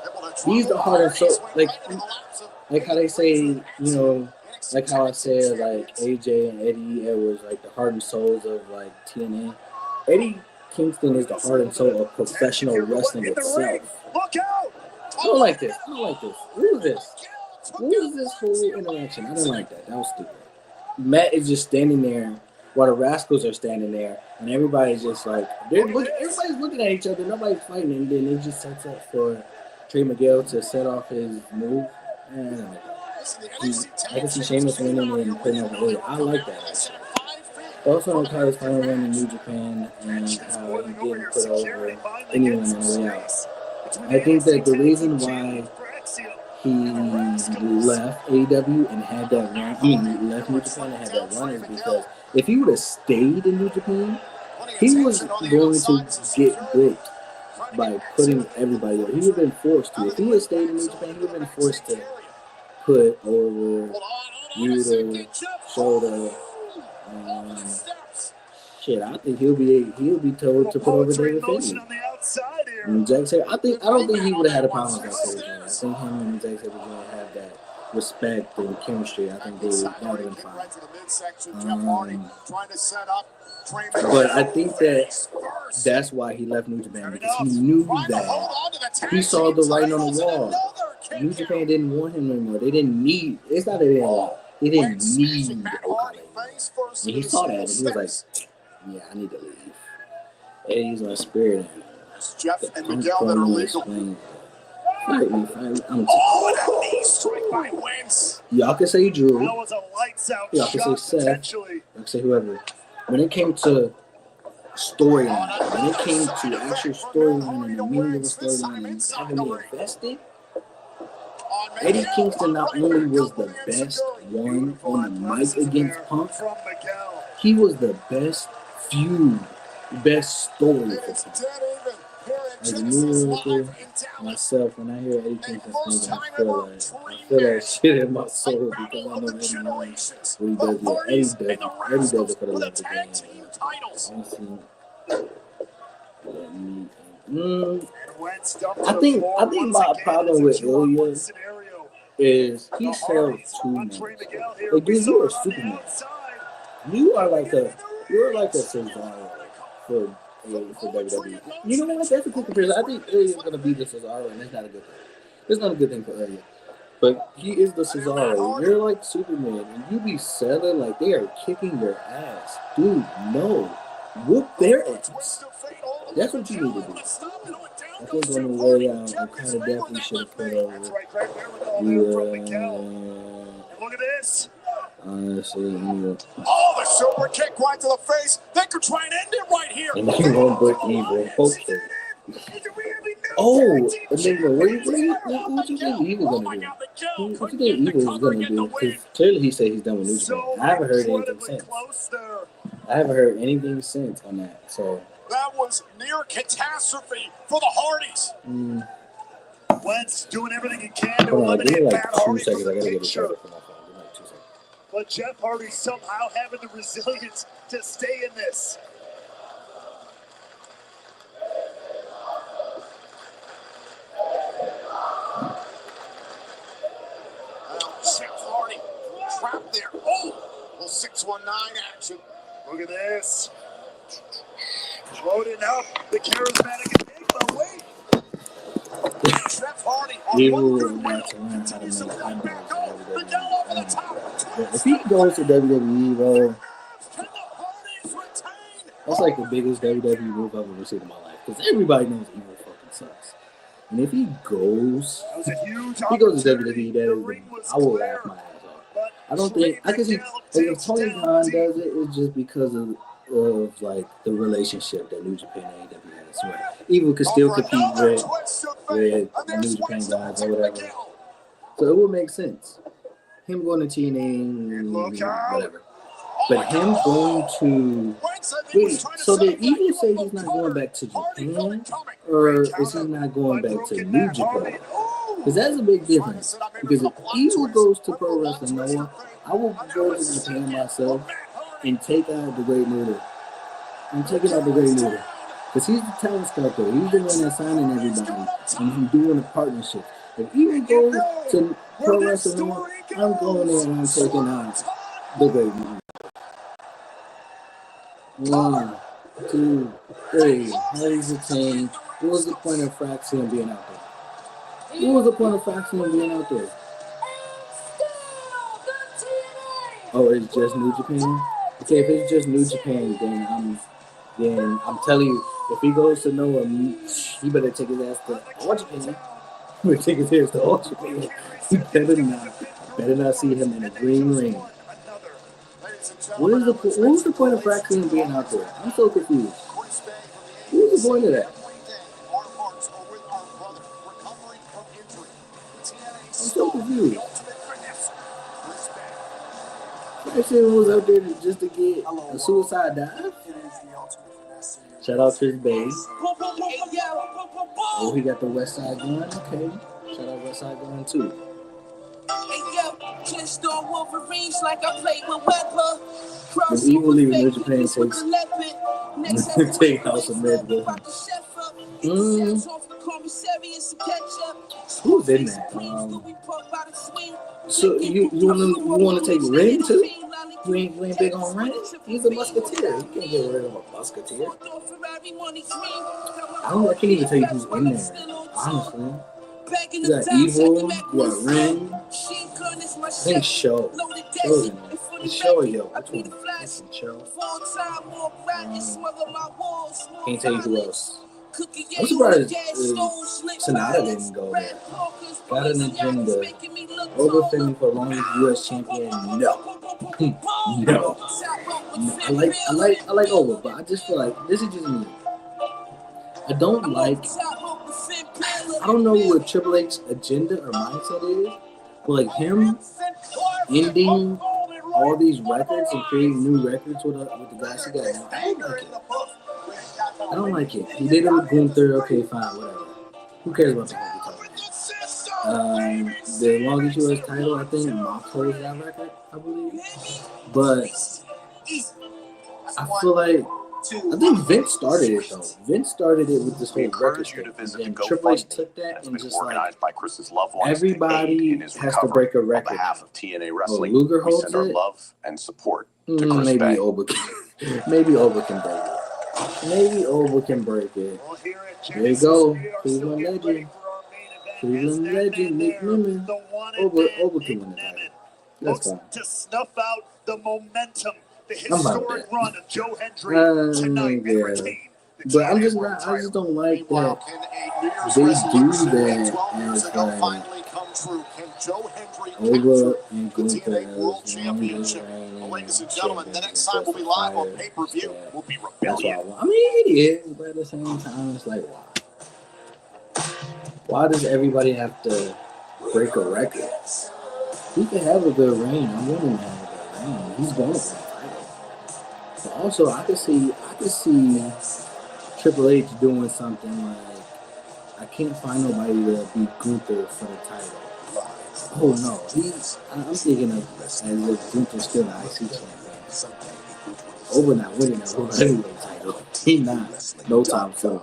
he's the heart and soul. Like how they say, you know, like how I said, like AJ and Eddie Edwards, like the heart and souls of like TNA. Eddie Kingston is the heart and soul of professional wrestling itself. Look out! I don't like this. Who is this? What is this whole interaction? I don't like that. That was stupid. Matt is just standing there while the Rascals are standing there, and everybody's just like everybody's looking at each other. Nobody's fighting, and then it just sets up for Trey Miguel to set off his move. And I can see Sheamus winning and putting up a I like that. Also, like how his final win in New Japan and how he didn't put over anyone on the way out. I think that the reason why he left AEW and had that run, left New Japan and had that run is because if he would have stayed in New Japan, he was going to get booked by putting everybody over. He would have been forced to. If he had stayed in New Japan, he would have been forced to put over Yuta, Shota, shit. I think he'll be told to put over David Finley. And Jack Sabre, I don't think he would have had a problem with that. I think him and Jack Sabre going to have that respect and chemistry. I think that would have been fine. But I think that's why he left New Japan, because he knew that he saw the writing on the wall. New Japan didn't want him anymore. They didn't need. It's not that they didn't want. They didn't need Okada. And he saw that and he was like, "Yeah, I need to leave." And he's my spirit. Jeff and Miguel that are legal. Fight me. That knee strike by Wentz. Y'all can say Drew. That was a lights out Y'all can say shot, Seth. potentially. Y'all can say whoever. When it came to storyline, when it came to actual storyline and the meaning of the storyline and having me invested, Eddie Kingston not only was the best one on the mic against Punk, he was the best feud, best story for Punk. As a New Yorker myself, when I hear Eddie Kingston speak, I feel that shit in my soul because I know Eddie knows what he does. Eddie does it for the love of the game. I think my problem with Ilya is he sells too much. Like, dude, you are Superman. You're like a Cesaro for WWE. You know what? That's a good comparison. I think Ilya is going to be the Cesaro, and that's not a good thing. It's not a good thing for Ilya. But he is the Cesaro. You're like Superman, and you be selling like they are kicking your ass. Dude, no. Whoop their ass. That's what you need to do. I think on the way out, I kind of definitely should have put over Look at this. Honestly, Oh, the super kick right to the face. They could try and end it right here. and he won't break evil. Hopefully. Oh, and then what you think Evil gonna do? What you think Evil is gonna do? Because clearly he said he's done with New Japan. I haven't heard anything since. I haven't heard anything since on that. So That was near catastrophe for the Hardys. Wentz doing everything he can to hold on, give me eliminate like Matt 2 Hardy seconds. from I the gotta get a picture. charger for my phone. Give me like 2 seconds. But Jeff Hardy somehow having the resilience to stay in this. Jeff Hardy trapped there. Oh, well, 6-1 619 action. Look at this. Loading up the charismatic Enigma. Wait. Jeff Hardy He on will one good want to wheel. learn how to Continues to make climb back eyeballs up. in Miguel over the WWE. top. But if he goes to WWE, bro, Can the Hardys retain? that's like the biggest WWE move I've ever seen in my life. Because everybody knows Evil fucking sucks. And if he goes, That was a huge if he goes to opportunity. WWE, The then ring was I will clear, laugh my ass off. but I don't think I can see Miguel like, if takes Tony down Khan Dean. does it, it's just because of like the relationship that New Japan and AEW has. Where Evil could still compete with the New Japan guys or whatever. So it would make sense. Him going to TNA, Look out. whatever. But him going to wait, so did Evil say he's not going back to Japan, or is he not going back to New Japan? Because that's a big difference. Because if Evil goes to Pro Wrestling Noah, I will go to Japan myself and take out the Great Muta. I'm taking out the Great Muta. Because he's the talent sculptor. He's the one that's signing everybody. And he's doing a partnership. If Evil goes to Pro Wrestling Noah, I'm going there and I'm taking out the Great Muta. 1, 2, 3. Hardy's retained. What was the point of Fraxion being out there? What was the point of Fraxion being out there? Oh, it's just New Japan? Okay, if it's just New Japan, then I'm telling you, if he goes to Noah, he better take his ass to All Japan. He better take his ass to All Japan. He better not see him in a green ring. What was the point of Fraxion being out there? I'm so confused. What was the point of that? I'm so confused. Fraxion was out there just to get a suicide dive? Shout out Chris Bay. Oh, he got the West Side Gun. Okay. Shout out West Side Gun too. When Evil leaving New Japan take House of Red with him. Who's in that? So you want to take Ren too? You ain't big on Ren? He's a musketeer. You can't get rid of a musketeer. I can't even tell you who's in there, honestly. You got Evil, you got Ren. I think Show. Show's in there. It's Show or Yo? Which one? Show. Can't tell you who else. I'm surprised Sonata didn't go there. Got an agenda. Over Finn for longest U.S. champion? No. No. I like Over, but I just feel like this is just me. I don't know what Triple H's agenda or mindset is, but like him ending all these records and creating new records with the guys he got now, I don't like it. He did it with Gunther, okay, fine, whatever. Who cares about the hockey title? The longest U.S. title, I think, Mox holds that record, I believe. But I feel like I think Vince started it though. Vince started it with this whole record thing, and Triple H took that and just like by Chris's loved ones everybody has to break a record. On behalf of TNA Wrestling, Luger we holds send our it. love and support to Chris Maybe Bay. Oba can break it. Maybe Oba can break it. There you go, Cleveland legend. Cleveland legend, Nick Niman. Oba can win the title. That's fine. To snuff out the momentum, the I'm fine with historic that. run of Joe Hendry tonight. Yeah. But I just don't like that they do that as like Oba and Gunther as longest reigning Ladies and gentlemen, the next time we'll be live on pay-per-view will be That's why Rebellion. I mean, it is, but at the same time, it's like, why? Why does everybody have to break a record? He can have a good reign. I want him to have a good reign. He's going to win the title. But also, I could see Triple H doing something like, I can't find nobody to beat Gunther for the title. Oh no, I'm thinking of as if Gunther's still the IC champion. Over not winning that World Heavyweight title. He not. No time soon.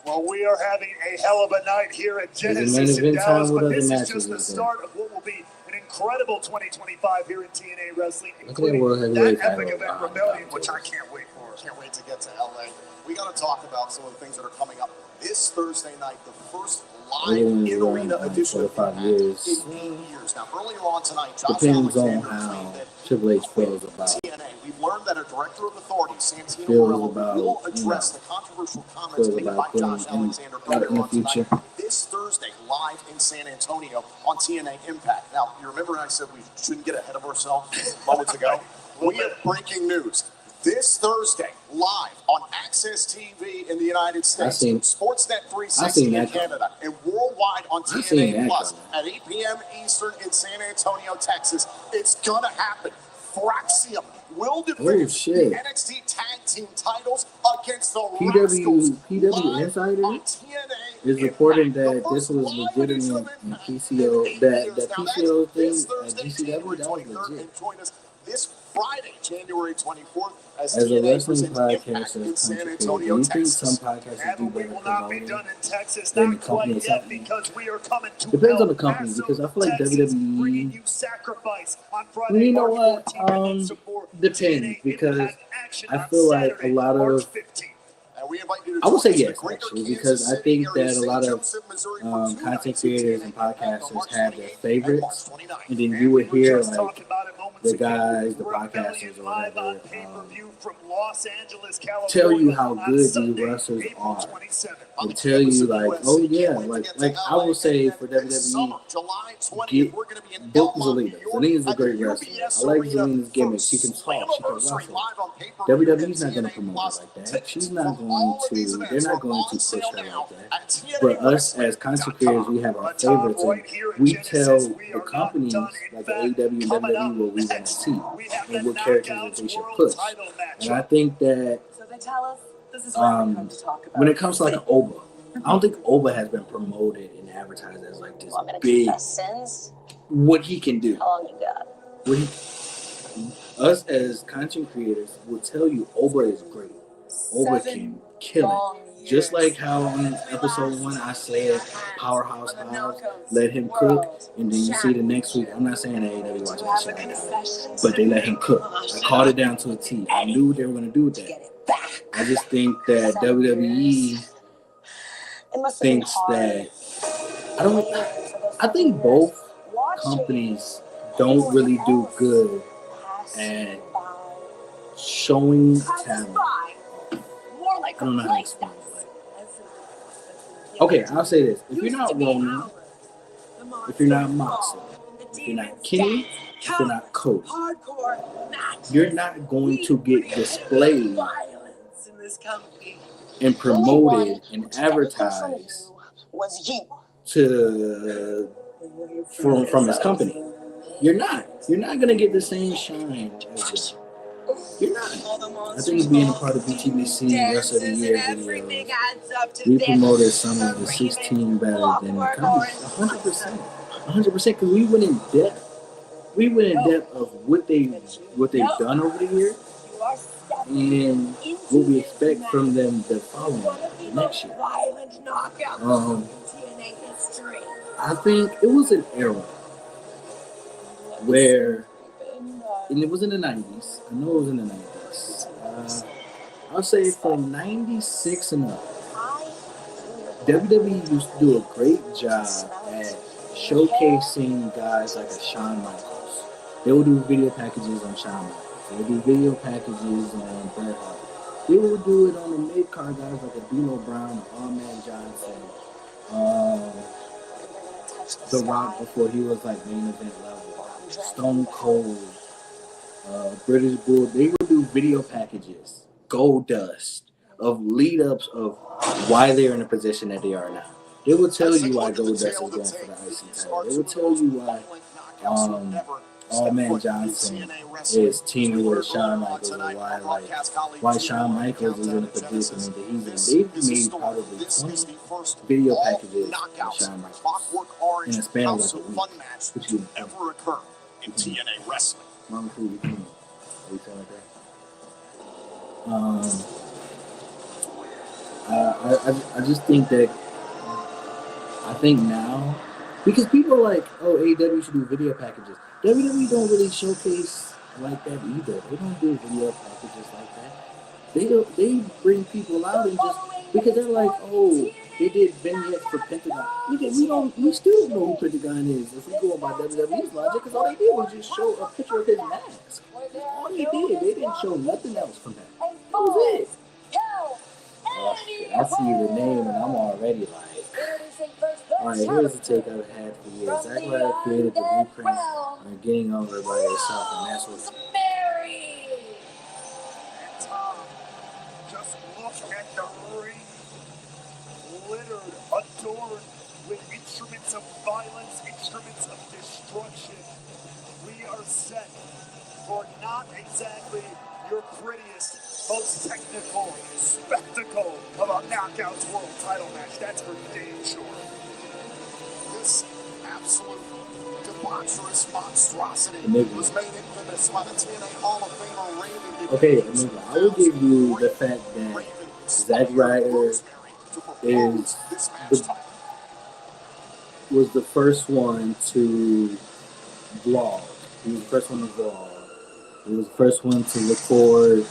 Well, we are having a hell of a night here at There's a Genesis main in event Dallas, time with but other this is matches just the this start of what will be an incredible 2025 here in TNA Wrestling, Look at that including World that Heavyweight epic title. event Rebellion, which I can't wait for. Can't wait to get to LA. We got to talk about some of the things that are coming up this Thursday night, the first live in-arena edition of 45 Impact years. in 8 years. Now, earlier on tonight, Josh Depends on Alexander how claimed that Triple H feels about TNA. We've learned that a director of authority, Santino feels Morello, about, will you address know, the controversial comments made by Josh Alexander in earlier the on tonight. future. This Thursday, live in San Antonio on TNA Impact. Now, you remember I said we shouldn't get ahead of ourselves moments ago? We have breaking news. This Thursday, live on Access TV in the United States, Sportsnet 360 in Canada, and worldwide on TNA Plus at 8 p.m. Eastern in San Antonio, Texas. It's gonna happen. Thraxium will defend the NXT Tag Team titles against the Rascals. PW Insider is reporting that this was legitimate in PCO. That PCO thing at GCW, that was legit. Join us this Friday, January 24th, as a wrestling podcast in San Antonio, do you think some podcasts do better promoting than the company itself? Depends on the company, because I feel like WWE, you know what, depends, because I feel like a lot of, I would say yes, actually, because I think that a lot of content creators and podcasters have their favorites, and then you would hear like the guys, the podcasters, or whatever, tell you how good these wrestlers are, and tell you like, oh yeah, like I will say for WWE, get book Zelina. Zelina's a great wrestler. I like Zelina's gimmick. She can talk, she can wrestle. WWE's not going to promote her like that. She's not going to. They're not going to push her like that. But us as content creators, we have our favorites, and we tell the companies like the AEW and WWE what we want to see and what characters that they should push. And I think that when it comes to like an Oba, I don't think Oba has been promoted and advertised as like this big. What he can do. How long you got? What us as content creators will tell you Oba is great. Oba can kill it. Just like how on episode 1 I said Powerhouse House, let him cook, and then you see the next week, I'm not saying that AEW watching that shit right now, but they let him cook. I called it down to a T. I knew what they were going to do with that. I just think that WWE thinks that, I think both companies don't really do good at showing talent. I don't know how to explain it. Okay, I'll say this. If you're not Roman, if you're not Moxley, if you're not Kenny, if you're not Cody, you're not going to get displayed and promoted and advertised to from his company. You're not gonna get the same shine as them. You're not. I think being a part of BTBC Rest of the Year videos, we promoted some of the 16 better than the company. 100%, because we went in depth. We went in depth of what they've done over the year and what we expect from them the following next year. I think it was an era where, and it was in the 90s. I know it was in the 90s. I'll say from 96 and up, WWE used to do a great job at showcasing guys like a Shawn Michaels. They would do video packages on Shawn Michaels. They would do video packages on Bret Hart. They would do it on the mid-card guys like a D'Lo Brown, Ahmed Johnson, The Rock before he was like main event level, Stone Cold, British Bull. They would do video packages, Goldust, of lead-ups of why they're in the position that they are now. They will tell you why Goldust is going for the IC title. They will tell you why Ahmed Johnson is teaming with Shawn Michaels, and why Shawn Michaels is in the predicament that he's in. They've made probably 20 video packages of Shawn Michaels in a span of like a week. Which you ever occur in TNA wrestling. Mama food, you can like that. I just think that I think now Because people are like, oh, AEW should do video packages. WWE don't really showcase like that either. They don't do video packages like that. They bring people out and just because they're like, oh, they did vignettes for Pentagon. We still know who Pentagon is. If we go by WWE's logic, because all they did was just show a picture of his mask. That's all they did. They didn't show nothing else from him. That was it. Oh, shit. I see the name and I'm already like, alright, here's the take I've had for years. Zack Ryder created the blueprint on getting over by yourself, and that's what's Just look at the ring, littered, adorned with instruments of violence, instruments of destruction. We are set for not exactly your prettiest, most technical spectacle of a Knockouts World title match. That's for damn sure. This absolute debaucherous monstrosity was made infamous by the TNA Hall of Famer Raven. okay. I will give you the fact that Zack Ryder was the first one to vlog. He was the first one to vlog. He was the first one to record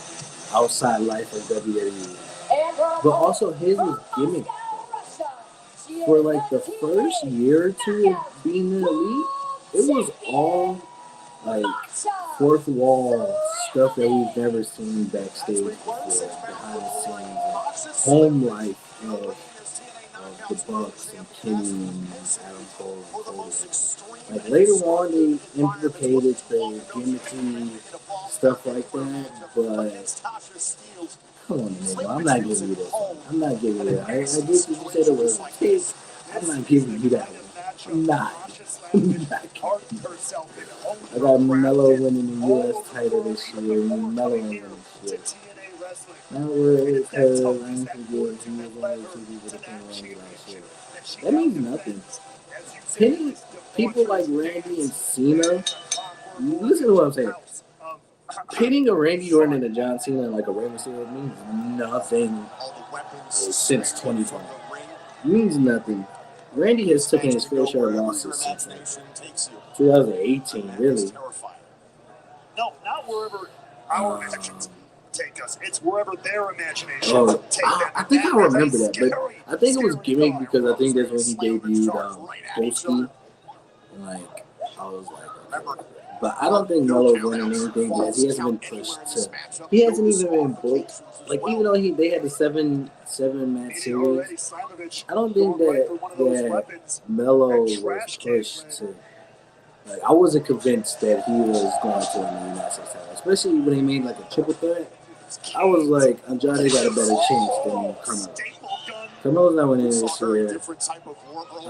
outside life of WWE. But also his was gimmick. For like the first year or two of being in the Elite, it was all like fourth wall stuff that we've never seen backstage before, behind the scenes, home life of the Bucks and Kenny and Adam Cole and Cody. Like later on, they implicated the gimmicky stuff like that, but come on, nigga, I'm not giving you this. I'm not giving you that. I guess you said it was big. I'm not giving you that one. I'm not. I got Melo winning the U.S. title this year. Melo winning this year. Now we're at I don't forget he was on TV with the King Randy last year. That means nothing. Penny, people like Randy and Cena, listen to what I'm saying. Pitting a Randy Orton and a John Cena like a Rey Mysterio means nothing since 2020. It means nothing. Randy has taken his fair share of losses since like 2018, really. No, not wherever our actions take us. It's wherever their imagination take them. I think I remember that, but I think it was gimmick because I think that's when he debuted Polsky. Like, I was like, but I don't think Melo's winning anything because he hasn't been pushed to. He hasn't even been booked. Like even though they had the seven match series, I don't think that Melo was pushed to. Like I wasn't convinced that he was going to win the United States title, especially when they made like a triple threat. I was like, Andrade got a better chance than Carmelo. Carmelo's not winning this year. I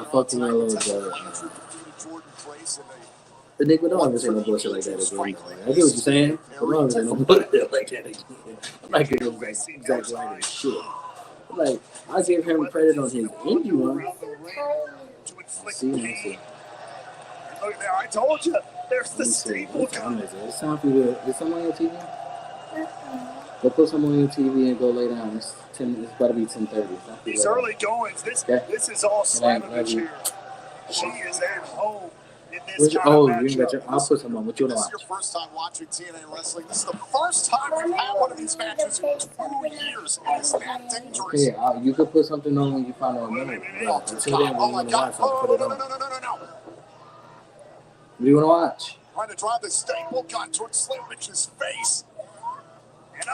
fucked with Melo, but. The Nick, don't ever say no bullshit like that again. I get what you're saying, but don't ever say no bullshit like that again. I'm not giving him Zack Ryder shit. Like, I give him credit on his indie run. See. Look there, I told you. There's the staple gun. It's time for you to. Is someone on your TV? Go put someone on your TV and go lay down. It's about to be 10:30. These early goings. This is all Slamovich here. She is at home. Oh, you got your. I'll put some on. What you want to watch? This is your first time watching TNA wrestling. This is the first time we've had one of these matches in 2 years. It is that dangerous. Okay, you could put something on when you find out a minute. Until then, Oh my God! Oh no! What do you want to watch? Trying to drive the staple gun towards Slavovich's face. And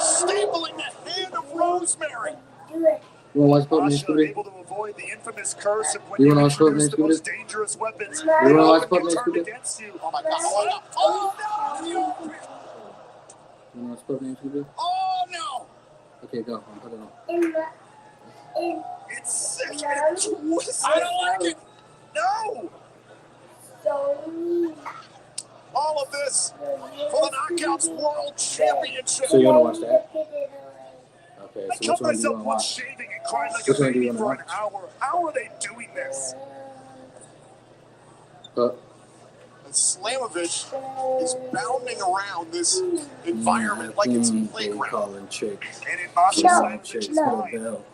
stapling the hand of Rosemary. You want to watch Pokemon able to avoid the infamous curse of when you you want to watch introduce Pokemon the most dangerous weapons. You want to watch Pokemon against you. Oh my God! Oh no! You want to watch Pokemon Oh no! Okay, go. I'm putting it on. It's sick and twisted. I don't like it. No. All of this for the Knockouts World Championship. So you want to watch that? Okay, I so cut which one do you myself want to with watch? shaving and crying like Which a one do baby you for want an to hour. How are they doing this? Slamovich is bounding around this environment like it's a playground. Calling trick. And in Masha Trick Slavovich's for the mind, bell.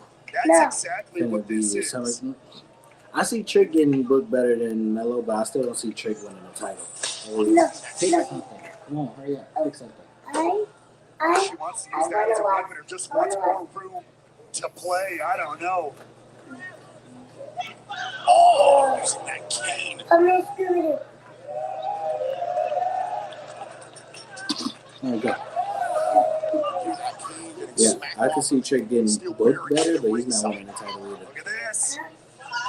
that's exactly Gonna what be this with is. some. I see Trick getting booked better than Melo, but I still don't see Trick winning the title. Take something. Come on, hurry up. Pick something. She wants to use that as a weapon or just wants more room to play. I don't know. Oh, using that cane. There you go. That cane getting Yeah, smacked I can off. see Trick getting booked better, but he's not winning the title either. Look at this.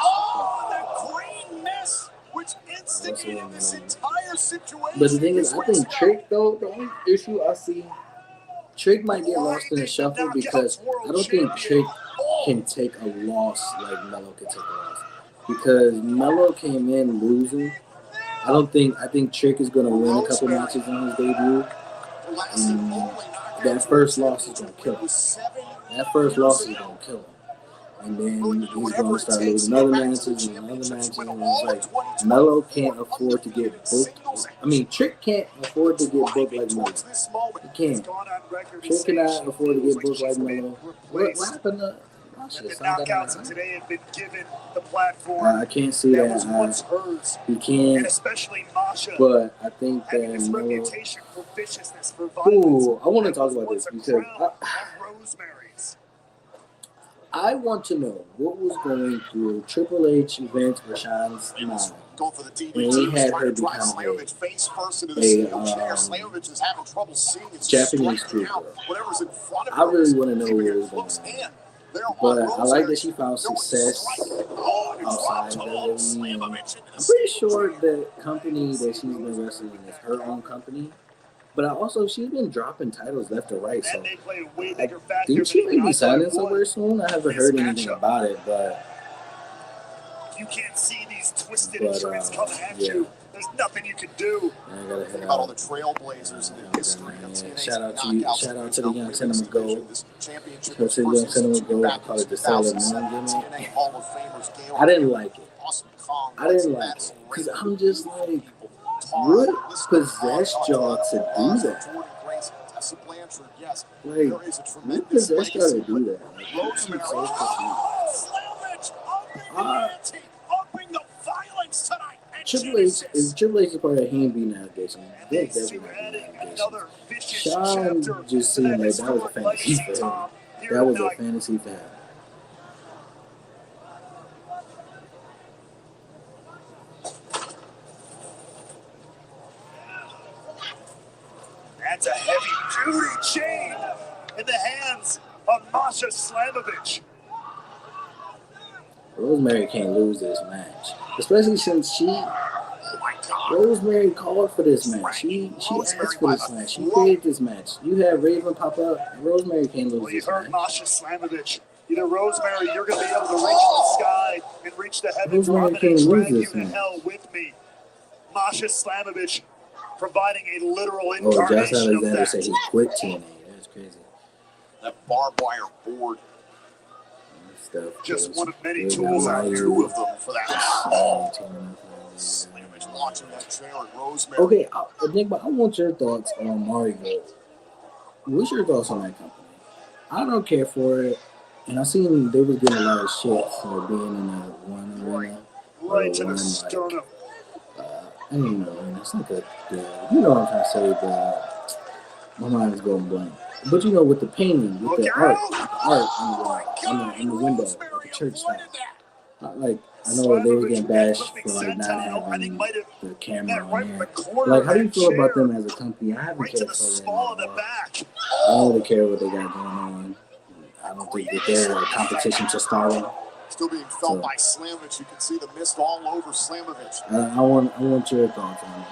Oh, the green miss, which instigated this entire situation. But the thing is, I think Trick, though, the only issue I see, Trick might get lost in the shuffle because I don't think Trick can take a loss like Melo can take a loss. Because Melo came in losing. I think Trick is going to win a couple matches on his debut. And that first loss is going to kill him. That first loss is going to kill him. And then he's going to start losing other matches and other matches. And it's like, Melo can't afford to get booked. I mean, Trick can't afford to get booked like Melo. He can't. Trick cannot afford to get booked like Melo. What happened to The knockouts of today have been given the platform. I can't see that that. was once hers, He and can't. especially Masha But I think having this that Melo. reputation for viciousness, for violence. Ooh, I want to that talk was about once this a because crown of Rosemary's. I want to know what was going through Triple H, Vince, Rashawn's mind. Going for the When DDT, he was had trying her to drive become Slamovich face first into the a, steel chair. Slamovich is having trouble seeing. It's Japanese striking trooper. out whatever's in front of I her. really want to know Keeping what her was going close on. in. There on But I like Rosemary. that she found There was success striking. Oh, and outside dropped of home. WWE. Slamovich And into the I'm pretty steel sure chair. the company that she's been wrestling is her own company. But she's been dropping titles left or right. So And they play a way I bigger factor think she than may be I signing would. somewhere soon. I haven't heard anything about it, but You can't see these twisted But, instruments coming at yeah. you. There's nothing you can do. I gotta Think head about all the out. trailblazers in the history of TNA's Shout out to you. knockouts Shout out and to the Young women's Cinema division. Gold. This championship Shout out was to the Young first Cinema instituted Gold. I back call in it the Sailor 2007. Moon gimmick. TNA Hall of Famers Gail I didn't like it. Awesome Kong, I didn't like Madison it because Rain, I'm just like, Tar, what list possessed of y'all to do that? Jordan Grace, Tessa Blanchard, yes. Like, There is a what tremendous possessed y'all to legacy, do but that? Like, Rosemary, I'm so confused. Slamovich upping the ante, upping the violence tonight. And Triple H Jesus. is part of Hand being allegation. And Vince they definitely see not being adding allegation. another vicious Sean chapter just to seemed that like that was a historic fantasy legacy, for him. Tom, here That was a tonight. fantasy for him. That's a heavy-duty chain in the hands of Masha Slamovich. Rosemary can't lose this match, especially since Rosemary called for this match. She asked for this match. She created this match. You have Raven pop up. Rosemary can't lose Well, you this heard match. Masha Slamovich. Either Rosemary, you're going to be able to reach the sky and reach the heavens, or I'm Rosemary going to can't drag you lose to this hell with me. Masha Slamovich providing a literal Oh, Josh incarnation of Alexander that. said he quit TNA. That's crazy. That barbed wire board, Stuff Just one of many Raven tools out Wire, two of them for that. TNA. Slamovich launching that trailer, Rosemary. Okay, Nick, but I want your thoughts on Mario Gold. What's your thoughts on that company? I don't care for it, and I seen they was getting a lot of shit for being in a one arena. Right to one, the sternum. I don't know, man. It's like you know what I'm trying to say, but my mind is going blank. But you know, with the painting, with the art on the wall, in the window, like a church style. Like, I know they were getting bashed for like not having the camera on there. Like, how do you feel about them as a company? I haven't Right to cared the for them. small of the back. I don't really care what they got going on. I don't think that they're a competition to Starling. Still being felt by Slamovich. You can see the mist all over Slamovich. I want your thoughts on it.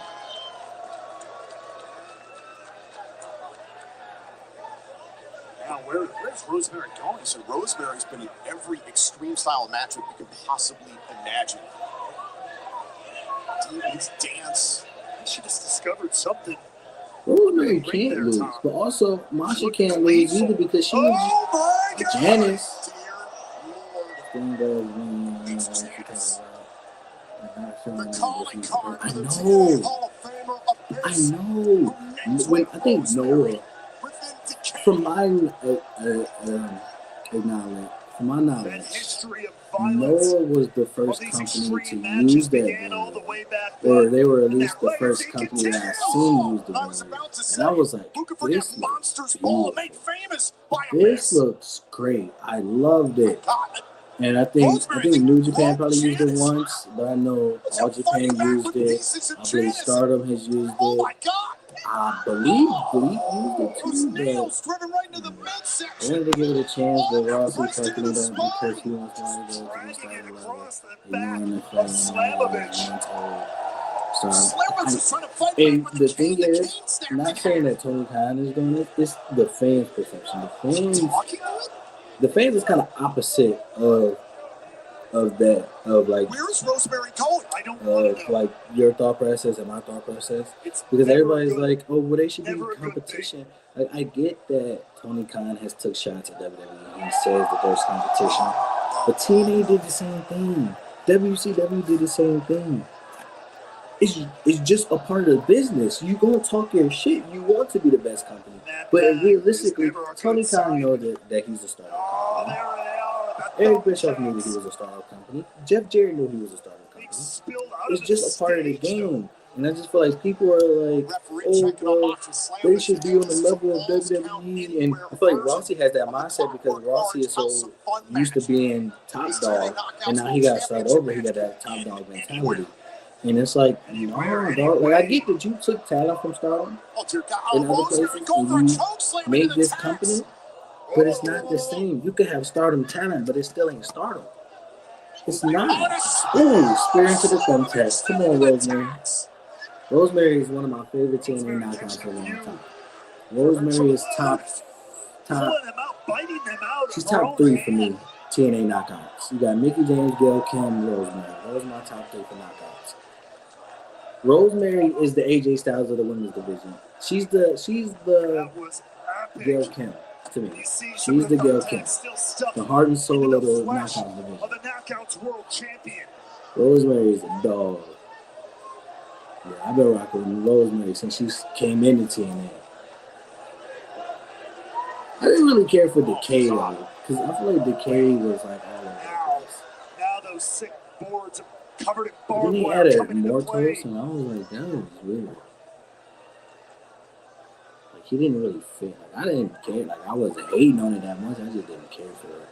Now, where's Rosemary going? So Rosemary's been in every extreme style matchup you can possibly imagine. Demons dance. She just discovered something. Rosemary can't lose, but also Masha can't lose either because she's Oh my God! Janice. Dear Lord. The calling card I to the know. TNA Hall of Famer I Abyss. know. When I think Noah, Within decades. from my acknowledgement, to my That knowledge, history of violence. Noah was the Of first these company extreme to matches use that began all the video. way back Or then. they were at And least that the first legacy company that I continues. seen use the I was video. about to And say, I was like, who could forget this looks Monsters Ball, made beautiful. famous by This Abyss? looks great. I loved it. God, And I think Rosemary's New Japan Rob probably used it Janice. once, but I know It's All a fight Japan back used with it. pieces of I believe Janice. Stardom has used Oh it. my God! I believe Bleak used it Those too, but nails driven right into the I midsection. wanted to give it a chance, but Ross was Pressed into talking the about because spine. he wants to go to the Dragging it Stardom across the level. back And of Slamovich. Slammer's just trying to fight back And with the the cane. thing The is, cane snapped not in saying half. that Tony Khan is doing it, it's the fans' perception. Talking to it? The fans is kind of opposite of that, of like Where is Rosemary going? I don't want to know. like your thought process and my thought process, It's because never everybody's good. like, oh, well, they should be Never a in good competition. Like, I get that Tony Khan has took shots at WWE. He says that there's competition, but TNA did the same thing. WCW did the same thing. It's just a part of the business. You gonna talk your shit. You want to be the best company, That but back realistically, is never a good Tony Khan sign. knows that he's a star. Oh, there they are. That Eric thumb Bischoff knew that taps. he was a startup company. Jeff Jarrett knew he was a startup He company. spilled out It's of just a part of the stage, though. game. And I just feel like people are like, Referee oh, checking on well, Macho Slam. they should be on the level of WWE. And I feel like Rossi has that mindset because Rossi is so used to being top dog. And now he got to start over. He got that top dog mentality. And it's like, no, dog. Like, I get that you took talent from Stardom Oh, dear God. in other Rosemary places going for a and you choke slam into made the this tags. company, but it's not the same. You could have Stardom talent, but it still ain't Stardom. It's not. Ooh, spear into the thumbtack. Come on, Rosemary. Rosemary is one of my favorite TNA knockouts for a long time. Rosemary is top. Pulling them out, biting them out. She's of her top own 3 for hand. me. TNA knockouts. You got Mickie James, Gail Kim, Rosemary. Those are my top 3 for knockouts. Rosemary is the AJ Styles of the women's division. She's the That was epic. Gail Kim to me. You see some She's of the Gail thumbtacks Kim. still stuck The heart and soul into of the flesh knockout division. of the Knockouts World Champion. Rosemary is a dog. Yeah, I've been rocking with Rosemary since she came into TNA. I didn't really care for Decay though, because I feel like Decay was like all over the place. Now those sick boards are covered in Then barbed he wire had a coming into play. Mortos, and I was like, that was weird. Like, he didn't really fit. Like, I didn't care. Like, I wasn't hating on it that much. I just didn't care for it.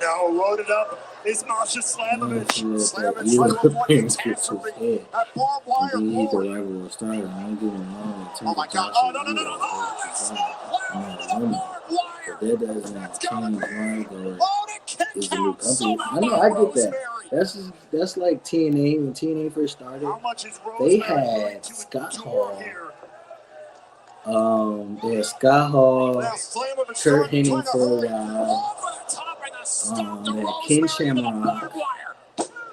No, loaded up is Masha Slamovich. Slamovich You trying to look avoid pains the to test from his the head. that barbed wire Indeed, he's a board. rival of Stardom. I don't get me wrong. Oh my God. Oh, no. Oh, they snap loud into the barbed wire. But that doesn't change Rongo Oh, the kick is the new out. company. Somehow I know, by I get that. Rosemary. That's like TNA. When TNA first started, How much is they Rosemary willing had to Scott endure Hall. here? They had Scott Hall, Now Slamovich Kurt trying to Hennig for a hurry while. over the top and the stop to They had Rosemary Ken into the Shamrock. barbed wire.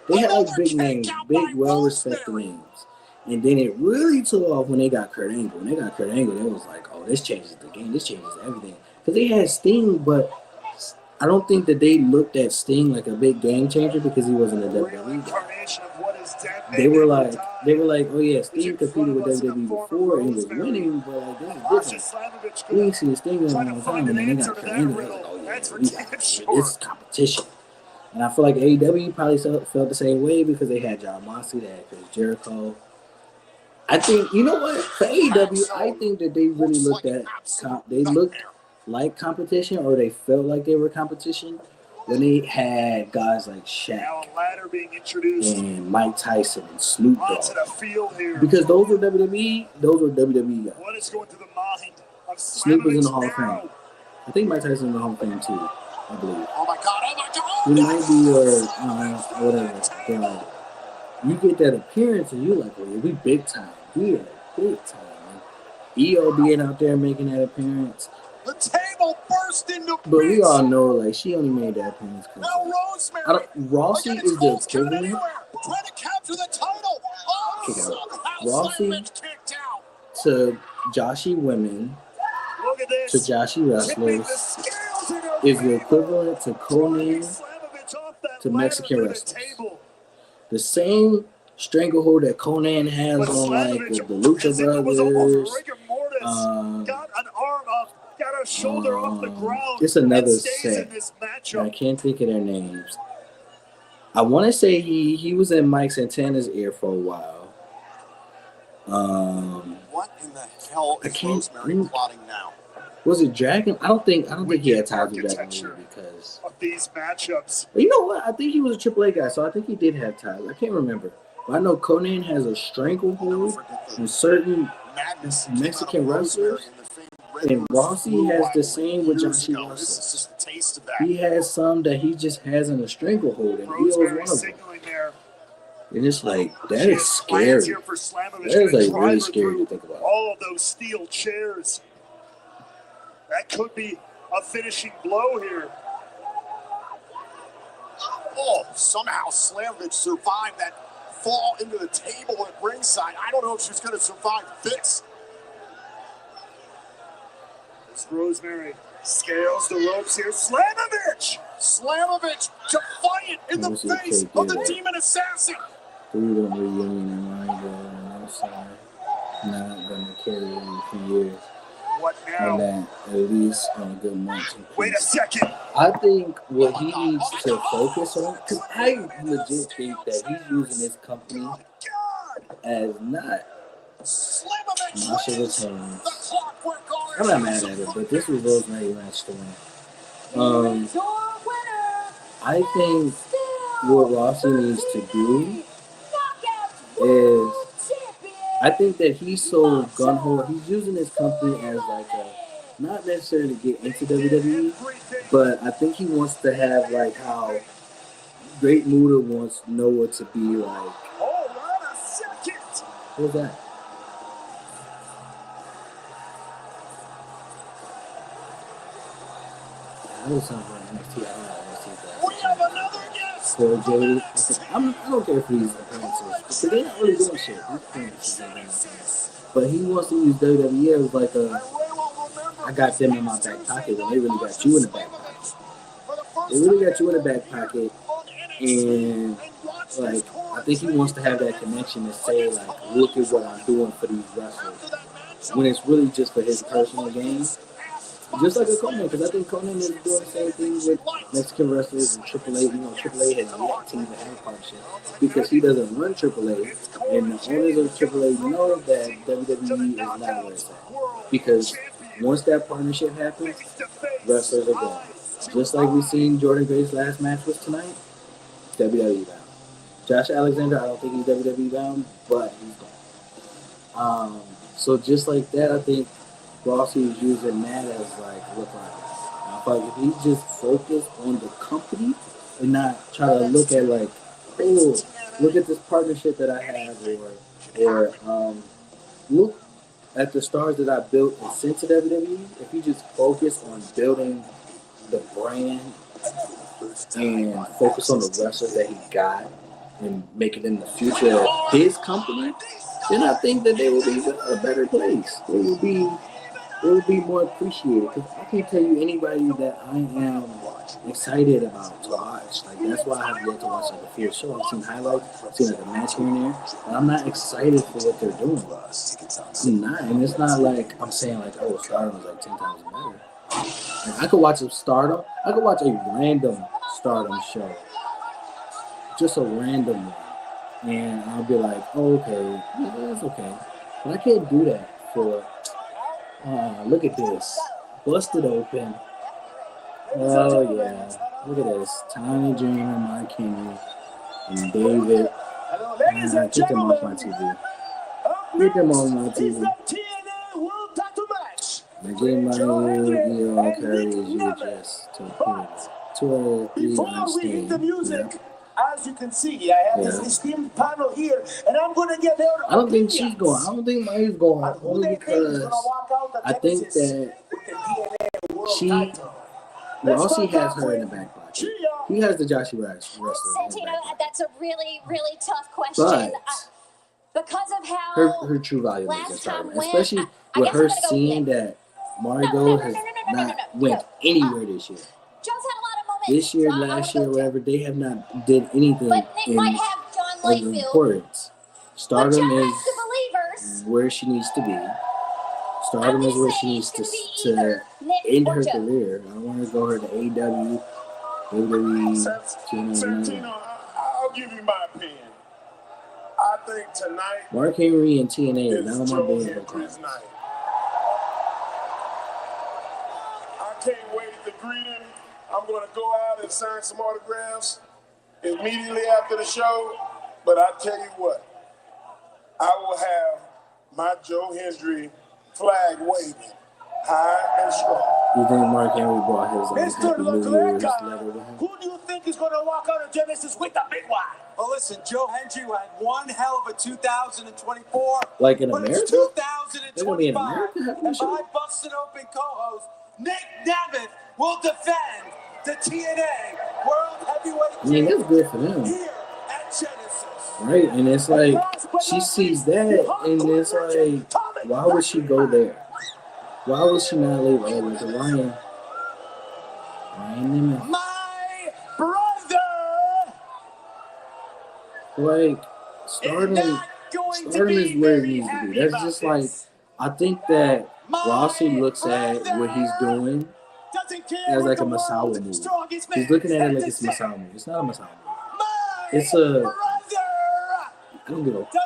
They had like Another big kick names, out big, by well-respected Rosemary. names. And then it really took off when they got Kurt Angle. When they got Kurt Angle, it was like, oh, this changes the game. This changes everything. Because they had Sting, but I don't think that they looked at Sting like a big game changer because he wasn't a Real WWE guy. incarnation of what is dead They may were never like, die. oh yeah, Sting competed with WWE before and was winning, but like this is Masha different. Slamovich We gonna ain't seen Sting in a try to long find time, an and then they answer got to Kurt that Angle. They was riddle. like, oh yeah, That's for we damn got sure. this is competition. And I feel like AEW probably felt the same way because they had John Moxley, they had Chris Jericho. I think, you know what, for AEW, I think that they really looked at, they looked like competition, or they felt like they were competition when they had guys like Shaq Alan Ladder being introduced and Mike Tyson and Snoop onto Dogg. the field here. Because those were WWE guys. What is going through the mind of Snoop is in the Slamovich Hall of now? Fame. I think Mike Tyson's in the Hall of Fame too, I believe. Oh my God. Oh my God. He might be whatever. But you get that appearance and you're like, well, we big time. We are big time. EO being out there making that appearance. The table burst into But we bits. all know, like, she only made that appearance because Now Rosemary. Rossi Again, it's is the Colts coming equivalent. anywhere. Trying to capture the title. Oh, Kick out. somehow Rossi Slamovich kicked out. to Joshi women, Look at this. to Joshi Tipping the wrestlers, scales in her is the favor. equivalent to Conan Slamovich off that to ladder Mexican through the wrestlers. table. the same stranglehold that Conan has But on like Slamovich, the Lucha as if it was almost Brothers. rigor mortis, got an arm up, got a shoulder off the ground. It's another and stays set. in this And matchup. I can't think of their names. I want to say he was in Mike Santana's ear for a while. What in the hell I is can't Rosemary think. plotting now? Was it Dragon? I don't think he had ties with Dragon Architecture. Lee because Of these matchups. you know what? I think he was a AAA guy, so I think he did have ties. I can't remember. But I know Conan has a stranglehold on certain Madness Mexican wrestlers, and the famed Red and Rossi Blue has the rivalry same with years Joshi ago. This Russell. is just a taste of that. He has some that he just has in a stranglehold, and he was Rosemary one of them. signaling there. And it's like that She is has plans scary. here for Slamovich. That is Gonna like drive really her scary to through think about. all of those steel chairs. That could be a finishing blow here. Oh, somehow Slamovich survived that fall into the table at ringside. I don't know if she's going to survive this. As Rosemary scales the ropes here. Slamovich! Slamovich defiant in the This is face pretty of the good. Demon Assassin. Freedom reunion in Monaco, and I'm sorry, not gonna carry him for years. What And now? that at least on a good month. Wait a second. I think what he needs to focus on, because I legit think that he's using his company as not Slamovich Masha wins Returns. the Clockwork Orange. I'm not mad at it, but this was Rosemary match to win. Your winner, I think what Rossi needs to do Knockout is, Champion. I think that he's so gun ho. He's using his company as like a, not necessarily to get into WWE, but I think he wants to have like how Great Muta wants Noah to be like. Hold on a second. What was that? That was something from NXT. I don't know NXT. We have another guest. For JD, I don't care for these appearances because they're not really doing shit. These appearances ain't doing nothing. But he wants to use WWE as like a, I got them in my back pocket when they really got you in the back pocket. They really got you in the back pocket, and like I think he wants to have that connection to say like, look at what I'm doing for these wrestlers, when it's really just for his personal gain. Just like a Conan, because I think Conan is doing the same thing with Mexican wrestlers and AAA. You know, AAA has yet to even have partnership because he doesn't run AAA, and the owners of AAA know that WWE is not where it's at. Because once that partnership happens, wrestlers are gone. Just like we seen Jordan Grace's last match was tonight, WWE bound. Josh Alexander, I don't think he's WWE bound, but he's gone. So just like that, I think Rossi is using that as like, look like. I feel like if he just focus on the company and not try to look at like, oh, look at this partnership that I have, or look at the stars that I built and sent to WWE. If you just focus on building the brand and focus on the wrestlers that he got and make it in the future of his company, then I think that they will be in a better place. It will be more appreciated. Because I can't tell you anybody that I am excited about to watch. Like, that's why I have yet to watch like a full show. I've seen highlights, I've seen like a match here and there, and I'm not excited for what they're doing. I'm not, and it's not like I'm saying like, oh, Stardom is like 10 times better. Like, I could watch a Stardom. I could watch a random Stardom show, just a random one, and I'll be like, oh, okay, yeah, that's okay. But I can't do that for. Look at this. Busted open. Oh, yeah. Look at this. Tiny Dreamer, Mark Henry, and David. Get them off my TV. Get them off my TV. I get my EO Curry as you just to a 3 on stage. Yeah. As you can see, I have this esteemed panel here, and I'm going to get their I don't think she's going. I don't think Maya's going. Only because I think that Rossi has her in the back pocket. He has the Joshi wrestler. Santino, that's a really, really tough question. But because of how her true value is last in Stardom, time went, especially I with guess her I'm gonna go seeing with that Margot has not went anywhere this year. Joe's had a lot of moments. This year, so I'm gonna last go year, with whatever, they have not did anything But they in might have John of Layfield. importance. Stardom But is the believers. where she needs to be. Stardom is where she needs to Nick end or her Joe? career. I want to go her to AEW, WWE, Santino, I'll give you my opinion. I think tonight Mark Henry and TNA is is not Joe my band. Hendry's night. I can't wait to greet him. I'm going to go out and sign some autographs immediately after the show. But I tell you what, I will have my Joe Hendry flag waving high and strong. You think Mark Henry brought his Mr. Happy New Year's Leclerc, letter with him? who do you think is going to walk out of Genesis with the big one? Well, listen, Joe Hendry had one hell of a 2024. Like in but America? it's They're gonna be in 2025. America having a And show? my busted open co-host, Nick Nemeth, will defend the TNA World Heavyweight I mean, that's good for them, here at Genesis. right? And it's like she sees that, and it's like, why would she go there? Why would she not leave? Oh, like Ryan Nemeth. My brother Like, stardom is where it needs to be. That's just like, I think that Rossi looks at what he's doing as like a Masawa move. He's looking at it like it's a Masawa move. It's not a Masawa move. It's a, I don't know what the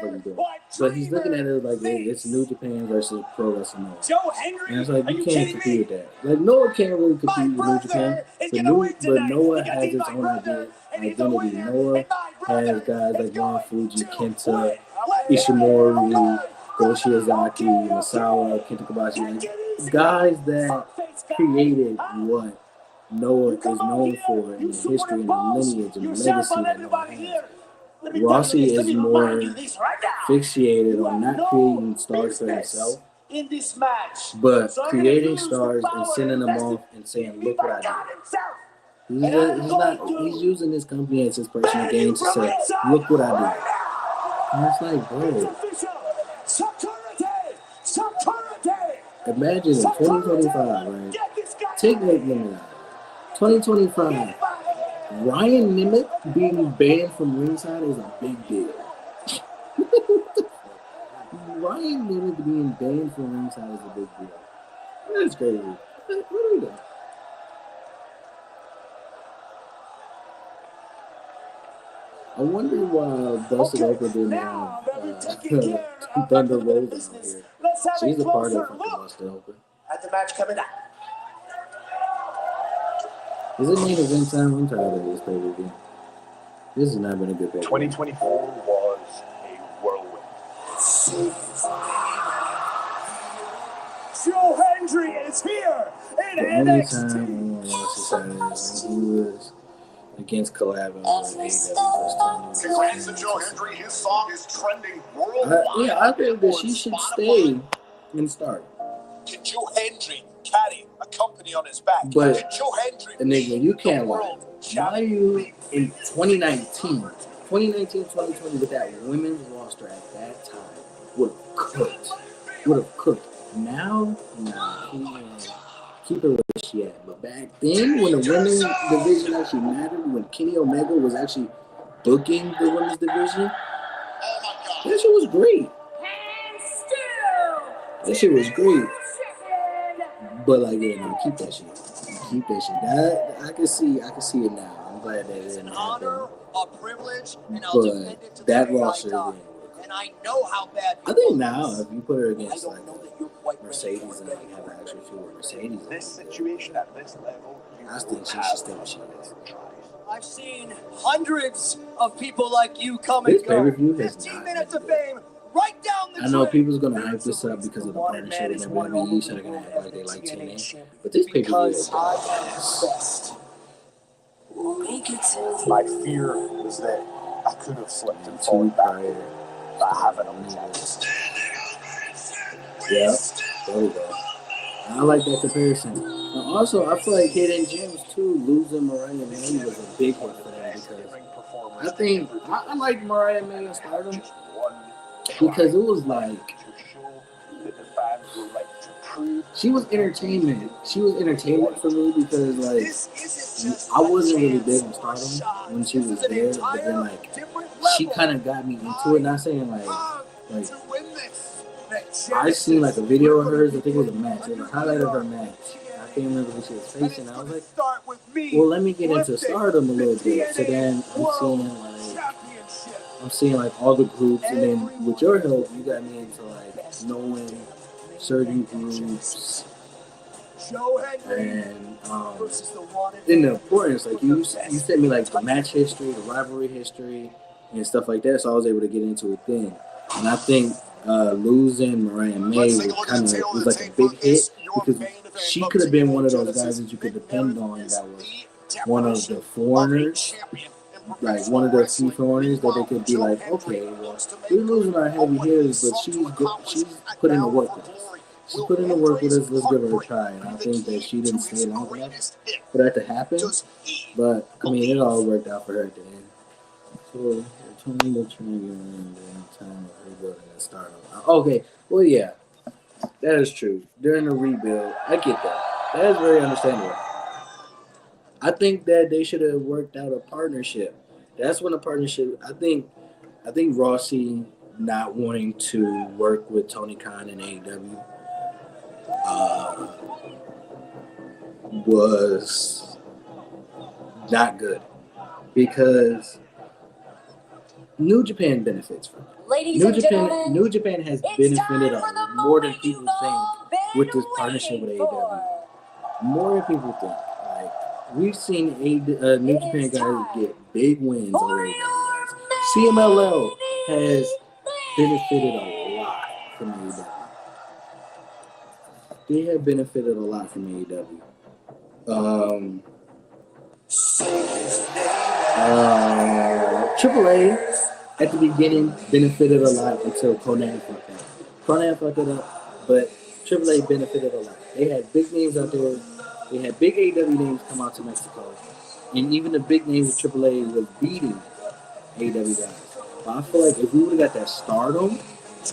fuck he's doing. But he's looking at it like it's New Japan versus Pro Wrestling Noah. Joe Henry, And it's like, are you you can't kidding compete me? with that. Like, Noah can't really compete with New Japan. is But, gonna win but tonight. Noah Because has he's its my own brother, and he's a identity. winner, Noah and my brother has guys is like Ron going Fuji, to Kenta, win. Ishimori, Go Shiozaki, Masawa, Kenta Kobashi. Like, guys that created what Noah is known for in the history and the lineage and the legacy that Noah has. Rossi is more fixated on not creating stars for himself, in this match, but So I'm creating gonna use stars the and power sending them invested off and saying, in me look what by I God did. himself. He's using this company as his personal gain to say, look what I did. And it's like, bro, imagine in 2025, right? Take Nick Nemeth out. 2025, Ryan Nemeth being banned from ringside is a big deal. Ryan Nemeth being banned from ringside is a big deal. That's crazy. What are we doing? I wonder why Busted Open didn't now that we've taken have care of Thunder the Rosa out business, here. let's have She's a a part of closer fucking look Busted Open. at the match coming up. Is it main event time? I'm tired of this pay-per-view. This has not been a good pay-per-view. 2024 was a whirlwind. Joe Hendry is here in The only NXT. time I watched this Saturday is when he was against Collab and AEW. Congrats to Joe Hendry. His song is trending worldwide. Yeah, I think that she should stay and start. Can Joe Hendry carry a company on his back? But, Can Joe Hendry nigga, you can't the lie. world Why you in 2019, 2020 with that women's roster at that time would have cooked. Now, nah, keep it where she at. But back then, when the women's division actually mattered, when Kenny Omega was actually booking the women's division, that shit was great. And still, That shit was great. chicken. But like, yeah, no, keep that shit. Keep that shit. That I can see it now. I'm glad that it didn't happen. A privilege, and I'll defend it to But that the day I roster die. didn't. And I know how bad. I think now, if you put her against I like don't know that you're quite Mercedes ready and for like have an actual feud with Mercedes, This situation at this level, I think she should stay where she is. I've seen hundreds of people like you come and This go. pay-per-view has 15 not minutes been of good. fame, right down the I know drain. people's gonna hype this up because of the partnership with WWE, so they're gonna act like they like TNA. But this pay-per-view Because is I am the best. my fear was that I could have slipped and too fallen back prior. by having a chance. Yeah, there we go. I like that comparison. And also, I feel like Hidden Gems too, losing Mariah May was a big hit for them because I think I like Mariah May and Stardom because it was like she was entertainment. She was entertainment for me because like I wasn't really big on Stardom when she was there, but then like she kind of got me into it. Not saying like I seen like a video of hers. I think it was a match. It was a highlight of her match. I can't remember who she was facing. I was like, well, let me get into Stardom a little bit. So then I'm seeing like all the groups, and then with your help, you got me into like knowing certain groups. And in the importance, like you sent me like the match history, the rivalry history, and stuff like that, so I was able to get into it then. And I think losing Mariah May was like a big hit because she could have been one of those guys that you could depend on that was one of the foreigners, like one of the few foreigners that they could be like, okay, well, we're losing our heavy hitters, but she's put in the work with us. She put in the work with us. Let's give her a try. And I think that she didn't stay long enough for that to happen. But I mean, it all worked out for her at the end. So returning the champion in time of rebuilding and Stardom. Okay, well, yeah, that is true. During the rebuild, I get that. That is very understandable. I think that they should have worked out a partnership. That's when a partnership. I think Rossi not wanting to work with Tony Khan and AEW. Was not good because New Japan benefits from it. Ladies and gentlemen, New Japan has benefited more than people think with this partnership with AEW. More than people think. Like we've seen New Japan guys get big wins already. CMLL has benefited a lot from AEW. They have benefited a lot from AEW. AAA at the beginning benefited a lot until Konami fucked up. Konami fucked it up, but AAA benefited a lot. They had big names out there. They had big AEW names come out to Mexico, and even the big names of AAA was beating AEW guys. But I feel like if we would have got that Stardom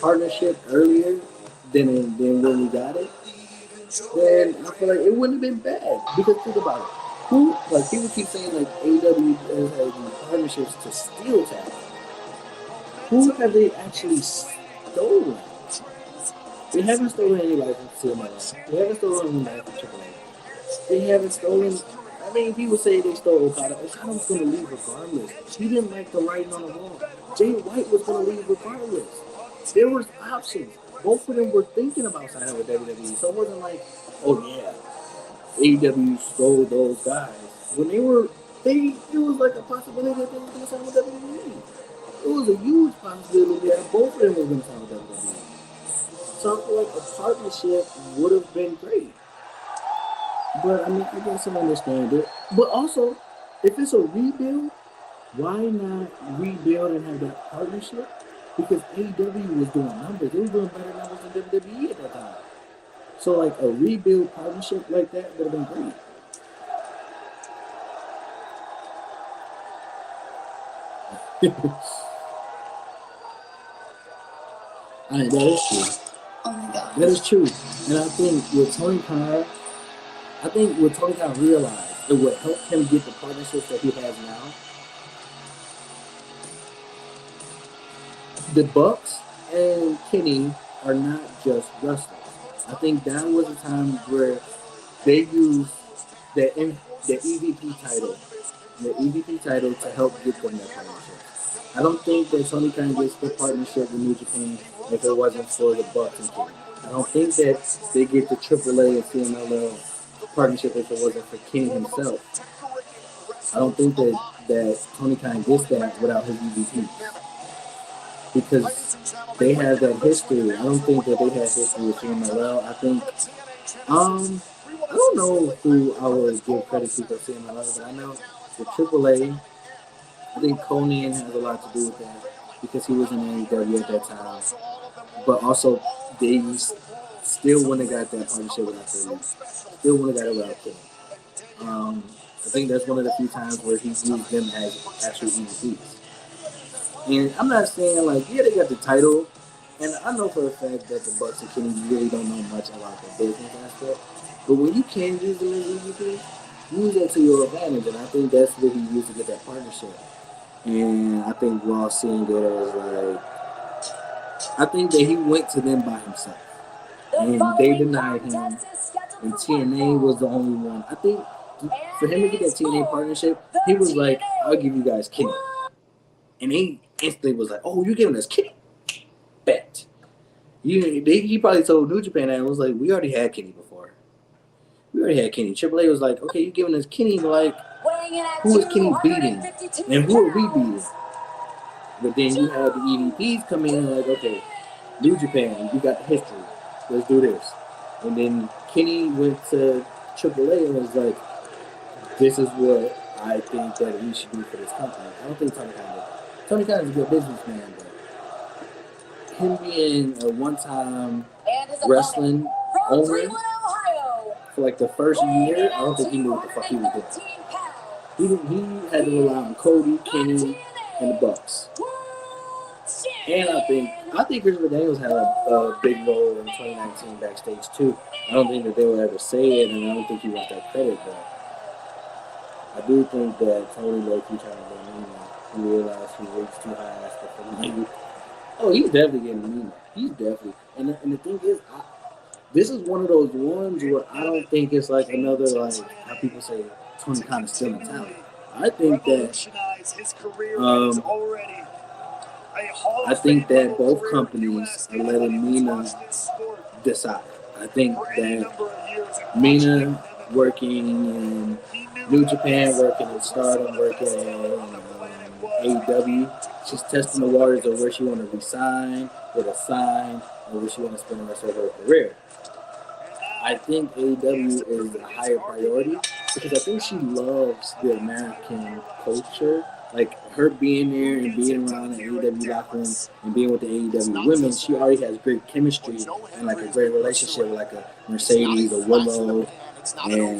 partnership earlier than when we got it, then I feel like it wouldn't have been bad. Because think about it. People keep saying like AEW has had these partnerships to steal talent. Who have they actually stolen? They haven't stolen any license to CMLL. They haven't stolen any license to AAA. They haven't stolen. I mean, people say they stole Okada. Okada's going to leave regardless. He didn't like the writing on the wall. Jay White was going to leave regardless. There was options. Both of them were thinking about signing with WWE. So it wasn't like, oh yeah, AEW stole those guys. When it was like a possibility that they were going to sign with WWE. It was a huge possibility that both of them were going to sign with WWE. So I feel like a partnership would have been great. But I mean, I guess I understand it. But also, if it's a rebuild, why not rebuild and have that partnership? Because AEW was doing numbers. They were doing better numbers than WWE at that time. So, like, a rebuild partnership like that would have been great. I mean, that is true. Oh my God. That is true. And I think with Tony Khan, realized it would help him get the partnerships that he has now. The Bucks and Kenny are not just wrestlers. I think that was a time where they used the EVP title to help get them that partnership. I don't think that Tony Khan gets the partnership with New Japan if it wasn't for the Bucks and Kenny. I don't think that they get the AAA and CMLL partnership if it wasn't for Kenny himself. I don't think that Tony Khan gets that without his EVP. Because they have that history. I don't think that they have history with CMLL. I think, I don't know who I would give credit to for CMLL, but I know with AAA, I think Conan has a lot to do with that because he was in AEW at that time. But also, they still wouldn't have got that partnership without Kenny. Still wouldn't have got it without Kenny. I think that's one of the few times where he used them as actual EVPs. And I'm not saying, like, yeah, they got the title. And I know for a fact that the Bucks and Kenny really don't know much about the business aspect. But when you can use them as EVP, use that to your advantage. And I think that's what he used to get that partnership. And I think Ross seeing it as, like, I think that he went to them by himself, and they denied him. And TNA was the only one. I think for him to get that TNA partnership, he was like, "I'll give you guys Kenny," and he instantly was like, "Oh, you're giving us Kenny? Bet." He probably told New Japan that, and was like, "We already had Kenny before. We already had Kenny." Triple A was like, "Okay, you're giving us Kenny, like, who is Kenny beating, and who are we beating?" But then you had the EVPs come in and like, "Okay, New Japan, you got the history. Let's do this." And then Kenny went to Triple A and was like, "This is what I think that we should do for this company." I don't think Tony Khan is a good businessman, but him being a one-time wrestling owner for like the first year, I don't think he knew what the fuck he was doing. He had to rely on Cody, Kenny, and the Bucks. And I think Christopher Daniels had a big role in 2019 backstage too. I don't think that they will ever say it, and I don't think he wants that credit, but I do think that Tony low-key trying to get Nina. He realized he reached too high for money. Oh, he's definitely getting Nina. He's definitely. And the thing is, this is one of those ones where I don't think it's like another, like, how people say Tony Khan is still in talent. I think that I think that both companies are letting Mina decide. I think that Mina working in New Japan, working in Stardom, working in AEW, she's testing the waters of where she want to resign, with a sign, or where she want to spend the rest of her career. I think AEW is a higher priority because I think she loves the American culture. Like, her being there and being around the AEW locker room and being with the AEW women, she already has great chemistry and like a great relationship with like a Mercedes, a Willow, and like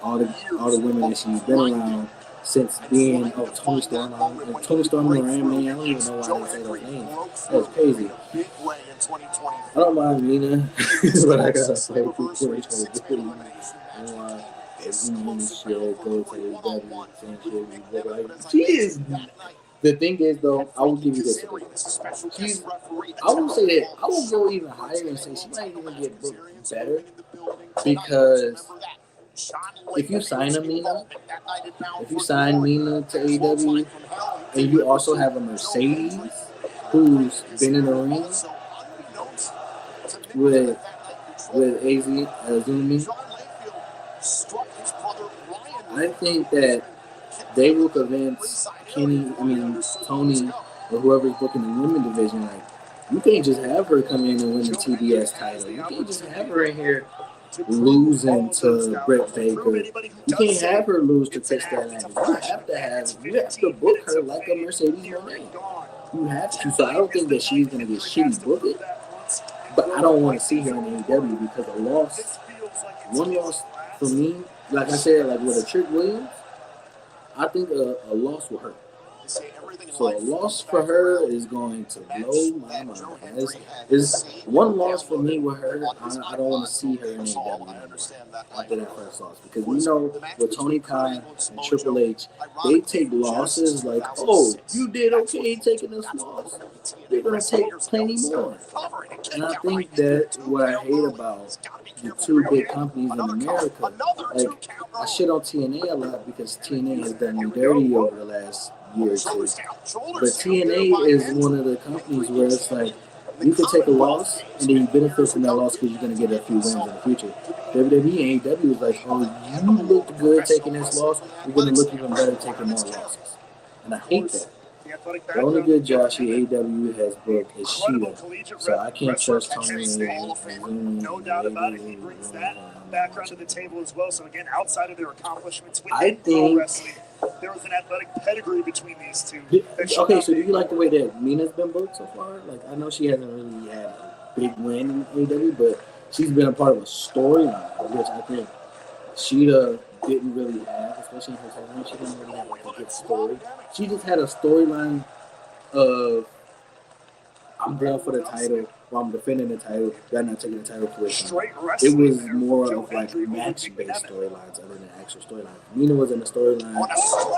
all the women that she's been around since being Tony Storm Moran, man. I don't even know why they say those names. That's crazy. I don't mind Nina, but I gotta play for 2020. She is. The thing is, though, I will give you this. I will say that I will go even higher and say she might even get booked better because if you sign Mina to AEW, and you also have a Mercedes who's been in the ring with Azumi, I think that they will convince Tony, or whoever's booking the women division, like, you can't just have her come in and win the TBS title. You can't just have her in here losing to Britt Baker. You can't have her lose to Trish Stratus. You have to book her like a Mercedes Moné. You have to. So I don't think that she's going to get shitty booked. But I don't want to see her in AEW because one loss for me, like I said, like with a Trick Williams, I think a loss will hurt. So a loss for her is going to blow my mind. It's one loss for me with her. I don't want to see her in AEW after that first loss because we know with Tony Khan and Triple H, they take losses like, oh, you did okay taking this loss. They're going to take plenty more. And I think that what I hate about the two big companies in America, like, I shit on TNA a lot because TNA has done me dirty over the last year or two. But TNA is one of the companies where it's like you can take a loss and then you benefit from that loss because you're going to get a few wins in the future. WWE and AEW is like, oh, you looked good taking this loss, you're going to look even better taking more losses. And I hate that. The only good Josh AEW has booked is Shida, so I can't trust Tony. No doubt about it. He brings that background to the table as well. So again, outside of their accomplishments with pro wrestling, there was an athletic pedigree between these two. Okay, so do you like the way that Mina's been booked so far? Like, I know she hasn't really had a big win in AEW, but she's been a part of a storyline, which I think Shida didn't really have, especially in her time. She didn't really have like a good story. She just had a storyline of I'm going for the title, or I'm defending the title, but I'm not taking the title for it. It was more of like match-based storylines other than actual storylines. Mina was in a storyline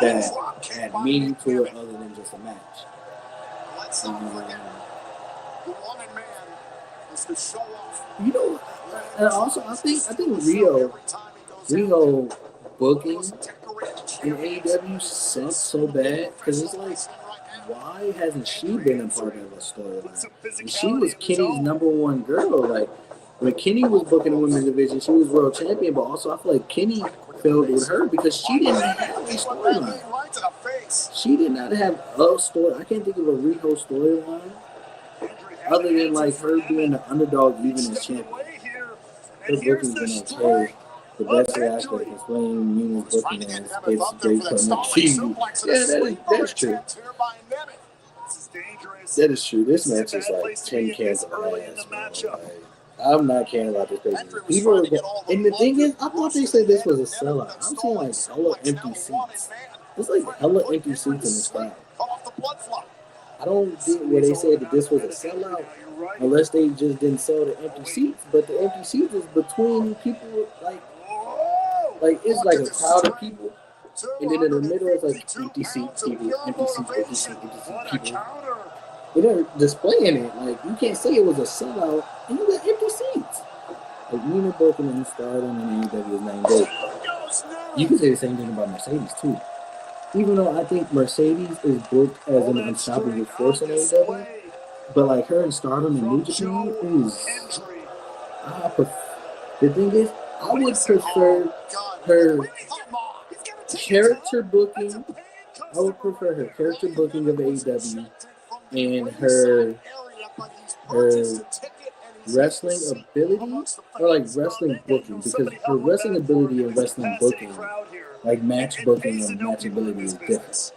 that had meaning to it other than just a match. Let's not forget, the one-man man is to show off. You know, and also I think Rio booking in AEW sucks so bad because it's like, why hasn't she been a part of a storyline? And she was Kenny's #1 girl. Like when Kenny was booking the women's division, she was world champion, but also I feel like Kenny failed with her because she didn't have a storyline. She did not have a story. I can't think of a Riho storyline other than like her being the underdog even as champion. Her booking's been okay. The best way I could explain Mina's booking is it's great for TV. Yeah, that's true. That is true. This match is like 10 cans of ass. Like, I'm not caring about this pay. People are and the thing is, I thought they said this was a sellout. I'm seeing like hella empty seats. It's like hella empty seats in this crowd. I don't get where they said that this was a sellout unless they just didn't sell the empty seats. But the empty seats is between people like it's like a crowd of people, and then in the middle it's like empty seats, people, empty seats, empty seats, empty seats, people. They're displaying it like you can't say it was a sellout, and you got empty seats. Like Mina Booking and Stardom and AEW is 9 days. You can say the same thing about Mercedes too. Even though I think Mercedes is booked as an unstoppable force in AEW, but like her and Stardom and New Japan is. The thing is, I would prefer her character booking. I would prefer her character booking of AEW and her wrestling ability, or like wrestling booking, because her wrestling ability and wrestling booking, like match booking and match ability is different.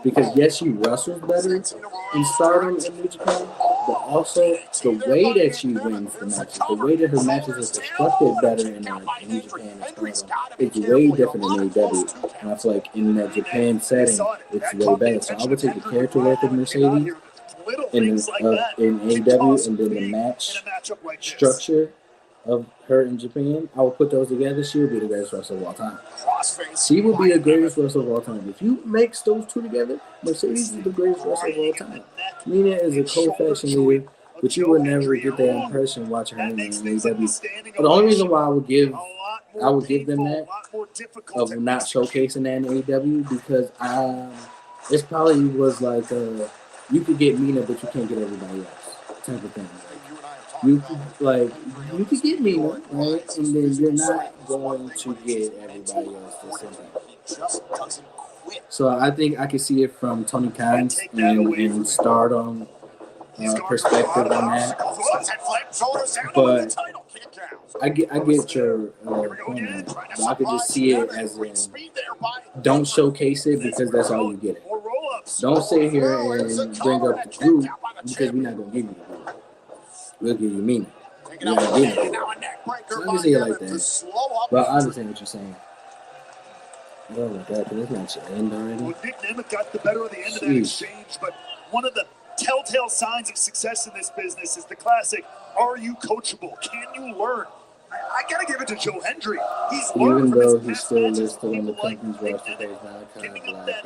Because yes, she wrestles better in Stardom and New Japan, but also the way that she wins the matches, the way that her matches are constructed better in New Japan and Stardom, it's way different in AEW. And I feel like in that Japan setting, it's way better. So I would take the character work of Mercedes in AEW, and then the match structure of her in Japan, I would put those together. She would be the greatest wrestler of all time. She would be the greatest wrestler of all time. If you mix those two together, Mercedes is the greatest wrestler of all time. Mina is a co-fashion leader, but you would never get that impression watching her in AEW. But the only reason why I would give them that of not showcasing that in AEW because it probably was like you could get Mina, but you can't get everybody else type of thing. You could get Mina, right? And then you're not going to get everybody else to say that. So I think I can see it from Tony Khan's and Stardom perspective on that. But I get your point. But I could just see it as in don't showcase it because that's all you get. Don't sit here and bring up the group because we're not gonna give you the group. We'll give you Mina. We're not getting it. So I can see it like that. But I understand what you're saying. Oh my God, can this match end already? Well, Nick Nemeth got the better of the end of that exchange, but one of the telltale signs of success in this business is the classic, are you coachable? Can you learn? I gotta give it to Joe Hendry. He's even though he's still listed on the company's roster page now, giving up that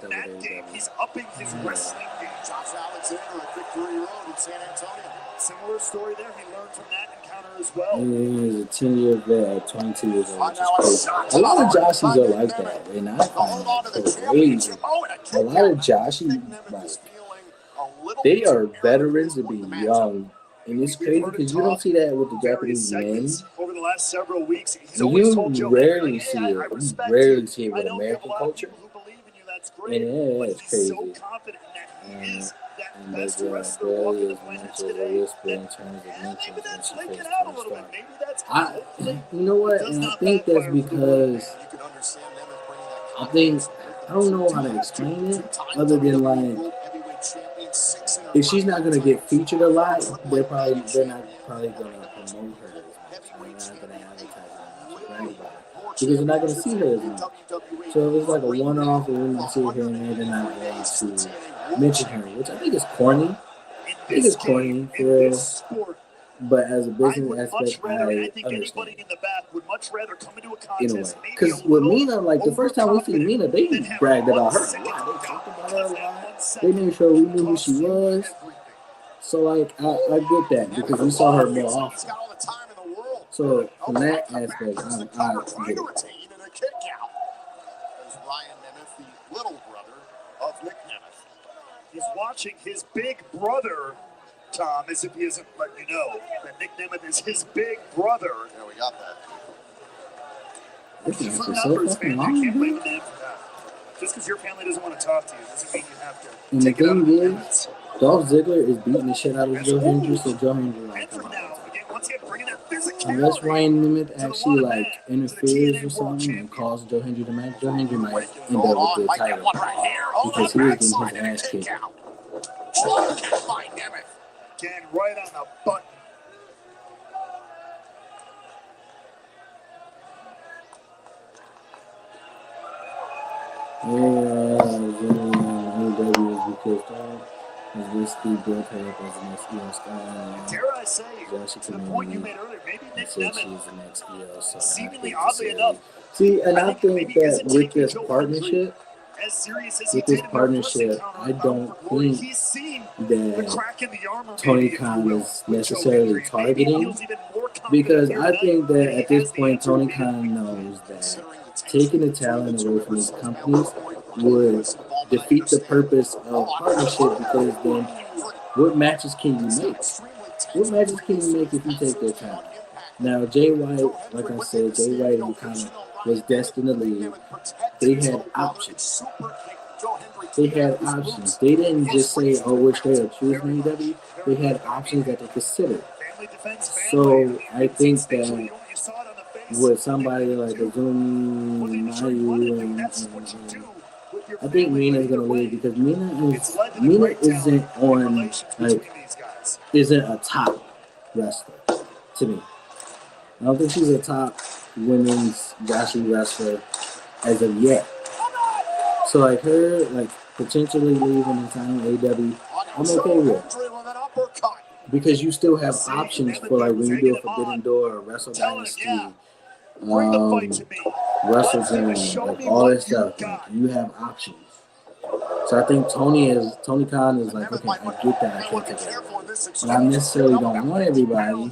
mat game, he's upping his wrestling game. Josh Alexander at Victory Road in San Antonio. Similar story there. He learned from that encounter as well. He's a 10-year vet at 22 years old, which is crazy. A lot of Joshies are like that, and I find that so crazy. A lot of Joshies, like, they are veterans to be young. And it's crazy because you don't see that with the Japanese men. Over the last several weeks, you rarely see it. You rarely see it with American culture. And it's crazy. And there's barely as much as a whisper in terms of mentions when she first started. You know what? And I think that's because I don't know how to explain it other than like, if she's not gonna get featured a lot, they're not probably gonna promote her as much. They're not gonna advertise her for anybody because they're not gonna see her as much. So if it's like a one-off, and we're gonna see her here and there, they're not going to mention her, which I think is corny. I think it's corny for real. But as a I business would much aspect, rather, I I think anybody understand in the back would much rather come into a in a way. contest maybe a Because with little Mina, like the first time we seen overconfident Mina, they than have bragged 1 about her a second lot. to They go. talked about her Because a that lot. 1 They second made sure we could knew who she cost you was. everything. So like I get that because we saw her more He's often. got all the time in the world. So from Okay, that the aspect, back is the I cover, trying get to it. retain and a kick out. There's Ryan Nemeth, the little brother of Nick Nemeth. He's watching his big brother, Tom, as if he isn't letting you know that Nick Nemeth is his big brother. Yeah, we got that. This match For is so numbers, fucking man, I long, can't blame dude. the man for that. Just because your family doesn't want to talk to you doesn't mean you have to And the take it out on thing the is, limits. Dolph Ziggler is beating the shit out of Joe Hendry, so Joe Hendry And like, for come on. now, again, once again, bringing that physicality. Unless Ryan Nemeth to the actually one like man, to the interferes TNA or something and World calls Joe Hendry the match, Joe Hendry might Breaking end going up on. with the Might get title one right here. Oh, because the he was getting his backside and a ass kick kicked. out. Blocked by Nemeth. Again, right on the button. AEW is because has basically built her up as the next EO star. Dare I say, to the point you made earlier, maybe Nick Said Nemeth, she's the next EO, so seemingly oddly enough, see, and I think think maybe that isn't with taking this Joe partnership, as serious as he with this did in their first partnership, encounter I on Bound don't for Glory. think He's seen the that crack in the armor, Tony maybe, if you Khan will, is with Joe necessarily Hendry. Maybe he targeting, feels even more confident because here I tonight think than that he at this has the point Tony opportunity. Khan knows that taking the talent away from his companies would defeat the purpose of partnership, because then what matches can you make? What matches can you make if you take their talent? Now, Jay White, like I said, Jay White and Connor was destined to leave. They had options. They had options. They didn't just say, oh, we're straight up choosing AEW. They had options that they considered. So I think that with somebody like Azumi, Mayu, and I think Mina's gonna leave because Mina isn't on isn't a top wrestler to me. I don't think she's a top women's Joshi wrestler as of yet. So like her like potentially leaving in time AEW, I'm okay with it. Because you still have options for like when you do a Forbidden Door or Wrestle Dynasty, Wrestle Dream, like all that stuff. Like you have options. So I think Tony Khan is like, okay, I get that, I can't take it away. But I necessarily don't want everybody.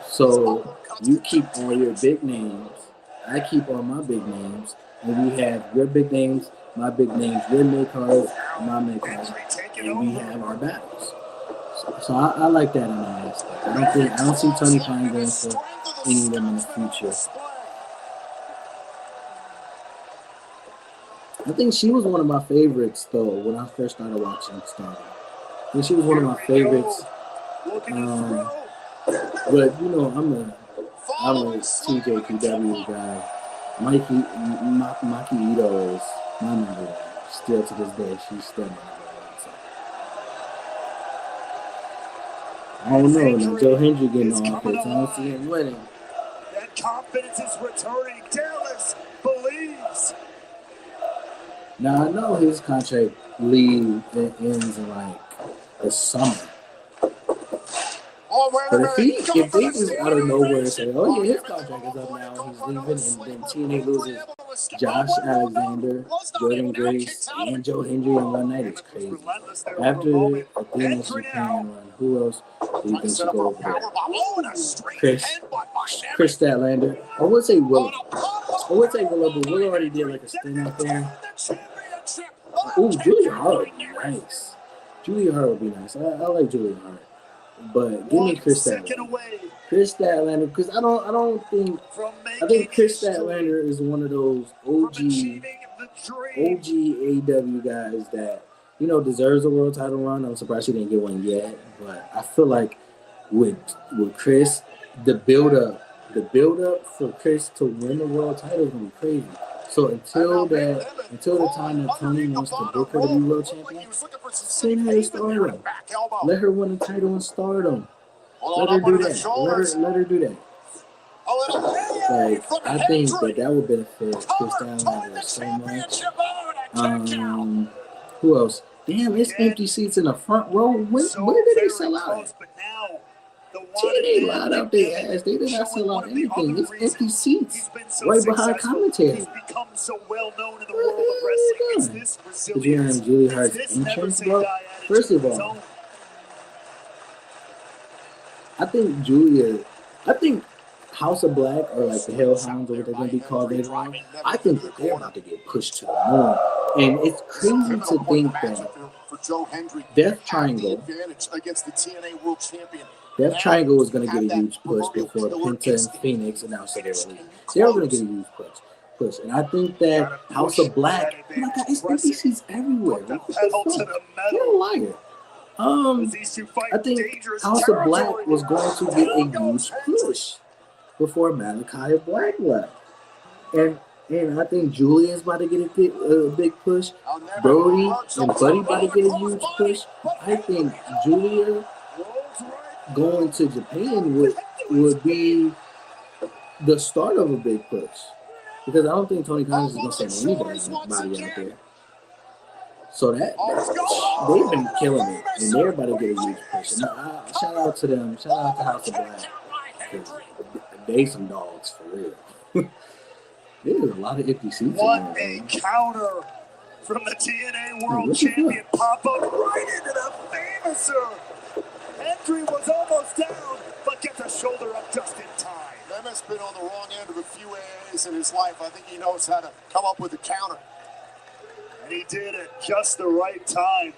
So you keep all your big names, I keep all my big names, and we have your big names, my big names, your mid cards, my mid cards, and we have our battles. So I like that in that aspect. I don't see Tony Khan going for any of them in the future. I think she was one of my favorites though when I first started watching Stardom. I think she was one of my favorites. But you know, I'm a TJPW guy. Maki Ito is my number one. Still to this day, she's still my number one. So. I don't know. Now Joe Hendry getting off it. I don't see him winning. That confidence is returning. Dallas believes. Now I know his contract ends in like the summer. But if they just out of nowhere say, oh yeah, his contract is up now, he's leaving, and then TNA loses Josh Alexander, Jordan Grace, and Joe Hendry in one night, it's crazy. After Athena Japan run, who else do you think should go over there? Chris Statlander. I would say Willow. But Willow already did like a stint out there. Ooh, Julia Hart would be nice. Julia Hart would be nice. I like Julia Hart. But give me Chris Statlander. Chris Statlander, because I think Chris Statlander is one of those OG AEW guys that, you know, deserves a world title run. I'm surprised she didn't get one yet. But I feel like with Chris, the build up for Chris to win the world title is gonna be crazy. So until the time that Tony wants to book her to be world champion, send her to Stardom. Let her win the title in Stardom. Let her do that. Let her do that. Like, I think that would benefit Chris Statlander so much. Who else? Damn, it's empty seats in the front row. Where did they sell out? TNA lied out their ass. They did not sell out anything. It's empty seats right behind commentary. He's become so well known in the world of wrestling. It's this Did you hear resilience. him, Julie Hart's This never entrance, say bro? die First of attitude. all, I think House of Black or like the Hellhounds or what they're going to be called later on, I think that they're about to get pushed to the moon. And it's crazy to think that for Joe Hendry Death Triangle advantage against the TNA World Champion. Death Triangle was going to get a huge push before Penta and Phoenix announced that they were leaving. They were going to get a huge push. And I think that House of Black, oh my God, it's NBC's everywhere. What the fuck? You're a liar. I think House of Black was going to get a huge push before Malachi Black left. And I think Julian's about to get a big push. Brody and Buddy about to get a huge push. I think Julia going to Japan would be the start of a big push. Because I don't think Tony Khan is going to send anybody out there. So they've been killing it, and they're about to get a huge push. And shout out to them. Shout out to House of Black. They some dogs for real. There's a lot of empty seats. What a counter from the TNA World Champion. Pop up right into the famouser. Hendry was almost down, but gets a shoulder up just in time. Nemeth's been on the wrong end of a few AAs in his life. I think he knows how to come up with a counter. And he did it just the right time.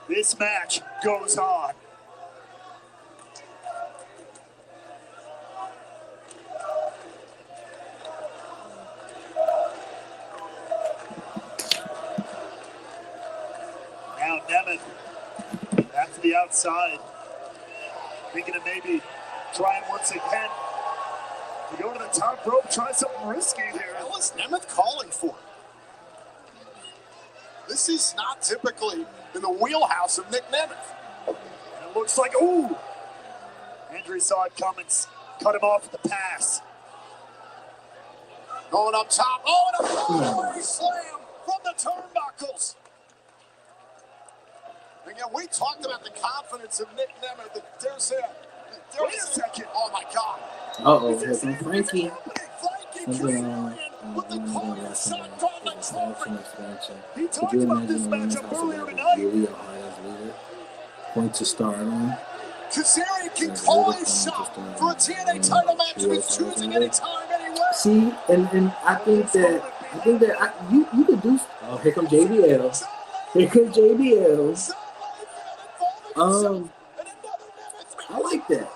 This match goes on. Now Nemeth back to the outside. Thinking of maybe trying once again to go to the top rope, try something risky here. What was Nemeth calling for? This is not typically in the wheelhouse of Nick Nemeth. It looks like, ooh! Hendry saw it coming, cut him off with the pass. Going up top. Oh, and a flyaway slam from the turnbuckles. Again, we talked about the confidence of Nick Nemeth. Wait a second. Oh, my God. Uh-oh, here's some Frankie. He talked about this matchup earlier tonight. Point to start on. Kazarian can call his shot for a TNA title match if he's choosing any time, anywhere. See, and I think that you could do. Oh, here comes JBL. Here comes JBL. I like that.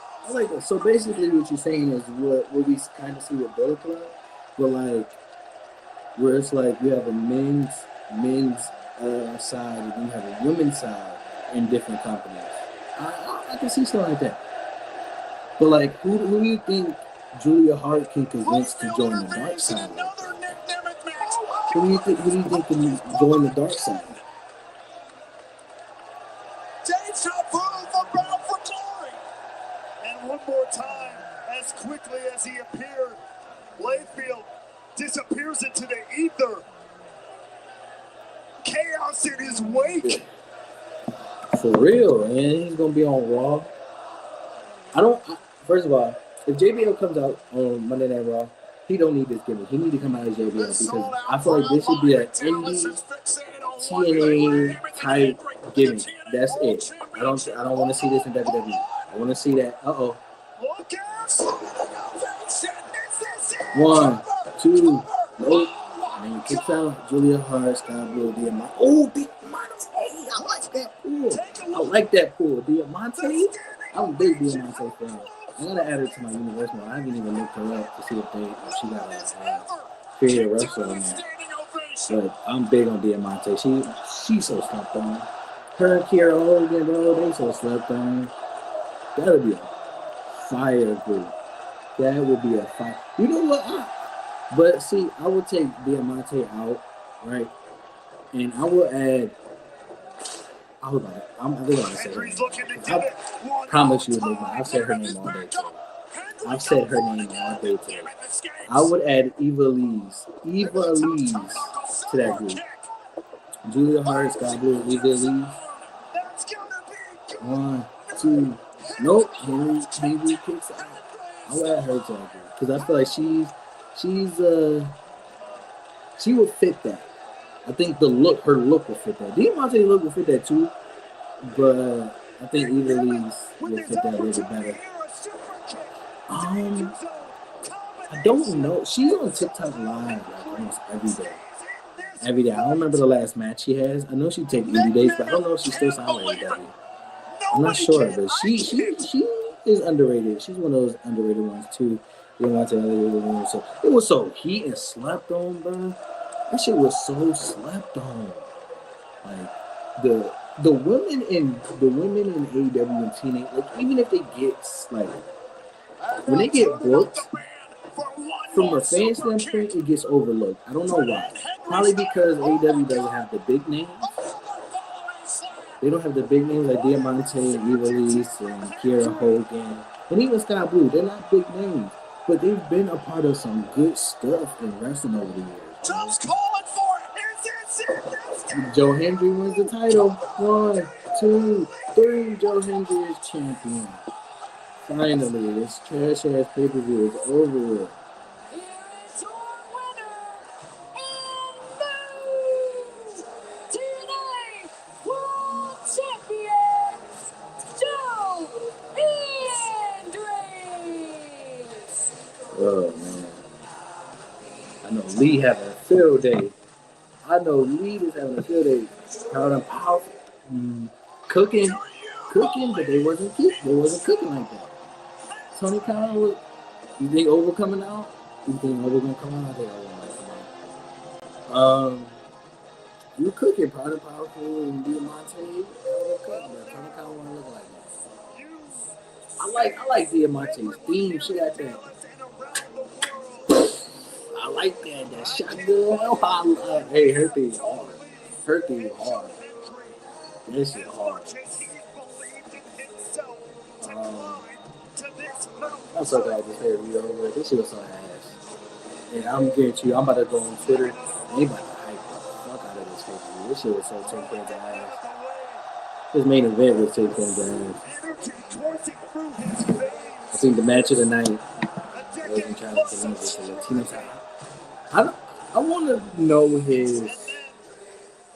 So basically, what you're saying is what we kind of see with Bullet Club, but like where it's like you have a men's side and you have a women's side in different companies. I can see something like that. But like, who do you think Julia Hart can convince to join the dark side? Who do you think can join the dark side? And one more time, as quickly as he appeared, Layfield disappears into the ether. Chaos in his wake. For real, and he's gonna be on Raw. First of all, if JBL comes out on Monday Night Raw, he don't need this gimmick. He need to come out as JBL because I feel like this should be an indie TNA type gimmick. That's it. I don't want to see this in WWE. I want to see that. Uh-oh. 1, 2, nope. And then he kicks out Julia Hart, Scott Blue, Diamante. Oh, Diamante. I like that pull. Diamante. I'm a big Diamante fan. I'm gonna add her to my universe now. I haven't even looked her up to see if she got a period wrestler in there. But I'm big on Diamante. She's so slept on. Her and Kiera Hogan, bro, they so slept on. That would be a fire group. That would be a fire. You know what? But see, I would take Diamante out, right? And I will add. I think I'm gonna say her name. I promise you, I've said her name all day today. I've said her name all day today. I would add Eva Lees to that group. Julia Hart, Scott Blue, Eva Lees. 1, 2, Nope, Henry kicks out. I would add her to her because I feel like she would fit that. I think her look will fit that. Diamante look will fit that too, but I think Eva Lee's will fit that a little better. I don't know. She's on TikTok live like almost every day. Every day. I don't remember the last match she has. I know she takes indie days, but I don't know if she still signs with AEW. I'm not sure, but she is underrated. She's one of those underrated ones too. So it was so heat and slept on, bro. That shit was so slept on. Like the women in AEW and TNA, like even if they get like when they get booked, from a fan standpoint, it gets overlooked. I don't know why. Probably because AEW doesn't have the big names. They don't have the big names like Diamante, Eva-Lise, and Kiera Hogan, and even Sky Blue. They're not big names, but they've been a part of some good stuff in wrestling over the years. Just calling for it. Joe Hendry wins the title. 1, 2, 3. Joe Hendry is champion. Finally, this trash ass pay-per-view is over with. Here is your winner and new TNA World Champions, Joe Hendricks. Oh man, I know Lee having a field day. I know Lee is having a field day. How them powerful, cooking, but they wasn't cooking like that. Tony Khan, you think Over coming out? You think Over gonna come out? I think Over might come out. You cooking, Powder Powerful and Diamante. But Tony Khan wanna look like that. I like Diamante's theme. She got that. I like that shotgun. Hey, her thing is hard. This is hard. I'm so glad this hair video over. This shit was so ass. And I'm guarantee you, I'm about to go on Twitter and they about to hype the fuck out of this pay-per-view. This shit was so 10 cans of ass. This main event was 10 cans of ass. I think the match of the night wasn't trying to convince us to Latino time. I want to know his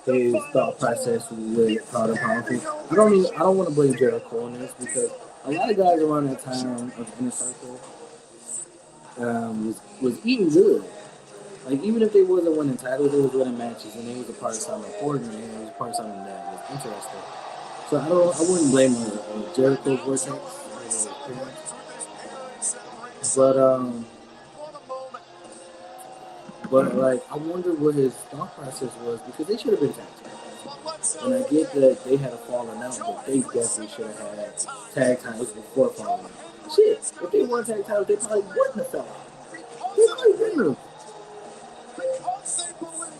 thought process with Powder Powerful. I don't want to blame Jericho on this because a lot of guys around that time of Inner Circle was eating good. Like even if they wasn't winning titles, they was winning matches, and they was a part of something important, and it was a part of something that was interesting. So I wouldn't blame Jericho's vortex, but like I wonder what his thought process was because they should have been tag team. And I get that they had a falling out, but they definitely should have had tag titles before falling out. Shit, if they won tag titles, they probably wouldn't have fell out. They probably wouldn't have. Because they believe.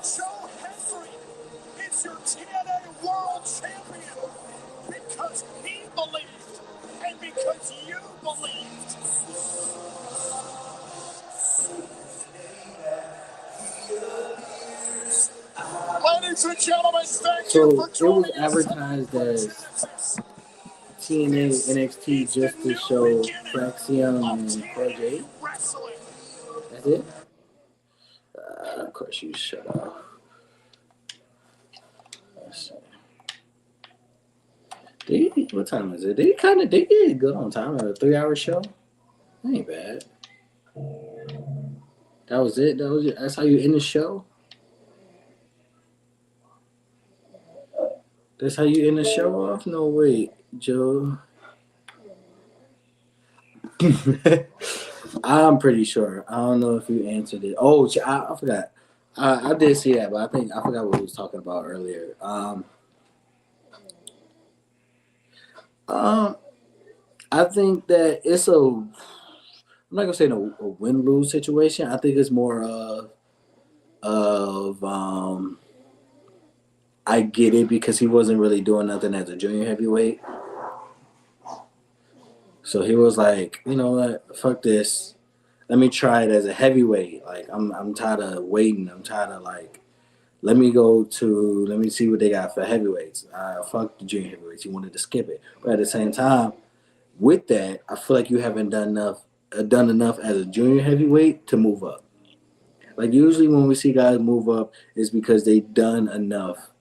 Joe Hendry is your TNA World Champion because he believed and because you believed. Ladies and gentlemen, thank you for joining us. It was advertised as TNA NXT just to show Traxium and Project. That's it? Of course you shut up. Let's see. What time is it? They did good on time. A 3-hour show. That ain't bad. That was it. That's how you end the show. That's how you end the show off? No, wait, Joe. I'm pretty sure. I don't know if you answered it. Oh, I forgot. I did see that, but I forgot what we was talking about earlier. I think that it's I'm not gonna say a win-lose situation. I think it's more of I get it because he wasn't really doing nothing as a junior heavyweight. So he was like, you know what, fuck this. Let me try it as a heavyweight. Like I'm tired of waiting. I'm tired of like let me see what they got for heavyweights. Fuck the junior heavyweights. You wanted to skip it, but at the same time, with that, I feel like you haven't done enough as a junior heavyweight to move up. Like usually when we see guys move up, it's because they've done enough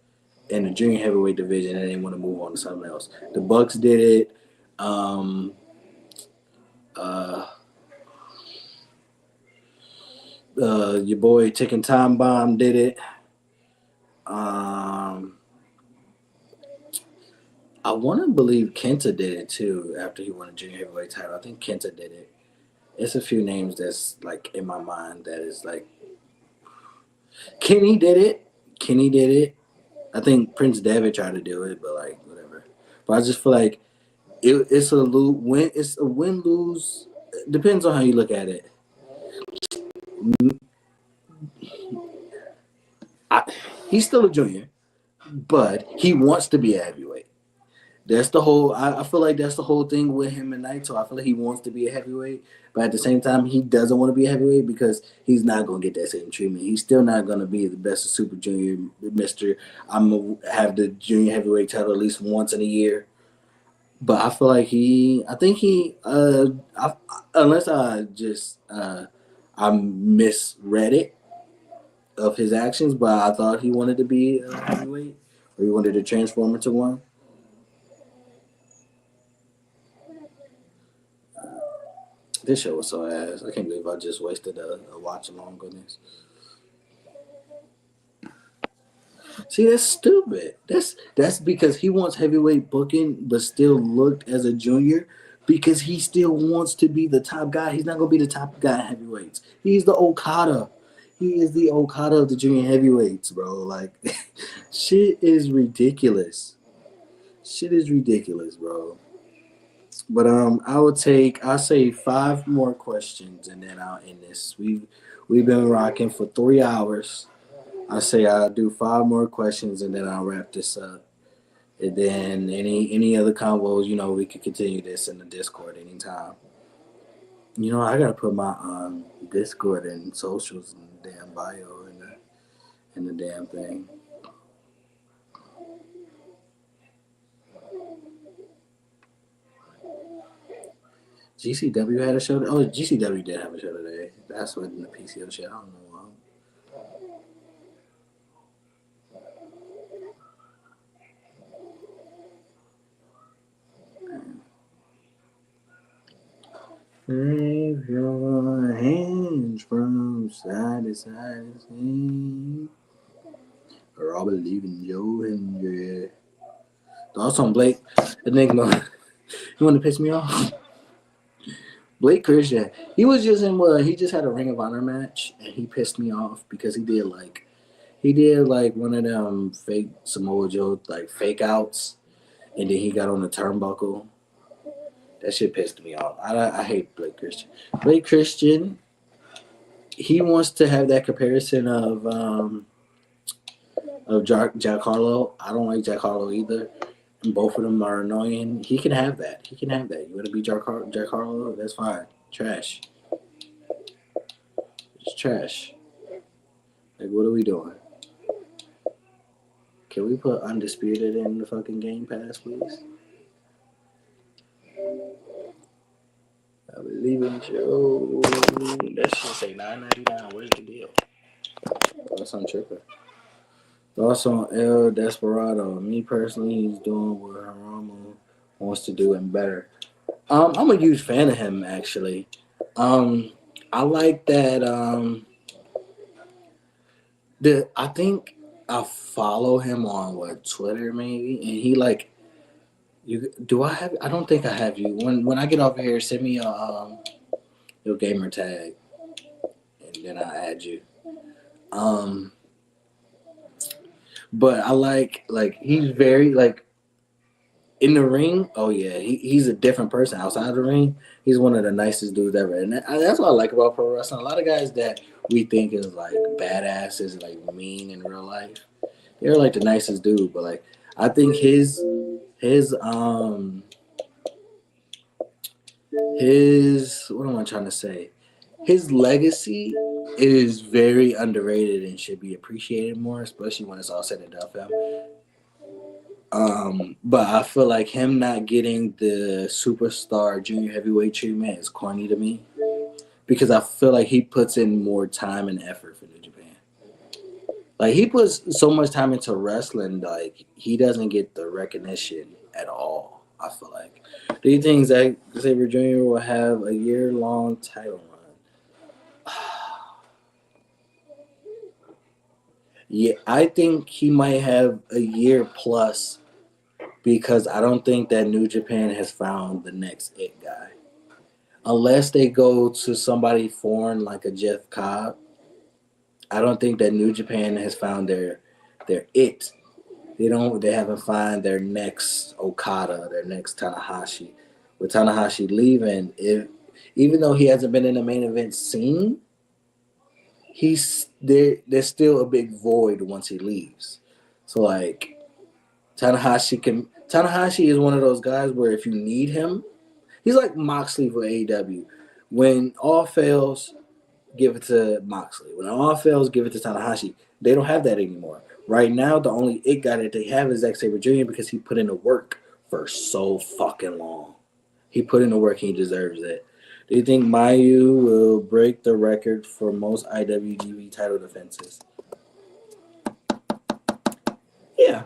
in the junior heavyweight division and they want to move on to something else. The Bucks did it. Your boy Ticking Time Bomb did it. I want to believe Kenta did it too after he won a junior heavyweight title. I think Kenta did it. It's a few names that's like in my mind that is like Kenny did it. I think Prince Devitt tried to do it, but like whatever. But I just feel like it's a win-lose. Depends on how you look at it. He's still a junior, but he wants to be a heavyweight. That's the whole. I feel like that's the whole thing with him and Naito. I feel like he wants to be a heavyweight, but at the same time, he doesn't want to be a heavyweight because he's not going to get that same treatment. He's still not going to be the best of Super Junior, Mister. I'm gonna have the junior heavyweight title at least once in a year. But I feel like unless I misread it of his actions, but I thought he wanted to be a heavyweight or he wanted to transform into one. This show was so ass. I can't believe I just wasted a watch along on this. See, that's stupid. That's because he wants heavyweight booking, but still looked as a junior because he still wants to be the top guy. He's not going to be the top guy in heavyweights. He's the Okada. He is the Okada of the junior heavyweights, bro. Like, shit is ridiculous. Bro. But I'll say 5 more questions and then I'll end this. We've been rocking for 3 hours. I say I'll do 5 more questions and then I'll wrap this up. And then any other combos, we can continue this in the Discord anytime. I gotta put my Discord and socials in the damn bio in the damn thing. GCW had a show. Oh, GCW did have a show today. That's what in the PCO shit. I don't know why. Wave your hands from side to side. Or I believe in Joe Hendry. Thoughts on Blake Enigma? You want to piss me off? Blake Christian, he was just he just had a Ring of Honor match and he pissed me off because he did like one of them fake Samoa Joe like fake outs and then he got on the turnbuckle. That shit pissed me off. I hate Blake Christian. Blake Christian, he wants to have that comparison of Jack Harlow. I don't like Jack Harlow either. Both of them are annoying. He can have that. You want to be Jack Harlow? That's fine. Trash. It's trash. Like, what are we doing? Can we put Undisputed in the fucking Game Pass, please? I believe in Joe. That should say $9.99. Where's the deal? That's on Tripper. Thoughts on El Desperado? Me personally, he's doing what Hiromu wants to do and better. I'm a huge fan of him, actually. I like that. I think I follow him on Twitter maybe, and he like. I don't think I have you. When I get off of here, send me your gamer tag, and then I'll add you. But I like he's very like in the ring. Oh yeah, he's a different person outside the ring. He's one of the nicest dudes ever, and that's what I like about pro wrestling. A lot of guys that we think is like badasses, like mean in real life, they're like the nicest dude. But like I think his what am I trying to say? his legacy is very underrated and should be appreciated more, especially when it's all said and done for him. But I feel like him not getting the superstar junior heavyweight treatment is corny to me because I feel like he puts in more time and effort for New Japan. Like, he puts so much time into wrestling, like, he doesn't get the recognition at all, I feel like. Do you think Zack Sabre Jr. will have a year-long title run? Yeah, I think he might have a year plus because I don't think that New Japan has found the next it guy. Unless they go to somebody foreign like a Jeff Cobb, I don't think that New Japan has found their it. They haven't found their next Okada, their next Tanahashi. With Tanahashi leaving, even though he hasn't been in the main event scene, there's still a big void once he leaves. So like Tanahashi is one of those guys where if you need him, he's like Moxley for AEW. When all fails, give it to Moxley. When all fails, give it to Tanahashi. They don't have that anymore. Right now, the only it guy that they have is Zack Sabre Jr. because he put in the work for so fucking long. He put in the work. He deserves it. Do you think Mayu will break the record for most IWGP title defenses? Yeah.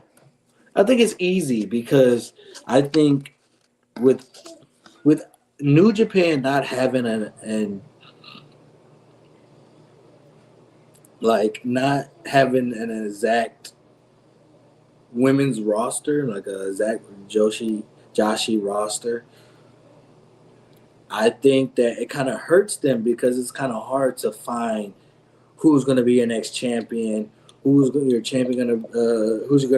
I think it's easy because I think with New Japan not having not having an exact women's roster, like a exact Joshi roster, I think that it kind of hurts them because it's kind of hard to find who's going to be your next champion, who's going to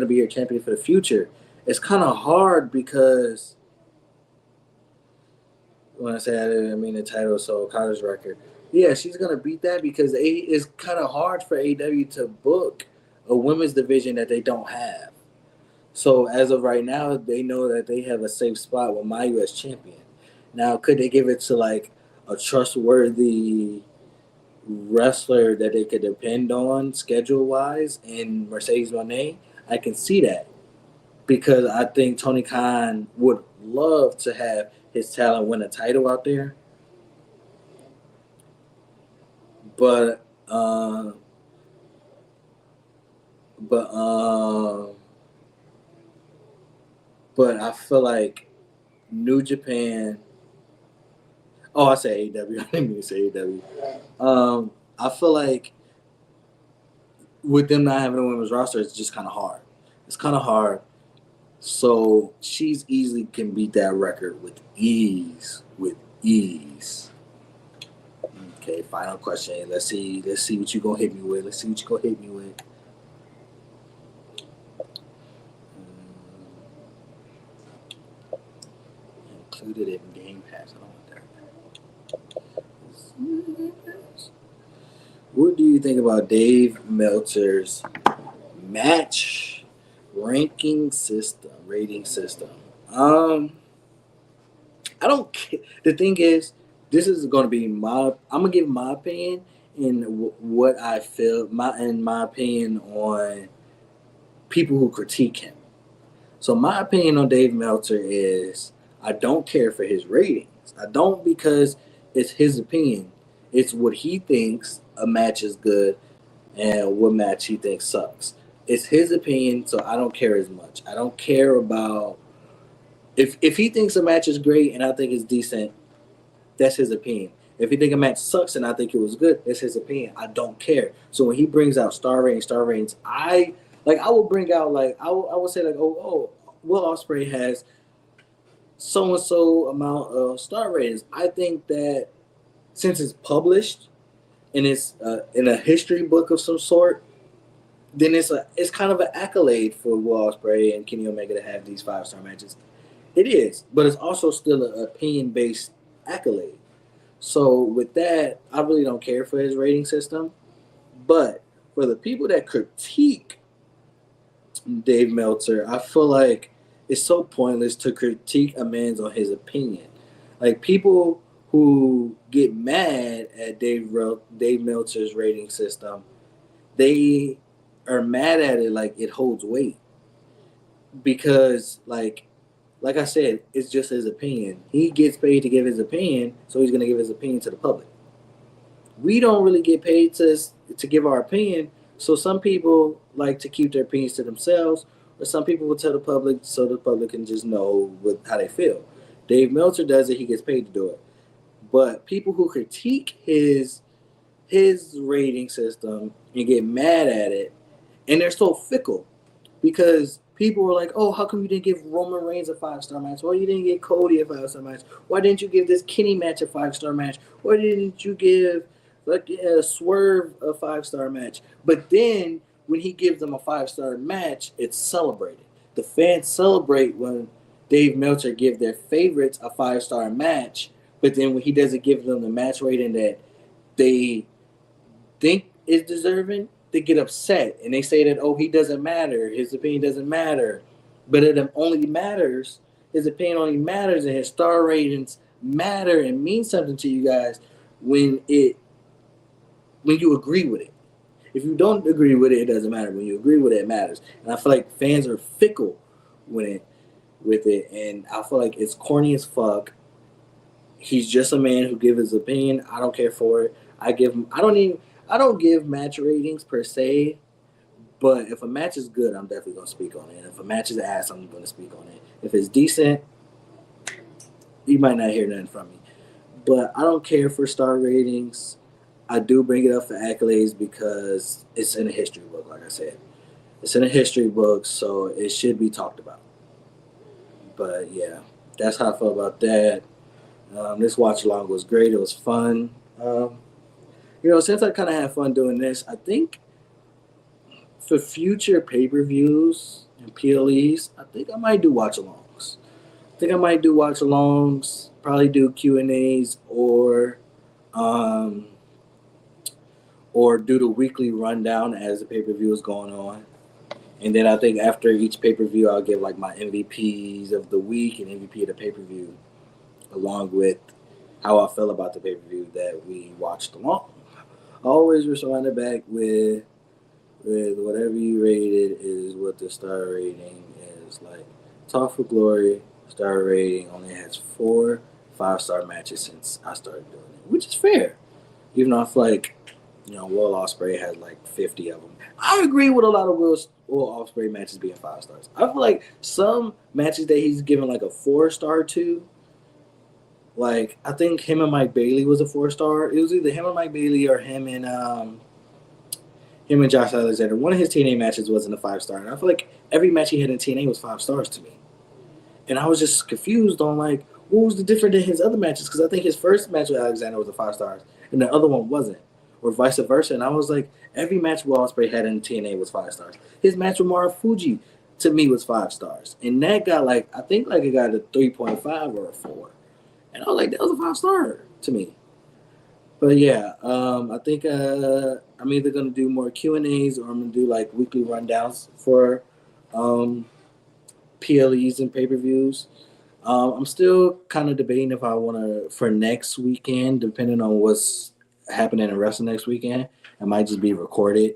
be your champion for the future. It's kind of hard because when I say that, I mean the title, so Okada's record. Yeah, she's going to beat that because it's kind of hard for AEW to book a women's division that they don't have. So as of right now, they know that they have a safe spot with Mayu as champion. Now, could they give it to like a trustworthy wrestler that they could depend on schedule-wise in Mercedes Moné? I can see that because I think Tony Khan would love to have his talent win a title out there. But I feel like New Japan. Oh, I said AEW. I didn't mean to say AEW. I feel like with them not having a women's roster, it's just kind of hard. It's kind of hard. So she's easily can beat that record with ease. Okay, final question. Let's see what you gonna hit me with. Included in Game Pass. I don't want that. What do you think about Dave Meltzer's match rating system? I don't care. The thing is, this is going to be I'm going to give my opinion in what I feel, my opinion on people who critique him. So my opinion on Dave Meltzer is I don't care for his ratings. I don't because it's his opinion. It's what he thinks a match is good and what match he thinks sucks. It's his opinion, so I don't care as much. I don't care about if he thinks a match is great and I think it's decent, that's his opinion. If he think a match sucks and I think it was good, that's his opinion. I don't care. So when he brings out star ratings, I will bring out I will say Will Ospreay has so and so amount of star ratings. I think that since it's published and it's in a history book of some sort, then it's kind of an accolade for Will Ospreay and Kenny Omega to have these 5-star matches. It is, but it's also still an opinion-based accolade. So with that, I really don't care for his rating system. But for the people that critique Dave Meltzer, I feel like it's so pointless to critique a man on his opinion. Like, people who get mad at Dave Meltzer's rating system, they are mad at it like it holds weight. Because, like I said, it's just his opinion. He gets paid to give his opinion, so he's going to give his opinion to the public. We don't really get paid to give our opinion, so some people like to keep their opinions to themselves, or some people will tell the public so the public can just know how they feel. Dave Meltzer does it, he gets paid to do it. But people who critique his rating system and get mad at it, and they're so fickle, because people were like, oh, how come you didn't give Roman Reigns a 5-star match? Why you didn't give Cody a 5-star match? Why didn't you give this Kenny match a 5-star match? Why didn't you give Swerve a 5-star match? But then when he gives them a 5-star match, it's celebrated. The fans celebrate when Dave Meltzer give their favorites a 5-star match, but then when he doesn't give them the match rating that they think is deserving, they get upset and they say that, oh, he doesn't matter, his opinion doesn't matter. But it only matters, his opinion only matters, and his star ratings matter and mean something to you guys when you agree with it. If you don't agree with it, it doesn't matter. When you agree with it, it matters. And I feel like fans are fickle with it, and I feel like it's corny as fuck. He's just a man who gives his opinion. I don't care for it. I don't give match ratings per se, but if a match is good, I'm definitely going to speak on it. If a match is ass, I'm going to speak on it. If it's decent, you might not hear nothing from me. But I don't care for star ratings. I do bring it up for accolades because it's in a history book, like I said. It's in a history book, so it should be talked about. But, yeah, that's how I feel about that. This watch-along was great. It was fun. Since I kind of had fun doing this, I think for future pay-per-views and PLEs, I think I might do watch-alongs. Probably do Q&As or do the weekly rundown as the pay-per-view is going on. And then I think after each pay-per-view, I'll give like my MVPs of the week and MVP of the pay-per-view, along with how I feel about the pay-per-view that we watched along. Always respond back with whatever you rated is what the star rating is. Like, Talk for Glory star rating only has 4 5-star matches since I started doing it, which is fair. Even though I feel like, Will Ospreay has like 50 of them. I agree with a lot of Will Ospreay matches being 5 stars. I feel like some matches that he's given like a 4-star to, like, I think him and Mike Bailey was a 4-star. It was either him and Mike Bailey or him and Josh Alexander. One of his TNA matches wasn't a 5-star. And I feel like every match he had in TNA was 5 stars to me. And I was just confused on, like, what was the difference in his other matches? Because I think his first match with Alexander was a 5 stars, and the other one wasn't. Or vice versa. And I was like, every match Will Ospreay had in TNA was 5 stars. His match with Marufuji, to me, was 5 stars. And that got, like, I think, like, it got a 3.5 or a 4. And I was like, that was a 5-star to me. But yeah, I think I'm either going to do more Q&As or I'm going to do like weekly rundowns for PLEs and pay-per-views. I'm still kind of debating if I want to, for next weekend, depending on what's happening in wrestling next weekend, it might just be recorded.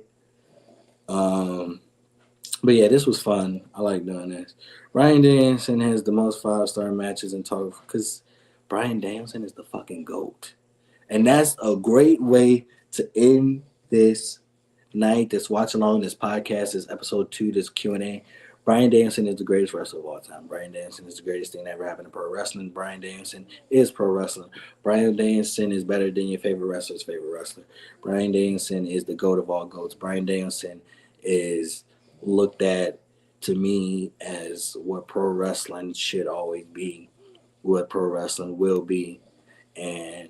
But yeah, this was fun. I like doing this. Bryan Danielson has the most 5-star matches in total because Bryan Danielson is the fucking GOAT. And that's a great way to end this night, this watch along, this podcast, this episode 2, this Q&A. Bryan Danielson is the greatest wrestler of all time. Bryan Danielson is the greatest thing that ever happened to pro wrestling. Bryan Danielson is pro wrestling. Bryan Danielson is better than your favorite wrestler's favorite wrestler. Bryan Danielson is the GOAT of all GOATs. Bryan Danielson is looked at, to me, as what pro wrestling should always be, what pro wrestling will be, and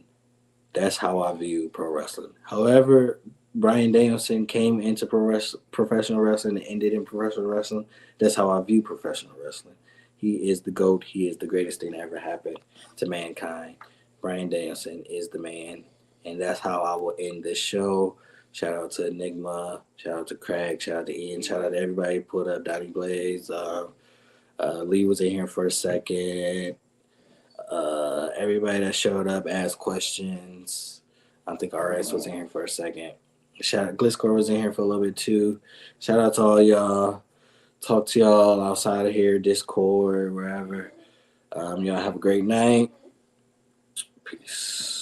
that's how I view pro wrestling. However, Bryan Danielson came into professional wrestling and ended in professional wrestling. That's how I view professional wrestling. He is the GOAT. He is the greatest thing that ever happened to mankind. Bryan Danielson is the man, and that's how I will end this show. Shout out to Enigma. Shout out to Craig. Shout out to Ian. Shout out to everybody who put up Donnie Blaze. Lee was in here for a second. Everybody that showed up asked questions. I think RS was in here for a second. Shout out Gliscor was in here for a little bit too. Shout out to all y'all. Talk to y'all outside of here, Discord, wherever. Y'all have a great night. Peace.